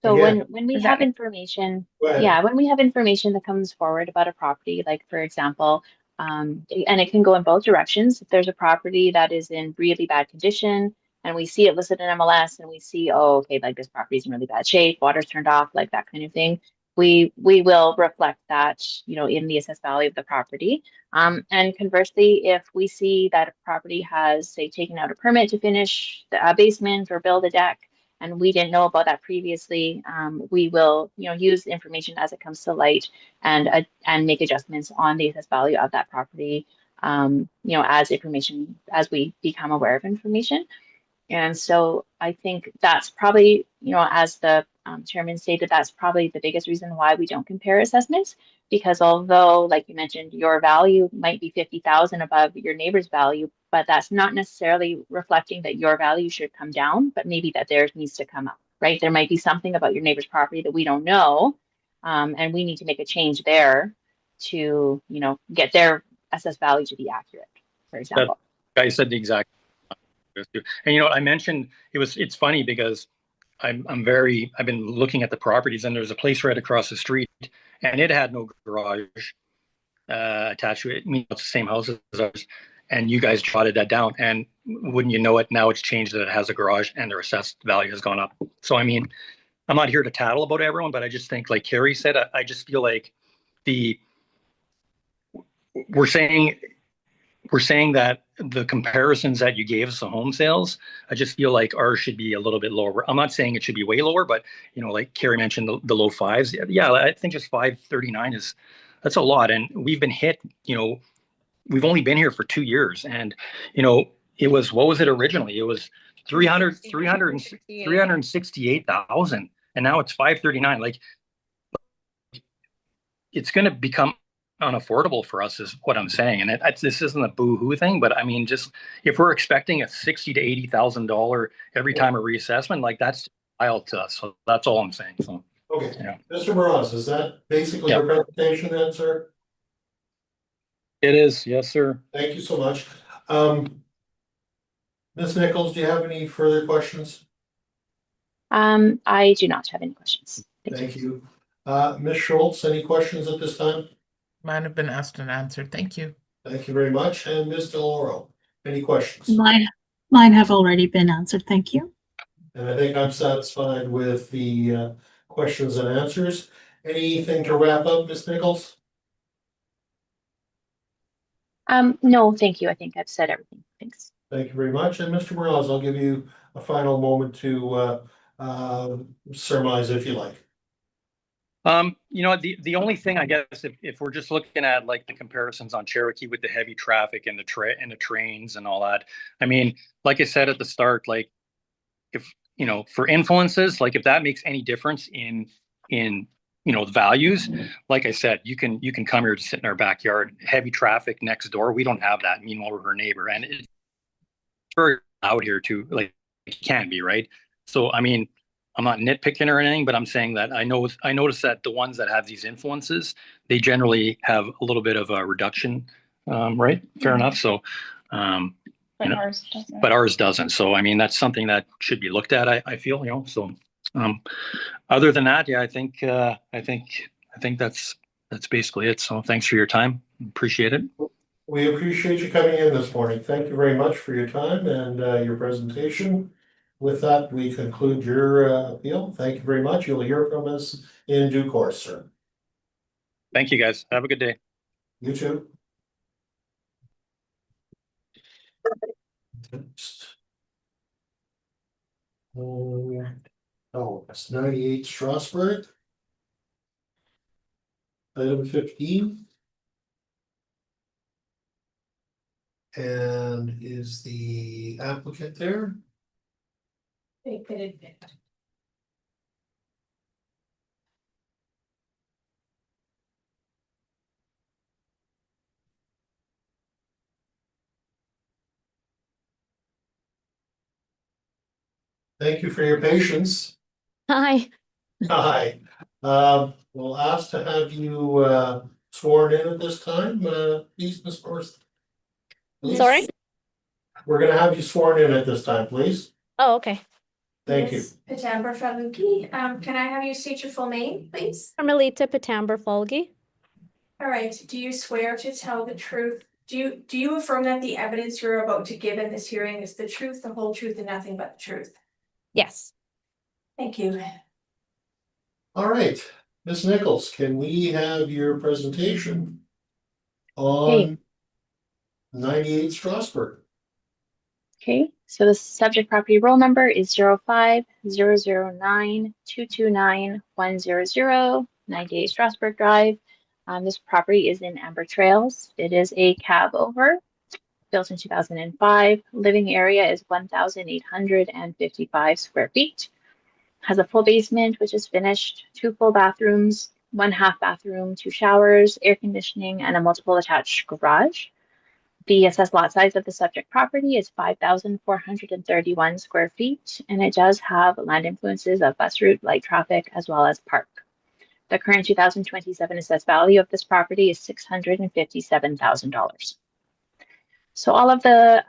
So when we have information, when we have information that comes forward about a property, like for example, and it can go in both directions. If there's a property that is in really bad condition, and we see it listed in MLS and we see, oh, okay, like this property is in really bad shape, water's turned off, like that kind of thing, we will reflect that, in the assessed value of the property. And conversely, if we see that a property has, say, taken out a permit to finish the basement or build a deck, and we didn't know about that previously, we will, use information as it comes to light and make adjustments on the assessed value of that property, as we become aware of information. And so I think that's probably, as the chairman stated, that's probably the biggest reason why we don't compare assessments, because although, like you mentioned, your value might be 50,000 above your neighbor's value, but that's not necessarily reflecting that your value should come down, but maybe that theirs needs to come up, right? There might be something about your neighbor's property that we don't know, and we need to make a change there to, get their assessed value to be accurate, for example. That guy said the exact. And I mentioned it's funny because I've been looking at the properties, and there's a place right across the street, and it had no garage attached to it. I mean, it's the same house as ours, and you guys jotted that down, and wouldn't you know it, now it's changed that it has a garage and their assessed value has gone up. So I mean, I'm not here to tattle about everyone, but I just think, like Carrie said, I just feel like we're saying that the comparisons that you gave us, the home sales, I just feel like ours should be a little bit lower. I'm not saying it should be way lower, but like Carrie mentioned, the low fives. Yeah, I think just 539 that's a lot. And we've been hit, we've only been here for 2 years, and it was, what was it originally? It was 368,000, and now it's 539. Like, it's going to become unaffordable for us, is what I'm saying. And this isn't a boo-hoo thing, but I mean, just if we're expecting a $60,000 to $80,000 every time a reassessment, like that's filed to us. So that's all I'm saying. So, Okay, yeah. Mr. Moroz, is that basically Yeah. your presentation then, sir? It is, yes, sir. Thank you so much. Ms. Nichols, do you have any further questions? I do not have any questions. Thank you. Ms. Schultz, any questions at this time? Mine have been asked and answered. Thank you. Thank you very much. And Ms. DeLauro, any questions? Mine have already been answered. Thank you. And I think I'm satisfied with the questions and answers. Anything to wrap up, Ms. Nichols? No, thank you. I think I've said everything. Thanks. Thank you very much. And Mr. Morales, I'll give you a final moment to surmise if you like. You know, the only thing I guess if we're just looking at like the comparisons on Cherokee with the heavy traffic and the trains and all that, I mean, like I said at the start, like if you know, for influences, like if that makes any difference in you know the values, like I said, you can come here to sit in our backyard. Heavy traffic next door, we don't have that. Meanwhile, we're her neighbor, and it's very out here too. Like it can be, right? So I mean, I'm not nitpicking or anything, but I'm saying that I noticed that the ones that have these influences, they generally have a little bit of a reduction, right? Fair enough. So, But you know, ours doesn't. but ours doesn't. So, I mean, that's something that should be looked at. I feel, you know. So, other than that, yeah, I think that's basically it. So, thanks for your time. Appreciate it. We appreciate you coming in this morning. Thank you very much for your time and your presentation. With that, we conclude your appeal. Thank you very much. You'll hear from us in due course, sir. Thank you, guys. Have a good day. You too. Oh, that's 98 Strasbourg. Item 15. And is the applicant there? Thank you for your patience. Hi. Hi. We'll ask to have you sworn in at this time, please, Ms. Forrest. Please. Sorry? We're gonna have you sworn in at this time, please. Oh, okay. Thank you. Pitamber Faluki, can I have you state your full name, please? Carmelita Pitamber Folgi. All right, do you swear to tell the truth? Do you affirm that the evidence you're about to give in this hearing is the truth, the whole truth, and nothing but the truth? Yes. Thank you. All right, Ms. Nichols, can we have your presentation on 98 Strasbourg? Okay, so the subject property roll number is 05-009-229-100, 98 Strasbourg Drive. This property is in Amber Trails. It is a cab over, built in 2005. Living area is 1,855 square feet. Has a full basement, which is finished, 2 full bathrooms, 1 half bathroom, 2 showers, air conditioning, and a multiple attached garage. The assessed lot size of the subject property is 5,431 square feet, and it does have land influences of bus route, light traffic, as well as park. The current 2027 assessed value of this property is $657,000. So all of the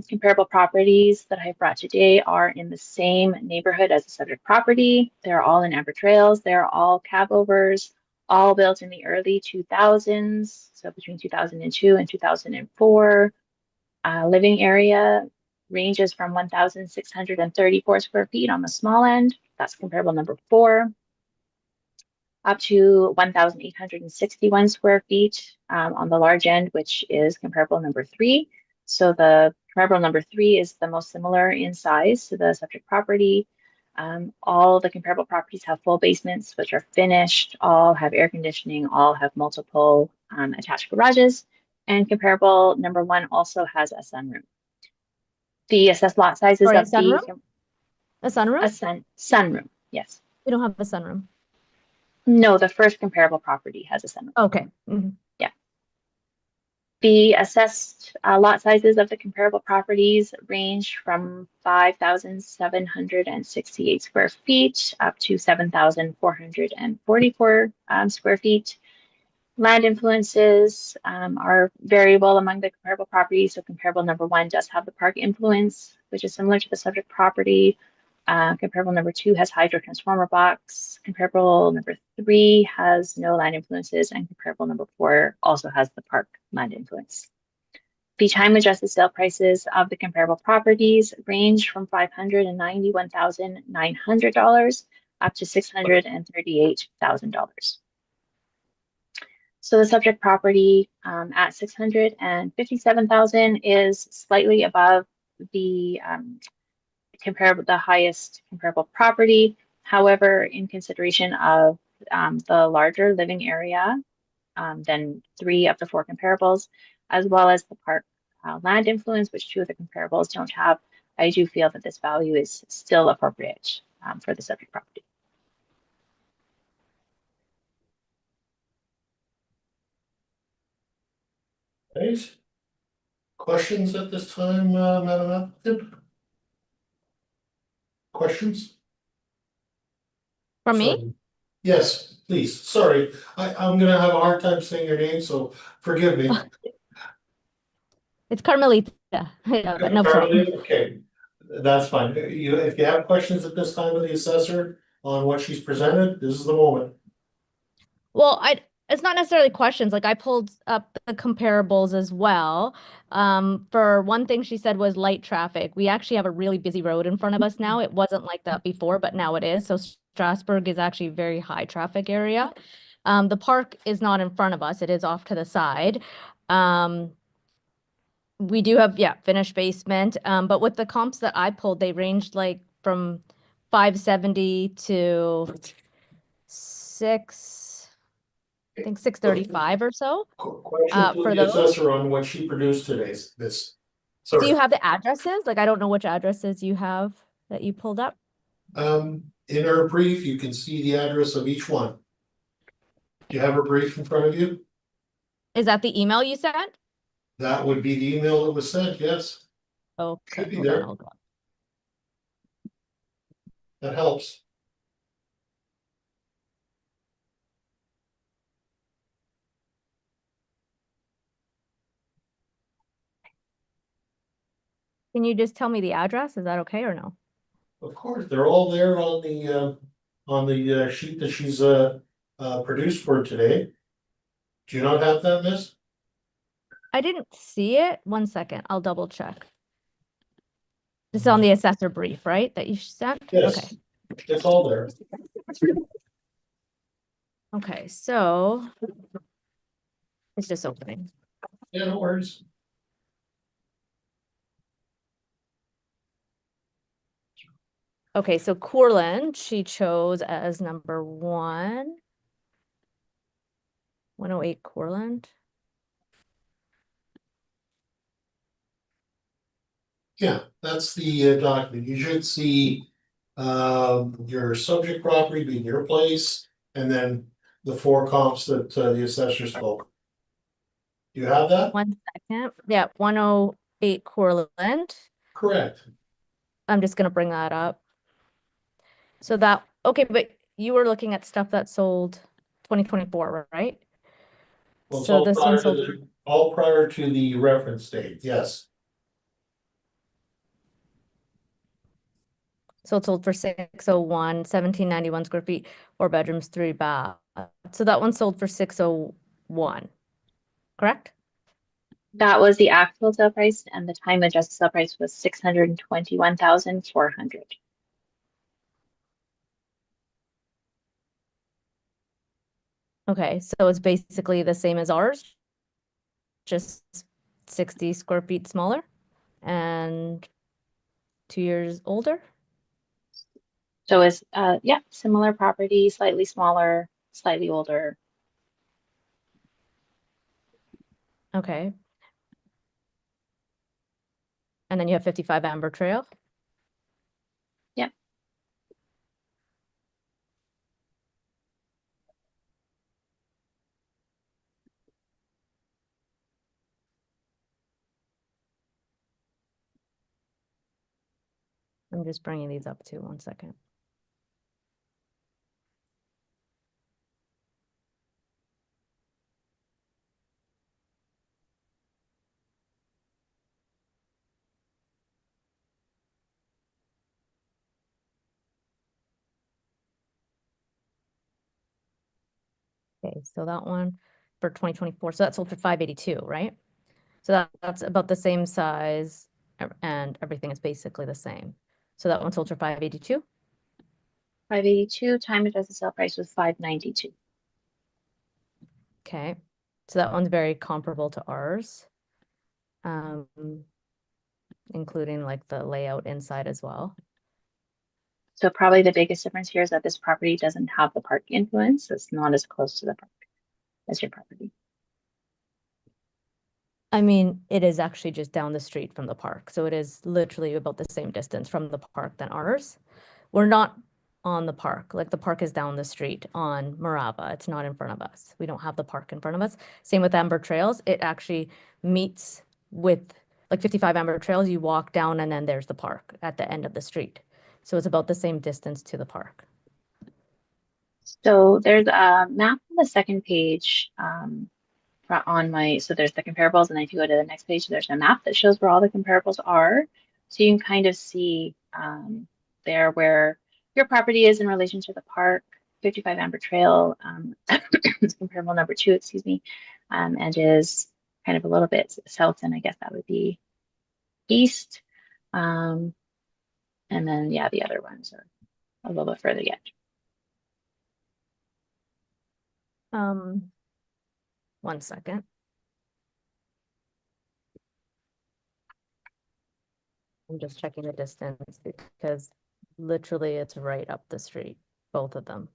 comparable properties that I've brought today are in the same neighborhood as the subject property. They're all in Amber Trails. They're all cab overs, all built in the early 2000s, so between 2002 and 2004. Living area ranges from 1,634 square feet on the small end. That's comparable number 4. Up to 1,861 square feet on the large end, which is comparable number 3. So the comparable number 3 is the most similar in size to the subject property. All the comparable properties have full basements, which are finished, all have air conditioning, all have multiple attached garages, and comparable number 1 also has a sunroom. The assessed lot sizes Sorry, of sunroom? A sunroom? A sunroom, yes. We don't have a sunroom. No, the first comparable property has a sunroom. Okay. Mm-hmm. Yeah. The assessed lot sizes of the comparable properties range from 5,768 square feet up to 7,444 square feet. Land influences are variable among the comparable properties. So comparable number 1 does have the park influence, which is similar to the subject property. Comparable number 2 has hydro transformer box. Comparable number 3 has no land influences, and comparable number 4 also has the park land influence. The time adjusted sale prices of the comparable properties range from $591,900 up to $638,000. So the subject property at $657,000 is slightly above the the highest comparable property. However, in consideration of the larger living area than 3 of the 4 comparables, as well as the park land influence, which 2 of the comparables don't have, I do feel that this value is still appropriate for the subject property. Right. Questions at this time, Madam Applicant? Questions? From me? Sorry. Yes, please. Sorry, I'm gonna have a hard time saying your name, so forgive me. It's Carmelita. Yeah, but no problem. Carolina? Okay, that's fine. If you have questions at this time of the assessor on what she's presented, this is the moment. Well, it's not necessarily questions. Like I pulled up the comparables as well. For one thing she said was light traffic. We actually have a really busy road in front of us now. It wasn't like that before, but now it is. So Strasbourg is actually a very high traffic area. The park is not in front of us. It is off to the side. We do have, yeah, finished basement. But with the comps that I pulled, they ranged like from 570 to I think 635 or so. Question to For the those. assessor on what she produced today, this. Do Sorry. you have the addresses? Like, I don't know which addresses you have that you pulled up. In her brief, you can see the address of each one. Do you have her brief in front of you? Is that the email you sent? That would be the email that was sent, yes. Okay, Should be hold on, there. I'll go. That helps. Can you just tell me the address? Is that okay or no? Of course, they're all there on the sheet that she's produced for today. Do you not have that, miss? I didn't see it. 1 second, I'll double check. This is on the assessor brief, right? That you sent? Yes. Okay. It's all there. Okay, so it's just opening. Yeah, no worries. Okay, so Courland, she chose as number 1. 108 Courland. Yeah, that's the document. You should see your subject property being your place, and then the 4 comps that the assessor spoke. Do you have that? 1 second. Yeah, 108 Courland. Correct. I'm just gonna bring that up. So that, okay, but you were looking at stuff that sold 2024, right? Well, it's So all this prior one to sold, all prior to the reference date, yes. so it sold for 601, 1791 square feet, 4 bedrooms, 3 baths. So that one sold for 601, correct? That was the actual sale price, and the time adjusted sale price was $621,400. Okay, so it's basically the same as ours, just 60 square feet smaller and 2 years older. So it's yeah, similar property, slightly smaller, slightly older. Okay. And then you have 55 Amber Trail. Yep. I'm just bringing these up too, 1 second. Okay, so that one for 2024, so that sold for 582, right? So that's about the same size and everything is basically the same. So that one sold for 582. 582, time adjusted sale price was 592. Okay, so that one's very comparable to ours, including like the layout inside as well. So probably the biggest difference here is that this property doesn't have the park influence. It's not as close to the park as your property. I mean, it is actually just down the street from the park. So it is literally about the same distance from the park than ours. We're not on the park. Like the park is down the street on Morava. It's not in front of us. We don't have the park in front of us. Same with Amber Trails. It actually meets with like 55 Amber Trails. You walk down and then there's the park at the end of the street. So it's about the same distance to the park. So there's a map on the second page on my, so there's the comparables, and then if you go to the next page, there's a map that shows where all the comparables are. So you can kind of see there where your property is in relation to the park. 55 Amber Trail is comparable number 2, excuse me, and is kind of a little bit south, and I guess that would be east. And then, yeah, the other ones are a little bit further yet. 1 second. I'm just checking the distance because literally it's right up the street, both of them.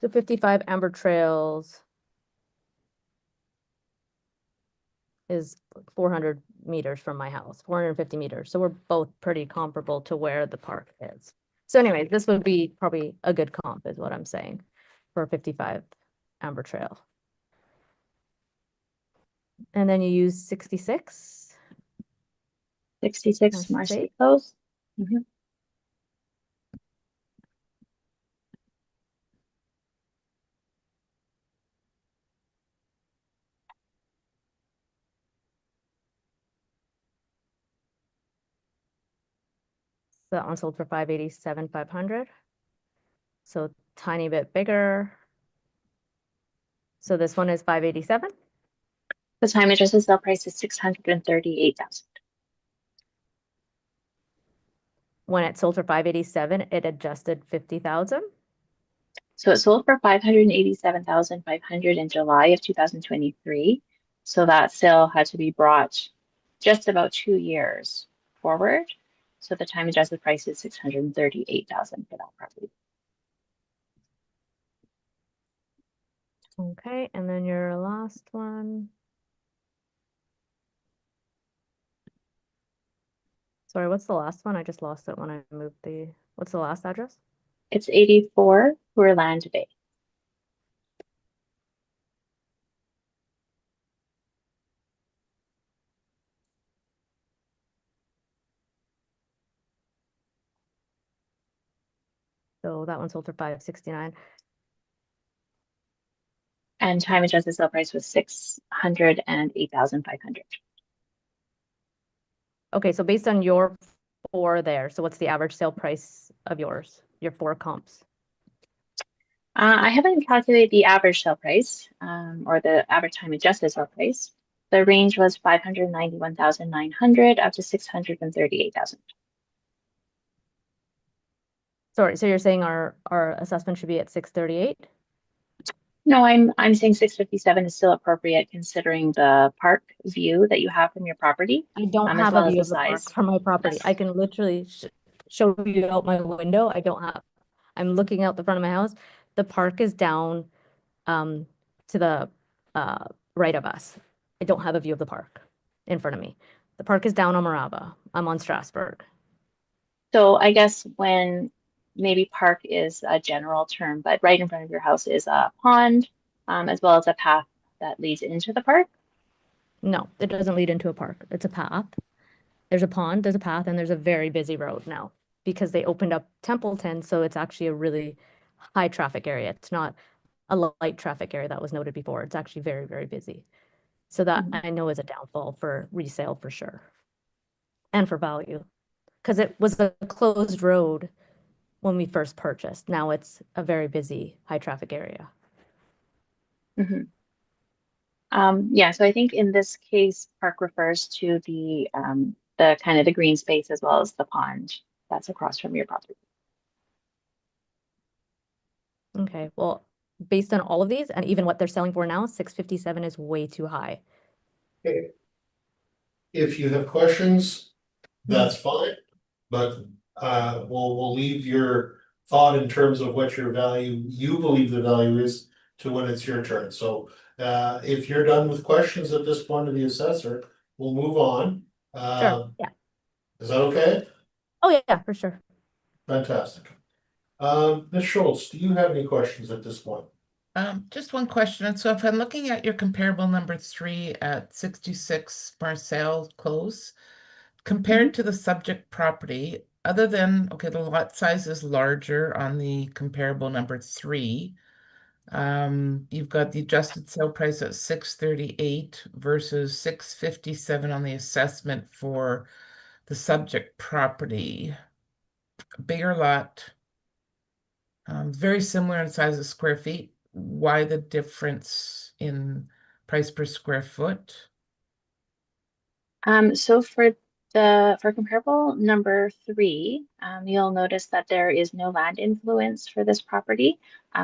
So 55 Amber Trails is 400 meters from my house, 450 meters. So we're both pretty comparable to where the park is. So anyway, this would be probably a good comp is what I'm saying for 55 Amber Trail. And then you use 66. 66 Marcy Close. Mm-hmm. So that one sold for 587, 500. So tiny bit bigger. So this one is 587. The time adjusted sale price is 638,000. When it sold for 587, it adjusted 50,000. So it sold for 587,500 in July of 2023. So that sale had to be brought just about 2 years forward. So the time adjusted price is 638,000 for that property. Okay, and then your last one. Sorry, what's the last one? I just lost it when I moved the, what's the last address? It's 84 Land Bay. So that one sold for 569. And time adjusted sale price was 608,500. Okay, so based on your 4 there, so what's the average sale price of yours, your 4 comps? I haven't calculated the average sale price or the average time adjusted sale price. The range was 591,900 up to 638,000. Sorry, so you're saying our assessment should be at 638? No, I'm saying 657 is still appropriate considering the park view that you have from your property. I don't as have well a as view the of the park size. from my property. I can literally show you out my window. I don't have, I'm looking out the front of my house. The park is down to the right of us. I don't have a view of the park in front of me. The park is down on Morava. I'm on Strasbourg. So I guess when maybe park is a general term, but right in front of your house is a pond, as well as a path that leads into the park. No, it doesn't lead into a park. It's a path. There's a pond, there's a path, and there's a very busy road now because they opened up Templeton, so it's actually a really high traffic area. It's not a light traffic area that was noted before. It's actually very, very busy. So that Mhm. I know is a downfall for resale for sure. And for value. Because it was a closed road when we first purchased. Now it's a very busy, high traffic area. Mhm. Yeah, so I think in this case, park refers to the kind of the green space as well as the pond that's across from your property. Okay, well, based on all of these and even what they're selling for now, 657 is way too high. Okay. If you have questions, that's fine, but we'll leave your thought in terms of what your value, you believe the value is to when it's your turn. So if you're done with questions at this point of the assessor, we'll move on. Sure, yeah. Is that okay? Oh, yeah, for sure. Fantastic. Ms. Schultz, do you have any questions at this point? Just one question. So if I'm looking at your comparable number 3 at 66 Marcel Close, compared to the subject property, other than, okay, the lot size is larger on the comparable number 3. You've got the adjusted sale price at 638 versus 657 on the assessment for the subject property. Bigger lot, very similar in size of square feet. Why the difference in price per square foot? So for comparable number 3, you'll notice that there is no land influence for this property,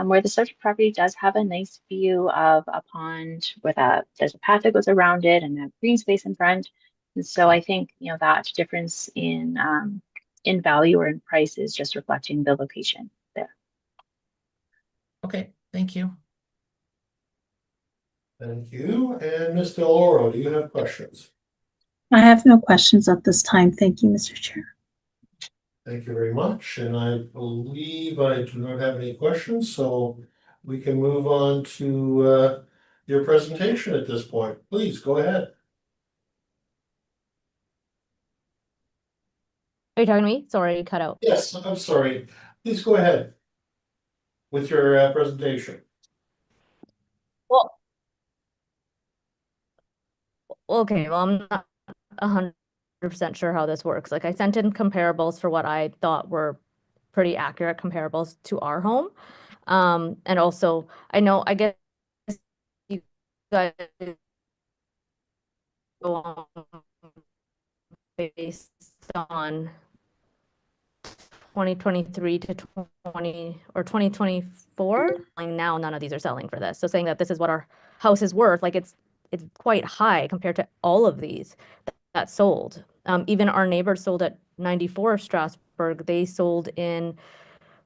where the subject property does have a nice view of a pond with there's a path that goes around it and a green space in front. And so I think, that difference in value or in price is just reflecting the location there. Okay, thank you. Thank you. And Ms. Deloro, do you have questions? I have no questions at this time. Thank you, Mr. Chair. Thank you very much. And I believe I do not have any questions, so we can move on to your presentation at this point. Please go ahead. Are you talking to me? Sorry, you cut out. Yes, I'm sorry. Please go ahead with your presentation. Well, okay, well, I'm not 100% sure how this works. Like I sent in comparables for what I thought were pretty accurate comparables to our home. And also I guess you guys go on based on 2023 to 2024. Now none of these are selling for this. So saying that this is what our house is worth, like it's quite high compared to all of these that sold. Even our neighbors sold at 94 Strasbourg. They sold in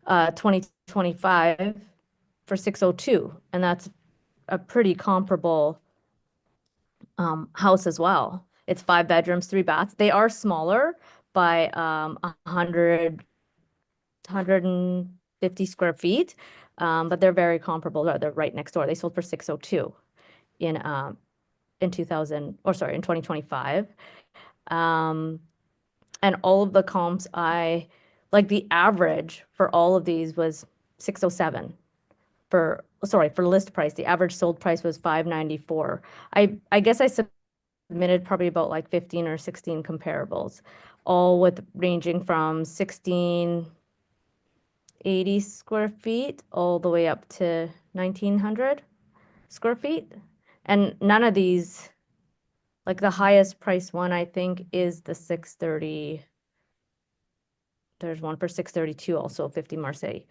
2025 for 602, and that's a pretty comparable house as well. It's 5 bedrooms, 3 baths. They are smaller by 150 square feet, but they're very comparable. They're right next door. They sold for 602 in 2025. And all of the comps, like the average for all of these was 607 for list price. The average sold price was 594. I guess I submitted probably about like 15 or 16 comparables, all with ranging from 1680 square feet all the way up to 1900 square feet. And none of these, like the highest price one, I think, is the 630. There's one for 632, also 50 Marseille.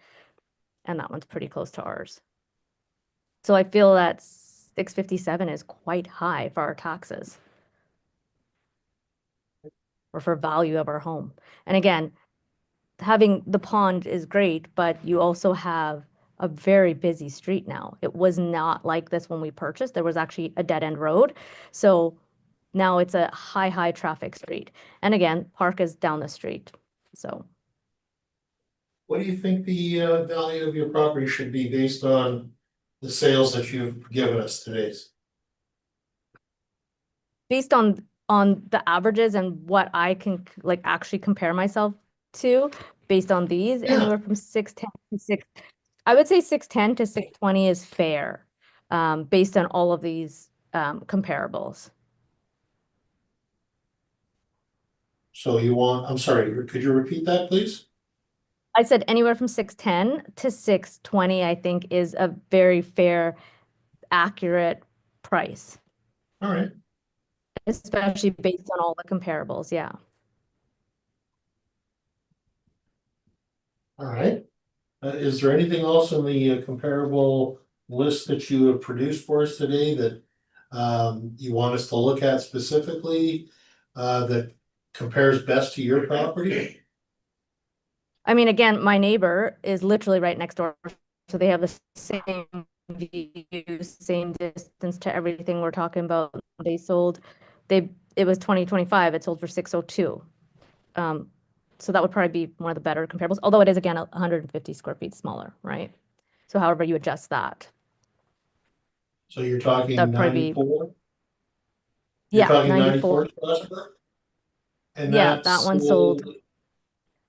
And that one's pretty close to ours. So I feel that 657 is quite high for our taxes. Or for value of our home. And again, having the pond is great, but you also have a very busy street now. It was not like this when we purchased. There was actually a dead end road. So now it's a high traffic street. And again, park is down the street. So What do you think the value of your property should be based on the sales that you've given us today? based on the averages and what I can like actually compare myself to based on these, Yeah. anywhere from 610 to 6, I would say 610 to 620 is fair, based on all of these comparables. So you want, I'm sorry, could you repeat that, please? I said anywhere from 610 to 620, I think is a very fair, accurate price, All right. especially based on all the comparables. Yeah. All right. Is there anything else in the comparable list that you have produced for us today that you want us to look at specifically that compares best to your property? I mean, again, my neighbor is literally right next door, so they have the same views, same distance to everything we're talking about. They sold, it was 2025, it sold for 602. So that would probably be one of the better comparables, although it is again 150 square feet smaller, right? So however you adjust that, So you're talking that'd probably be, 94? You're yeah, talking 94. 94 Strasbourg? And Yeah, that that one sold.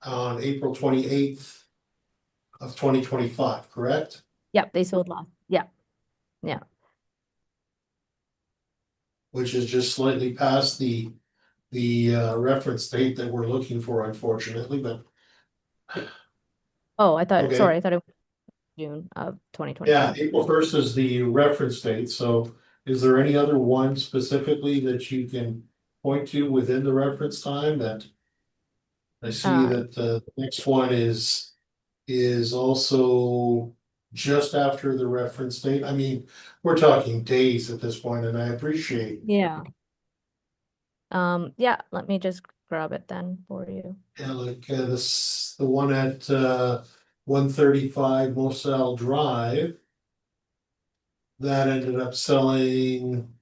on April 28th of 2025, correct? Yep, they sold last. Yeah, yeah. Which is just slightly past the reference date that we're looking for, unfortunately, but Oh, I thought, okay. sorry, I thought it was June of Yeah, 2025. April 1st is the reference date, so is there any other one specifically that you can point to within the reference time that? I see that the next one is also just after the reference date. I mean, we're talking days at this point, and I appreciate. Yeah. Yeah, let me just grab it then for you. Yeah, like this, the one at 135 Moselle Drive. That ended up selling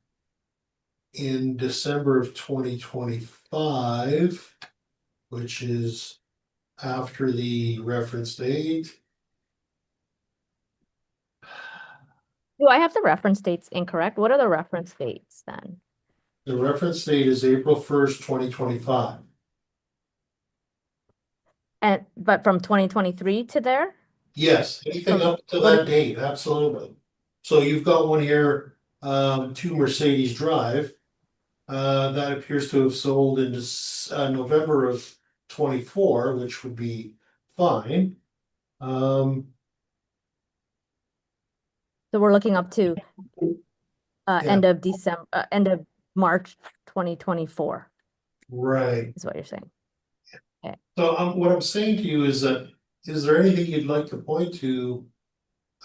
in December of 2025, which is after the reference date. Do I have the reference dates incorrect? What are the reference dates then? The reference date is April 1st, 2025. And, but from 2023 to there? Yes, anything up to that date, absolutely. So you've got one here, 2 Mercedes Drive. That appears to have sold in November of 24, which would be fine. So we're looking up to end of December, end of March 2024 Right. is what you're saying. Okay. So what I'm saying to you is that, is there anything you'd like to point to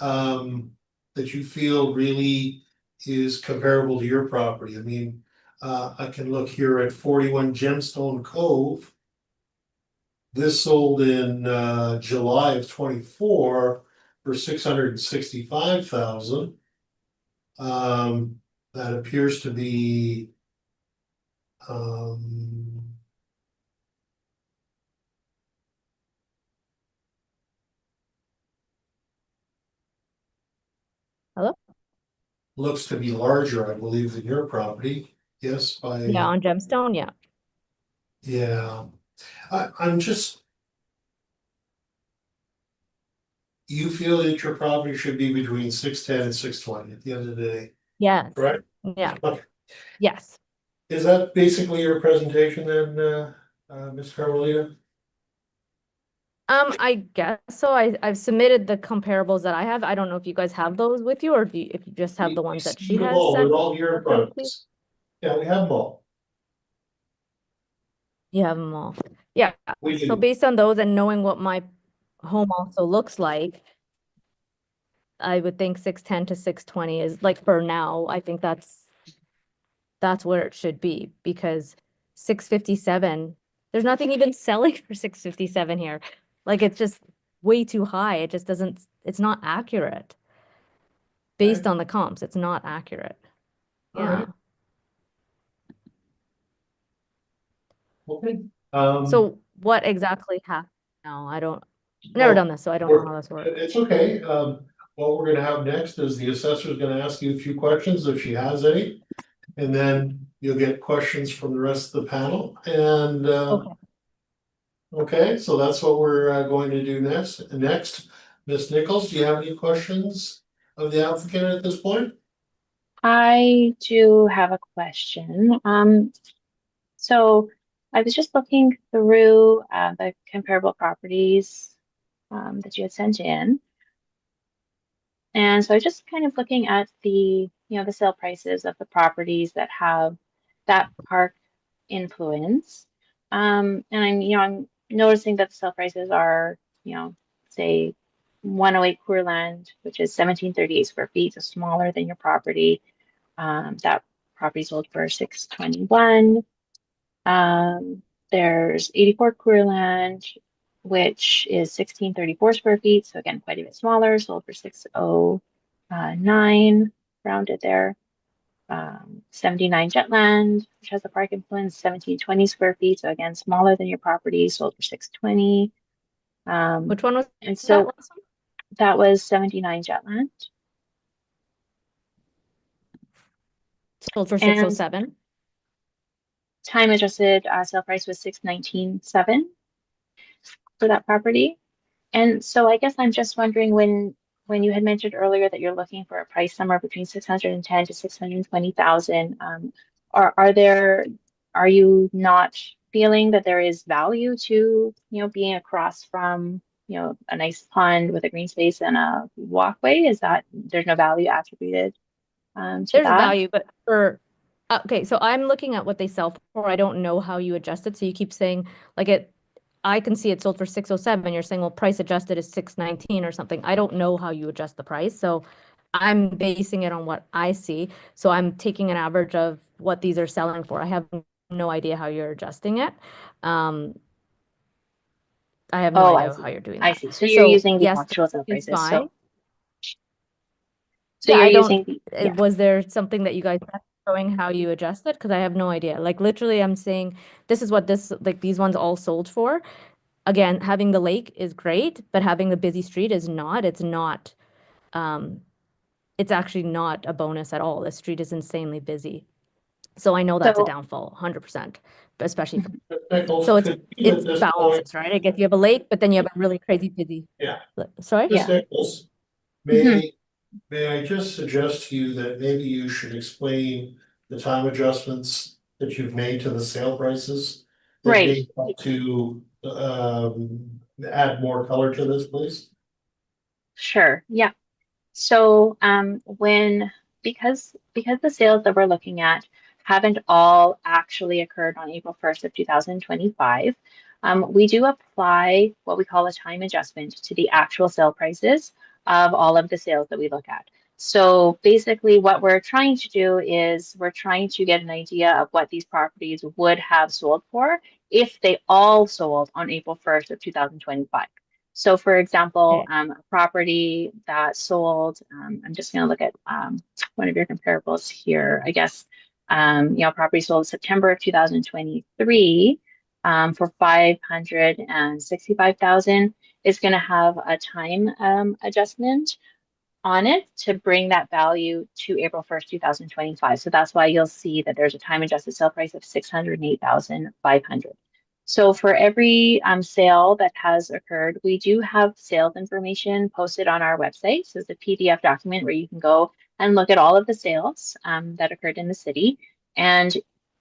that you feel really is comparable to your property? I mean, I can look here at 41 Gemstone Cove. This sold in July of 24 for 665,000. That appears to be Hello? looks to be larger, I believe, than your property. Yes, by Yeah, on Gemstone, yeah. yeah. I'm just, you feel that your property should be between 610 and 620 at the end of the day, Yes. right? Yeah. Okay. Yes. Is that basically your presentation then, Ms. Carmelita? I guess so. I've submitted the comparables that I have. I don't know if you guys have those with you, or if you just have the ones that she has They're sent. all here in front of us. Yeah, we have them all. You have them all. Yeah. We So do. based on those and knowing what my home also looks like, I would think 610 to 620 is like, for now, I think that's where it should be, because 657, there's nothing even selling for 657 here. Like, it's just way too high. It just doesn't, it's not accurate. Based on the comps, it's not accurate. All Yeah. right. Okay. So what exactly happened now? I've never done this, so I don't know how this works. It's okay. What we're gonna have next is the assessor's gonna ask you a few questions if she has any. And then you'll get questions from the rest of the panel and, Okay. okay, so that's what we're going to do next. Next, Ms. Nichols, do you have any questions of the applicant at this point? I do have a question. So I was just looking through the comparable properties that you had sent in. And so I was just kind of looking at the sale prices of the properties that have that park influence. And I'm noticing that the sale prices are, say 108 Courland, which is 1738 square feet, so smaller than your property. That property sold for 621. There's 84 Courland, which is 1634 square feet, so again, quite a bit smaller, sold for 609, rounded there. 79 Jetland, which has a park influence, 1720 square feet, so again, smaller than your property, sold for 620. Which one was And that so last one? that was 79 Jetland. Sold for And 607. time adjusted sale price was 619.7 for that property. And so I guess I'm just wondering when you had mentioned earlier that you're looking for a price somewhere between 610 to 620,000, are you not feeling that there is value to, being across from, a nice pond with a green space and a walkway? Is that there's no value attributed to There's that? value, but okay, so I'm looking at what they sell for. I don't know how you adjust it. So you keep saying I can see it sold for 607. You're saying, well, price adjusted is 619 or something. I don't know how you adjust the price. So I'm basing it on what I see. So I'm taking an average of what these are selling for. I have no idea how you're adjusting it. I have no idea how you're doing that. I see. So you're using the yes, actual sale it's prices. fine. So Yeah, you're I don't, using the, was there something that you guys had showing how you adjust it? Because I have no idea. Like literally I'm saying, this is what these ones all sold for. Again, having the lake is great, but having the busy street is not. It's not, it's actually not a bonus at all. The street is insanely busy. So I know that's a so downfall, 100%, but especially for, Ms. Nichols, so could you at this point, balances, right? I guess you have a lake, but then you have a really crazy busy. Yeah. Sorry? Ms. Nichols, Mhm. may I just suggest to you that maybe you should explain the time adjustments that you've made to the sale prices? That Right. may help to add more color to this, please. Sure. Yeah. So because the sales that we're looking at haven't all actually occurred on April 1st of 2025, we do apply what we call a time adjustment to the actual sale prices of all of the sales that we look at. So basically what we're trying to do is we're trying to get an idea of what these properties would have sold for if they all sold on April 1st of 2025. So for example, a property that sold, I'm just going to look at one of your comparables here, I guess, property sold September of 2023 for 565,000 is going to have a time adjustment on it to bring that value to April 1st, 2025. So that's why you'll see that there's a time adjusted sale price of 608,500. So for every sale that has occurred, we do have sales information posted on our website. So it's a PDF document where you can go and look at all of the sales that occurred in the city. And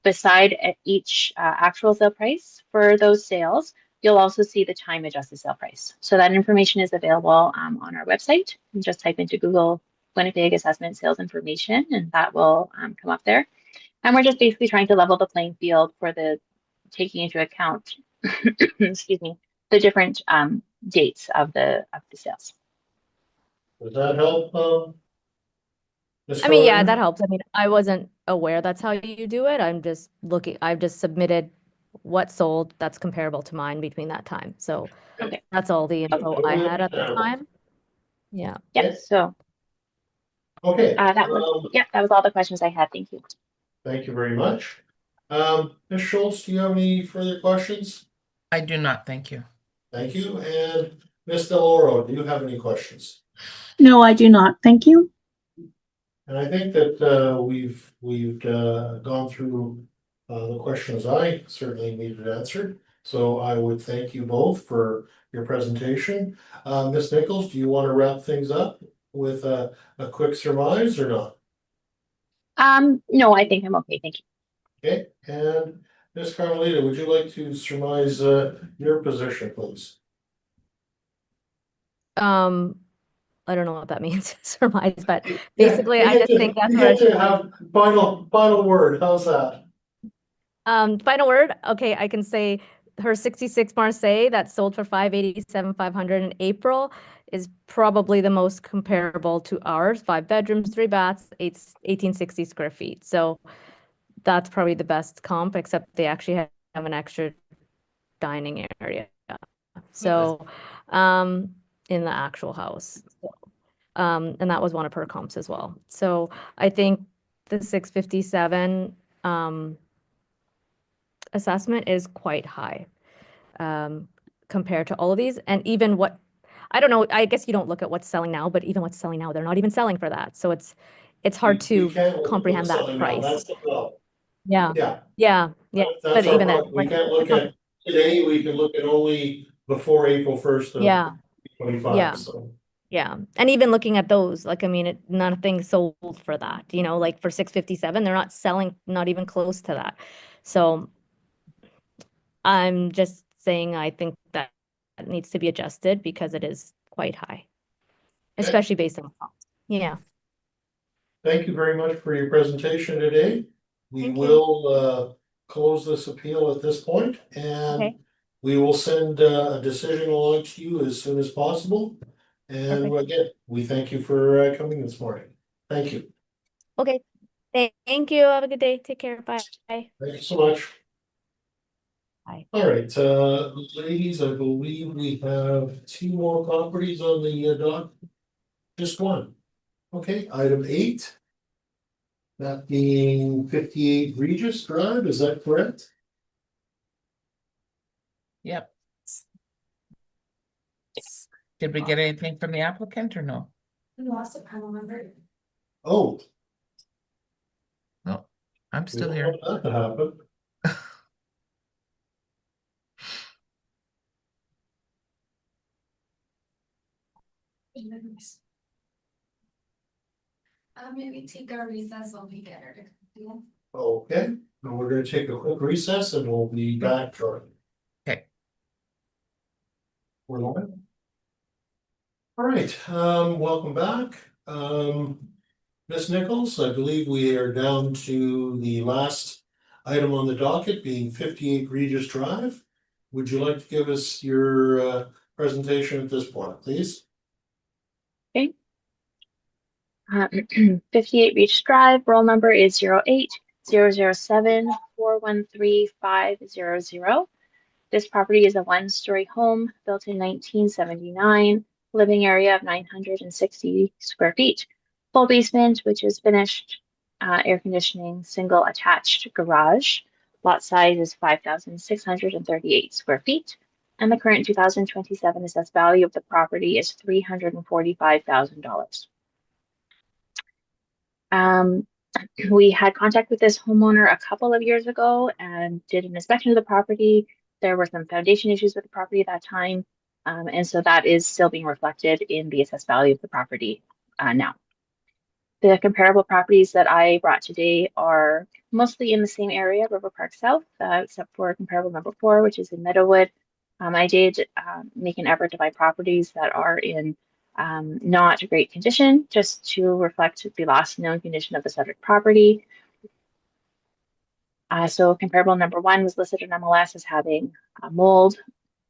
beside each actual sale price for those sales, you'll also see the time adjusted sale price. So that information is available on our website. You just type into Google Winnipeg assessment sales information and that will come up there. And we're just basically trying to level the playing field for the taking into account, excuse me, the different dates of the sales. Does that help? I mean, yeah, Farmer? that helps. I mean, I wasn't aware that's how you do it. I've just submitted what sold that's comparable to mine between that time. So Okay. that's all the info I Totally had at the understandable. time. Yeah. Yeah. So Okay. that was all the questions I had. Thank you. Thank you very much. Ms. Schultz, do you have any further questions? I do not, thank you. Thank you. And Ms. Deloro, do you have any questions? No, I do not. Thank you. And I think that we've gone through the questions I certainly needed answered. So I would thank you both for your presentation. Ms. Nichols, do you want to wrap things up with a quick surmise or not? No, I think I'm okay. Thank you. Okay, and Ms. Carmelita, would you like to surmise your position, please? I don't know what that means, surmise, but Yeah, basically, I just think that's where it should be. have final word. How's that? Final word. Okay, I can say her 66 Marseille that sold for 587,500 in April is probably the most comparable to ours. 5 bedrooms, 3 baths, 1860 square feet. So that's probably the best comp, except they actually have an extra dining area. So, in the actual house. And that was one of her comps as well. So I think the 657 assessment is quite high compared to all of these. And even what, I don't know, I guess you don't look at what's selling now, but even what's selling now, they're not even selling for that. So it's hard We to can't look at comprehend what's that selling now. price. That's the problem. Yeah, Yeah, yeah, yeah. that's But our even then, problem. We like, can't look at today, we can look at only before April 1st of yeah, 25, yeah. so. Yeah. And even looking at those, like, I mean, nothing sold for that, you know, like for 657, they're not selling, not even close to that. So I'm just saying, I think that needs to be adjusted because it is quite high, especially based on cost. Yeah. Thank you very much for your presentation today. We Thank you. will close this appeal at this point, and Okay. we will send a decision along to you as soon as possible. And Perfect. again, we thank you for coming this morning. Thank you. Okay. Thank you. Have a good day. Take care. Bye. Thank you so much. Bye. All right, ladies, I believe we have 2 more properties on the dock. Just one. Okay, item 8. That being 58 Regis Drive, is that correct? Yep. Did we get anything from the applicant or no? We lost a panel member. Oh. No, I'm We still don't here. want that to happen. Maybe take our recess while we get her. Yeah. Okay, and we're gonna take a quick recess and we'll be back shortly. Okay. We're live. All right, welcome back. Ms. Nichols, I believe we are down to the last item on the docket being 58 Regis Drive. Would you like to give us your presentation at this point, please? Okay. 58 Beach Drive, roll number is 08-007-413-500. This property is a 1-story home built in 1979, living area of 960 square feet. Full basement, which is finished, air conditioning, single attached garage. Lot size is 5,638 square feet. And the current 2027 assessed value of the property is $345,000. We had contact with this homeowner a couple of years ago and did an inspection of the property. There were some foundation issues with the property at that time. And so that is still being reflected in the assessed value of the property now. The comparable properties that I brought today are mostly in the same area, River Park South, except for comparable number 4, which is in Meadowood. I did make an effort to buy properties that are in not great condition, just to reflect the last known condition of the subject property. So comparable number 1 was listed in MLS as having mold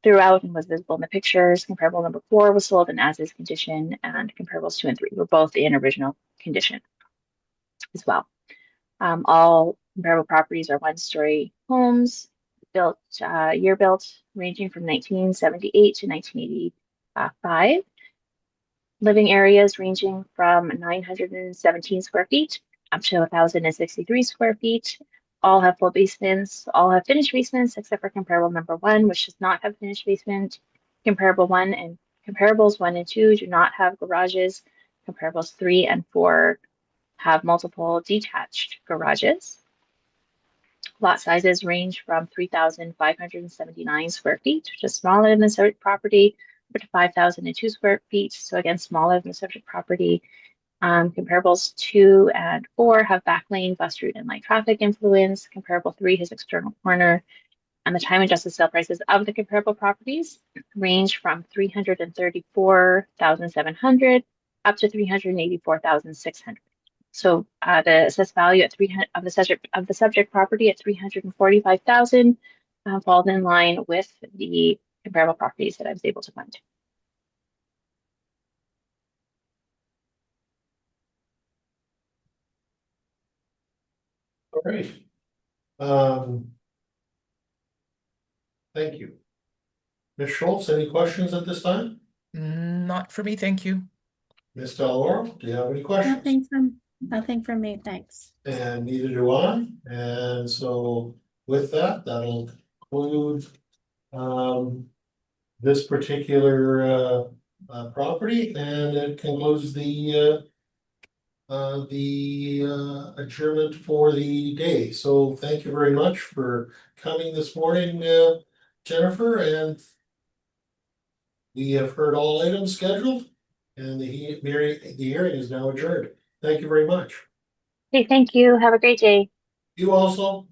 throughout and was visible in the pictures. Comparable number 4 was sold in as-is condition, and comparables 2 and 3 were both in original condition as well. All comparable properties are 1-story homes, built year built ranging from 1978 to 1985. Living areas ranging from 917 square feet up to 1,063 square feet. All have full basements, all have finished basements except for comparable number 1, which does not have finished basement. Comparable 1 and comparables 1 and 2 do not have garages. Comparables 3 and 4 have multiple detached garages. Lot sizes range from 3,579 square feet, which is smaller than the subject property, up to 5,002 square feet, so again, smaller than the subject property. Comparables 2 and 4 have back lane, bus route, and light traffic influence. Comparable 3 has external corner. And the time adjusted sale prices of the comparable properties range from 334,700 up to 384,600. So the assessed value at 300 of the subject property at 345,000 falls in line with the comparable properties that I was able to find. All right. Thank you. Ms. Schultz, any questions at this time? Not for me, thank you. Ms. Deloro, do you have any questions? Nothing from me, thanks. And neither do I. And so with that, that'll conclude this particular property, and it concludes the adjournment for the day. So thank you very much for coming this morning, Jennifer, and we have heard all items scheduled, and the hearing is now adjourned. Thank you very much. Okay, thank you. Have a great day. You also.